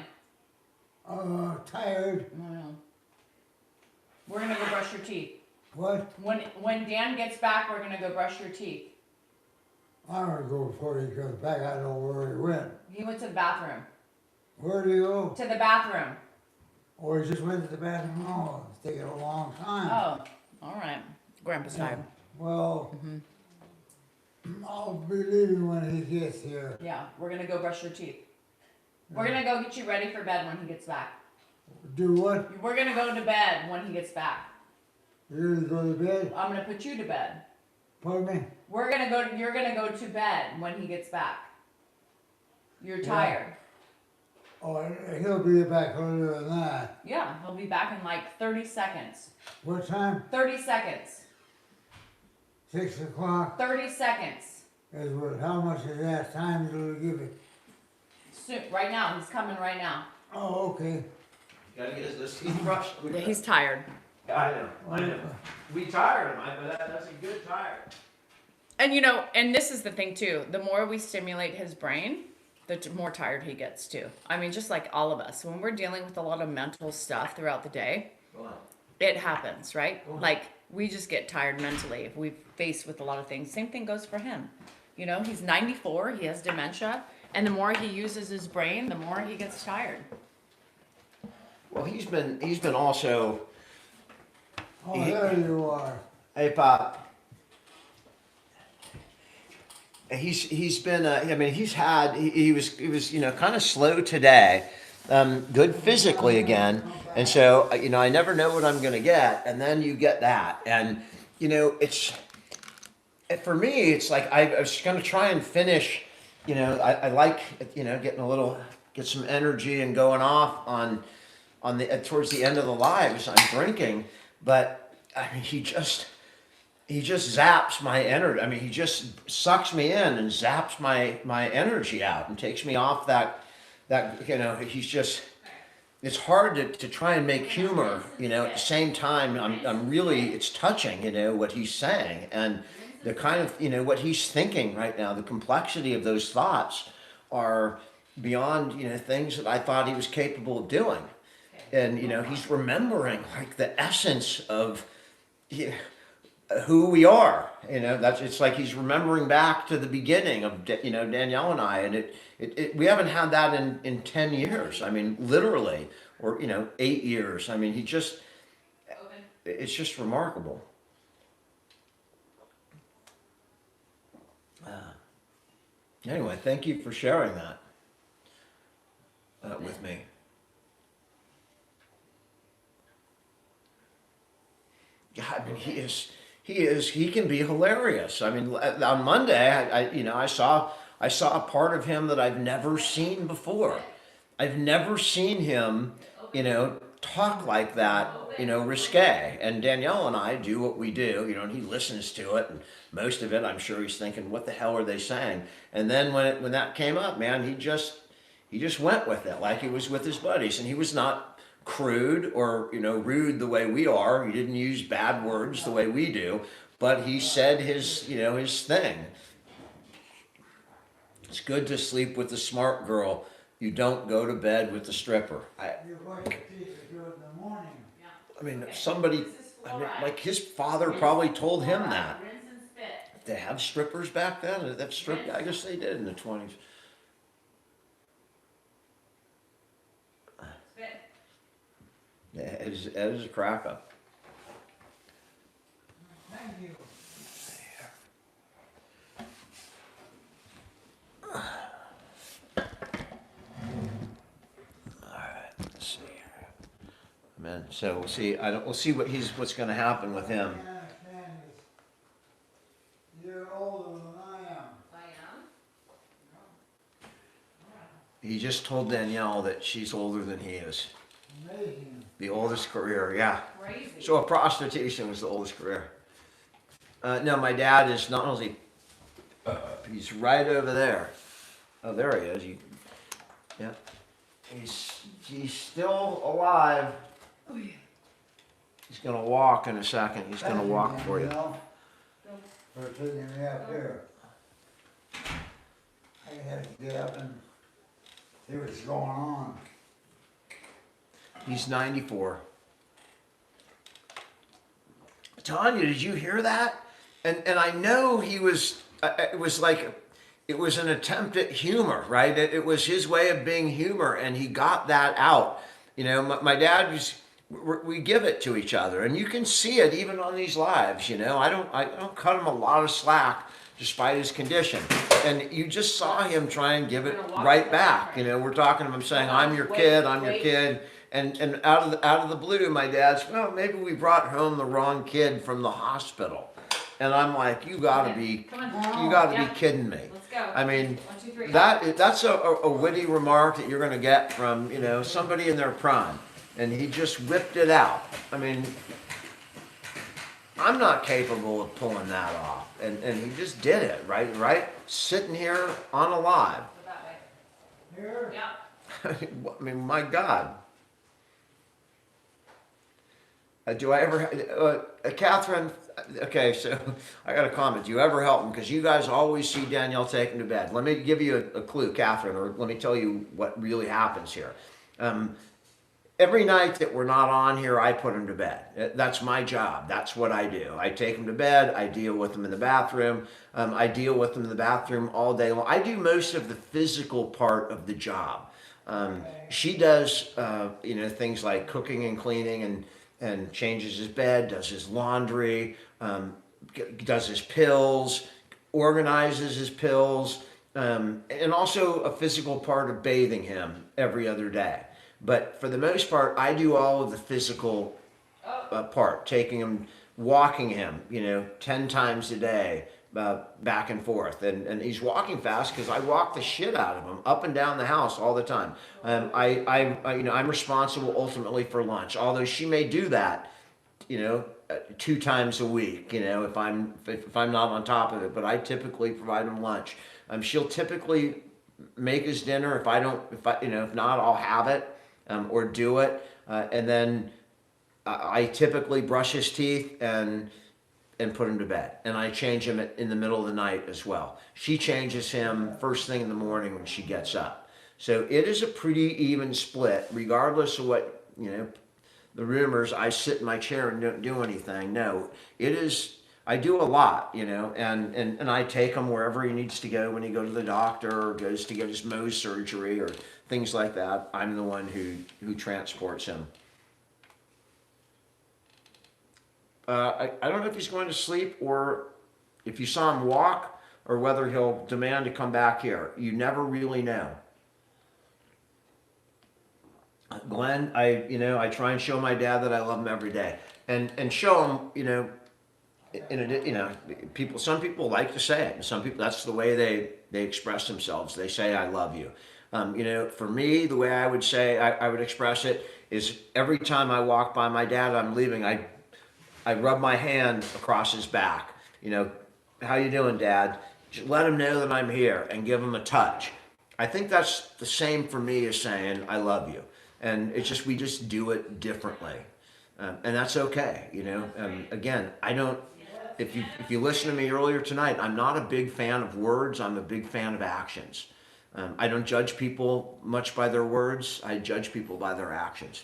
Tired. Oh, we're gonna go brush your teeth. What? When Dan gets back, we're gonna go brush your teeth. I'm gonna go before he comes back. I know where he went. He went to the bathroom. Where do you go? To the bathroom. Or he just went to the bathroom. Oh, it's taking a long time. Oh, all right. Grandpa's tired. Well, I'll be leaving when he gets here. Yeah, we're gonna go brush your teeth. We're gonna go get you ready for bed when he gets back. Do what? We're gonna go to bed when he gets back. You're gonna go to bed? I'm gonna put you to bed. Pardon me? You're gonna go to bed when he gets back. You're tired. Oh, he'll be back earlier than that. Yeah, he'll be back in like 30 seconds. What time? 30 seconds. 6 o'clock? 30 seconds. Is what? How much is that time do we give it? Soon, right now, he's coming right now. Oh, okay. Gotta get his teeth brushed. Yeah, he's tired. I know. We tired him, but that's a good tired. And and this is the thing too. The more we stimulate his brain, the more tired he gets too. I mean, just like all of us, when we're dealing with a lot of mental stuff throughout the day, it happens, right? Like we just get tired mentally if we're faced with a lot of things. Same thing goes for him. He's 94, he has dementia, and the more he uses his brain, the more he gets tired. Well, he's been also. Oh, there you are. Hey, Pop. He's been. I mean, he was kind of slow today. Good physically again, and so I never know what I'm going to get, and then you get that, and it's. For me, it's like I was going to try and finish. I like get some energy and going off on the towards the end of the lives. I'm drinking, but I mean, he just zaps my energy. I mean, he just sucks me in and zaps my energy out and takes me off that he's just, it's hard to try and make humor, at the same time. I'm really, it's touching, what he's saying, and the kind of, what he's thinking right now, the complexity of those thoughts are beyond, things that I thought he was capable of doing. And, he's remembering like the essence of, who we are. That's, it's like he's remembering back to the beginning of, Danielle and I, and we haven't had that in 10 years. I mean, literally, or, 8 years. I mean, it's just remarkable. Anyway, thank you for sharing that with me. Yeah, I mean, he can be hilarious. I mean, on Monday, I saw a part of him that I've never seen before. I've never seen him, talk like that, risque. And Danielle and I do what we do, and he listens to it, and most of it, I'm sure he's thinking, what the hell are they saying? And then when that came up, man, he just went with it like he was with his buddies, and he was not crude or rude the way we are. He didn't use bad words the way we do, but he said his thing. It's good to sleep with the smart girl. You don't go to bed with the stripper. I mean, if somebody, like his father probably told him that. Did they have strippers back then? Did they have strip? I guess they did in the 20s. Yeah, Ed is a crack up. Thank you. Let's see here. Amen. So we'll see. We'll see what's going to happen with him. You're older than I am. He just told Danielle that she's older than he is. Amazing. The oldest career, yeah. Crazy. So prostitution was the oldest career. No, my dad is not only. He's right over there. Oh, there he is. Yeah. He's still alive. Oh yeah. He's gonna walk in a second. He's gonna walk for you. For taking me up here. I had to get up and see what's going on. He's 94. Tanya, did you hear that? And I know he was. It was like. It was an attempt at humor, right? It was his way of being humor, and he got that out. My dad was. We give it to each other, and you can see it even on these lives. I don't cut him a lot of slack despite his condition, and you just saw him try and give it right back. We're talking to him saying, "I'm your kid, I'm your kid," and out of the blue, my dad's, well, maybe we brought home the wrong kid from the hospital, and I'm like, you gotta be kidding me. Let's go. I mean, 1, 2, 3. that's a witty remark that you're gonna get from somebody in their prime. And he just whipped it out. I mean, I'm not capable of pulling that off. And he just did it, right? Sitting here on a live. That way. Here? Yeah. I mean, my God. Do I ever, Catherine, okay, so I got a comment. Do you ever help him? Because you guys always see Danielle take him to bed. Let me give you a clue, Catherine, or let me tell you what really happens here. Every night that we're not on here, I put him to bed. That's my job. That's what I do. I take him to bed. I deal with him in the bathroom. I deal with him in the bathroom all day long. I do most of the physical part of the job. She does, things like cooking and cleaning and changes his bed, does his laundry, does his pills, organizes his pills, and also a physical part of bathing him every other day. But for the most part, I do all of the physical part, taking him, walking him, 10 times a day, back and forth. And he's walking fast because I walk the shit out of him up and down the house all the time. I'm responsible ultimately for lunch, although she may do that, 2 times a week, if I'm not on top of it. But I typically provide him lunch. She'll typically make his dinner. If not, I'll have it, or do it. And then I typically brush his teeth and put him to bed. And I change him in the middle of the night as well. She changes him first thing in the morning when she gets up. So it is a pretty even split, regardless of what, the rumors, I sit in my chair and don't do anything. No, it is, I do a lot, and I take him wherever he needs to go when he goes to the doctor or goes to get his Mohs surgery or things like that. I'm the one who transports him. I don't know if he's going to sleep or if you saw him walk or whether he'll demand to come back here. You never really know. Glenn, I try and show my dad that I love him every day, and show him, some people like to say it, and some people, that's the way they express themselves. They say I love you. For me, the way I would say I would express it is every time I walk by my dad, I'm leaving. I rub my hand across his back. How you doing, Dad? Just let him know that I'm here and give him a touch. I think that's the same for me as saying I love you. And it's just, we just do it differently. And that's okay, again, I don't, if you listen to me earlier tonight, I'm not a big fan of words, I'm a big fan of actions. I don't judge people much by their words, I judge people by their actions.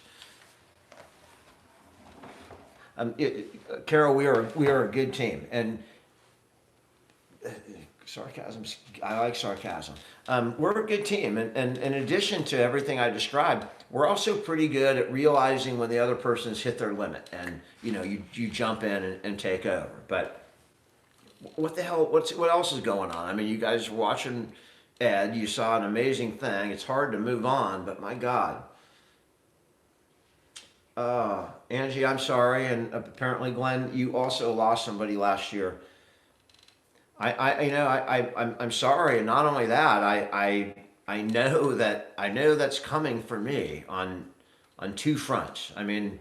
Carol, we are a good team, and sarcasm, I like sarcasm. We're a good team, and in addition to everything I described, we're also pretty good at realizing when the other person's hit their limit, and you jump in and take over. But what the hell? What else is going on? I mean, you guys were watching Ed. You saw an amazing thing. It's hard to move on, but my God. Angie, I'm sorry, and apparently Glenn, you also lost somebody last year. I'm sorry, and not only that, I know that's coming for me on 2 fronts. I mean,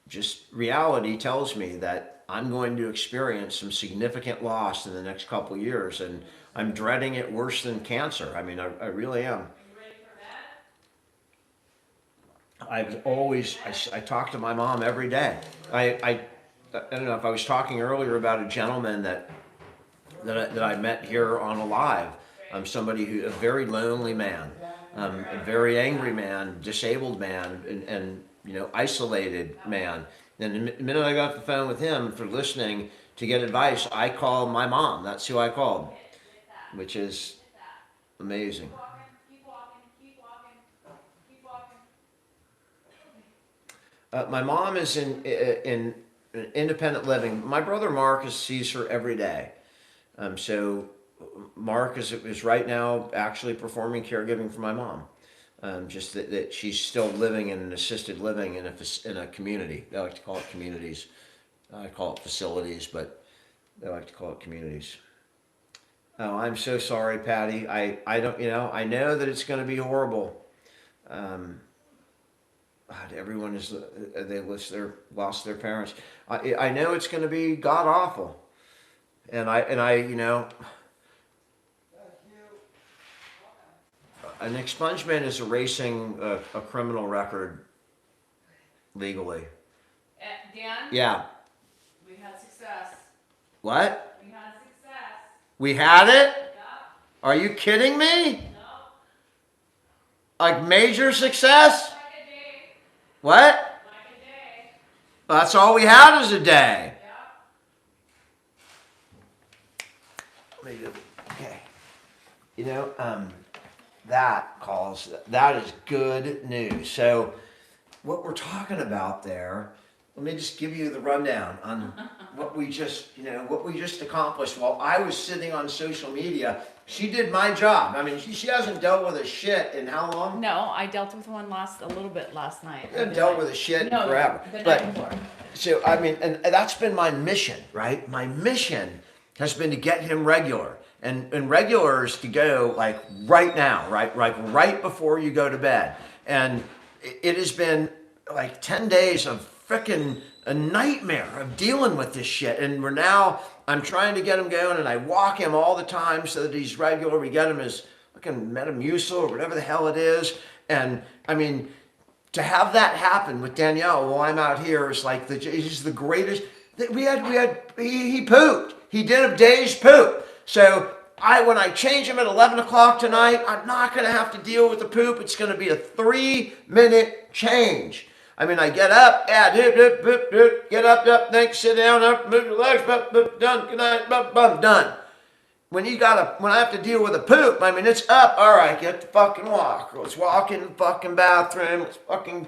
just reality tells me that I'm going to experience some significant loss in the next couple of years, and I'm dreading it worse than cancer. I mean, I really am. I talk to my mom every day. I don't know if I was talking earlier about a gentleman that I met here on a live. A very lonely man, a very angry man, disabled man, and isolated man. And the minute I got off the phone with him for listening to get advice, I called my mom. That's who I called, which is amazing. My mom is in independent living. My brother Mark sees her every day. So Mark is right now actually performing caregiving for my mom. Just that she's still living in an assisted living in a community. They like to call it communities. I call it facilities, but they like to call it communities. Oh, I'm so sorry, Patty. I don't, I know that it's going to be horrible. God, everyone lost their parents. I know it's going to be god awful. And I an expungement is erasing a criminal record legally. Dan? Yeah. We had success. What? We had success. We had it? Yeah. Are you kidding me? No. Like major success? Like a day. What? Like a day. That's all we had is a day. Yeah. Okay. That is good news. So what we're talking about there, let me just give you the rundown on what we just accomplished while I was sitting on social media. She did my job. I mean, she hasn't dealt with a shit in how long? No, I dealt with one a little bit last night. I haven't dealt with a shit in forever. The night But before. so, I mean, and that's been my mission, right? My mission has been to get him regular. And regular is to go like right now, right? Like right before you go to bed. And it has been like 10 days of frickin' a nightmare of dealing with this shit. And I'm trying to get him going, and I walk him all the time so that he's regular. We get him his fucking Metamucil or whatever the hell it is. And I mean, to have that happen with Danielle while I'm out here is like he's the greatest. He pooped. He did a day's poop. So when I change him at 11 o'clock tonight, I'm not going to have to deal with the poop. It's going to be a 3-minute change. I mean, I get up, get up, thanks, sit down, up, move your legs, done, good night, done. When I have to deal with a poop, I mean, it's up, all right, get the fucking walk. Let's walk in the fucking bathroom. Let's fucking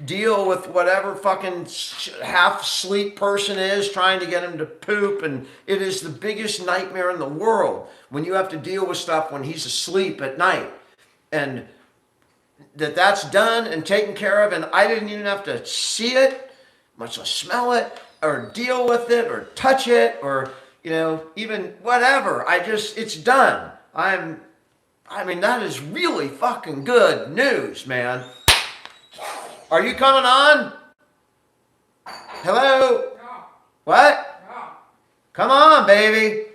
deal with whatever fucking half-sleep person is trying to get him to poop. And it is the biggest nightmare in the world when you have to deal with stuff when he's asleep at night. And that's done and taken care of, and I didn't even have to see it, much less smell it, or deal with it, or touch it, or even whatever. It's done. I mean, that is really fucking good news, man. Are you coming on? Hello? No. What? No. Come on, baby.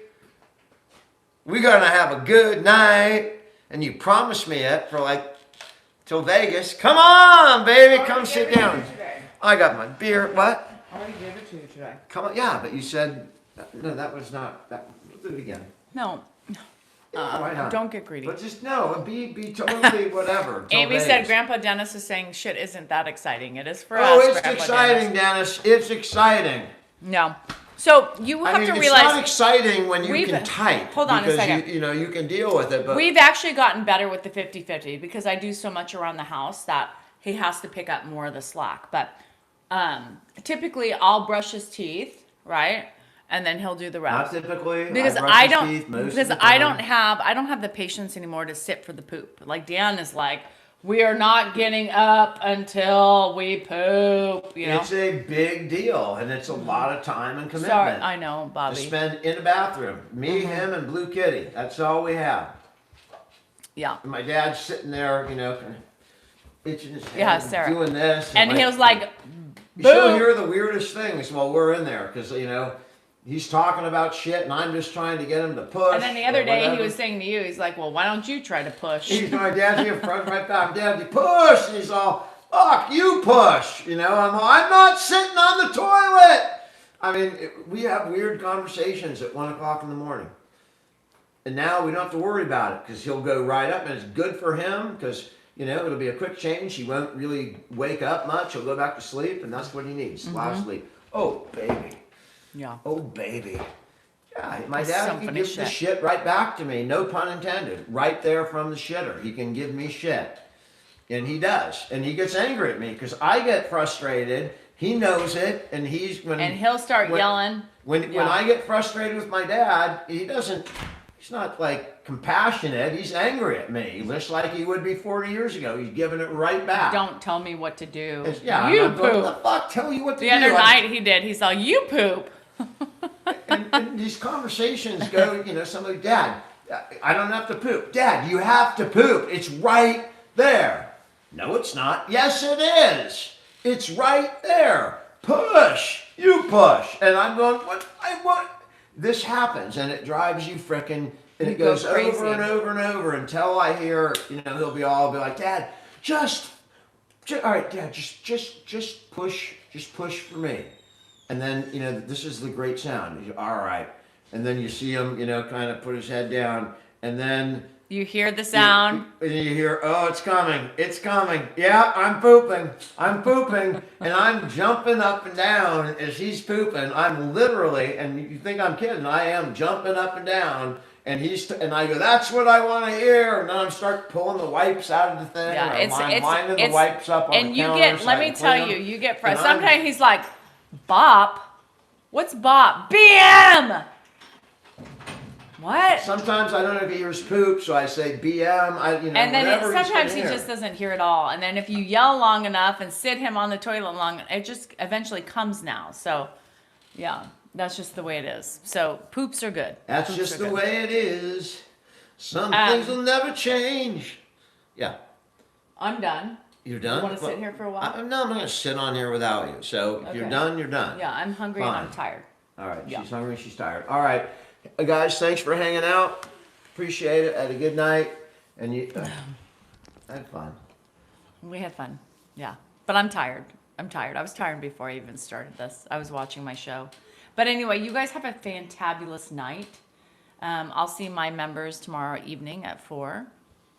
We're gonna have a good night. And you promised me it for till Vegas. Come on, baby. Come sit down. I got my beer. What? I already gave it to you today. Come on. Yeah, but you said, no, that was not, that. We'll do it again. No. Why not? Don't get greedy. But just no, be totally whatever. till Amy Vegas. said Grandpa Dennis is saying shit isn't that exciting. It is for us. Oh, it's Grandpa exciting, Dennis. It's exciting. No. So you have to it's realize not exciting when you we've- can type. hold on a because second. You can deal with it, but we've actually gotten better with the 50-50 because I do so much around the house that he has to pick up more of the slack. But typically I'll brush his teeth, right? And then he'll do the rest. not typically. Because I don't have the patience anymore to sit for the poop. Like Dan is like, we are not getting up until we poop. It's a big deal, and it's a lot of time and commitment. Sorry, I know, To Bobby. spend in the bathroom, me, him, and Blue Kitty. That's all we have. Yeah. And my dad's sitting there, kind of itching his head, Yeah, Sarah. doing this, And he was like, She'll boo. hear the weirdest things while we're in there, because he's talking about shit, and I'm just trying to get him to push. And then the other or day he whatever. was saying to you, he's like, well, why don't you try to push? My dad's here front right back. Dad, you push. And he's all, fuck, you push. I'm not sitting on the toilet. I mean, we have weird conversations at 1 o'clock in the morning. And now we don't have to worry about it because he'll go right up, and it's good for him because, it'll be a quick change. He won't really wake up much. He'll go back to sleep, and that's what he needs, a lot of sleep. Oh, baby. Yeah. Oh, baby. Yeah, my That's dad some can funny give the shit. shit right back to me, no pun intended. Right there from the shitter. He can give me shit. And he does. And he gets angry at me because I get frustrated. He knows it. And And he'll start yelling. When I get frustrated with my dad, he's not compassionate. He's angry at me, just like he would be 40 years ago. He's giving it right back. Don't tell me what to do. I'm poop. going, what the fuck? Tell you what to The do. other night he did. He's like, you poop. And these conversations go, somebody, Dad, I don't have to poop. Dad, you have to poop. It's right there. No, it's not. Yes, it is. It's right there. Push. You push. And I'm going, what? This happens, and it drives you frickin', and it goes crazy. over and over and over until I hear, he'll be like, Dad, just all right, Dad, just push for me. And then, this is the great sound. He's, all right. And then you see him, kind of put his head down. And then You hear the sound. and you hear, oh, it's coming. It's coming. Yeah, I'm pooping. And I'm jumping up and down as he's pooping. I'm literally, and you think I'm kidding, I am jumping up and down. And and I go, that's what I want to hear. And then I start pulling the wipes out of the thing. Yeah, or it's winding the wipes up on and the you counter get. so Let I me can tell clean you, them. you get And frustrated. I'm- Sometimes he's like, "Bop, what's bop? BM." What? Sometimes I don't know if he hears poop, so I say BM. And then whatever he's sometimes gonna he hear. just doesn't hear it all. And then if you yell long enough and sit him on the toilet long, it just eventually comes now. So, yeah, that's just the way it is. So poops are good. That's Poops just are the good. way it is. Some Um, things will never change. Yeah. I'm done. You're done? You want to sit here for a while? No, I'm not gonna sit on here without you. So if you're Okay. done, you're done. Yeah, I'm hungry and I'm Fine. tired. All right. Yeah. She's hungry. She's tired. All right, guys. Thanks for hanging out. Appreciate it. Had a good night, and you had fun. We had fun. Yeah. But I'm tired. I'm tired. I was tired before I even started this. I was watching my show. But anyway, you guys have a fantabulous night. I'll see my members tomorrow evening at 4,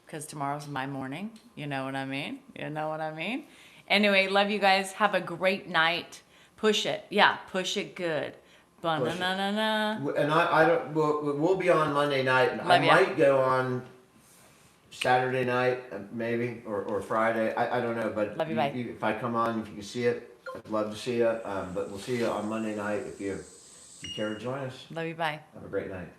because tomorrow's my morning. You know what I mean? You know what I mean? Anyway, love you guys. Have a great night. Push it. Yeah, push it good. Ba-na-na-na-na. And I don't. We'll be on Monday night. And I Love ya. might go on Saturday night, maybe, or Friday. I don't know. But Love you, bye. if I come on, if you can see it, I'd love to see you. But we'll see you on Monday night if you care to join us. Love you. Bye. Have a great night.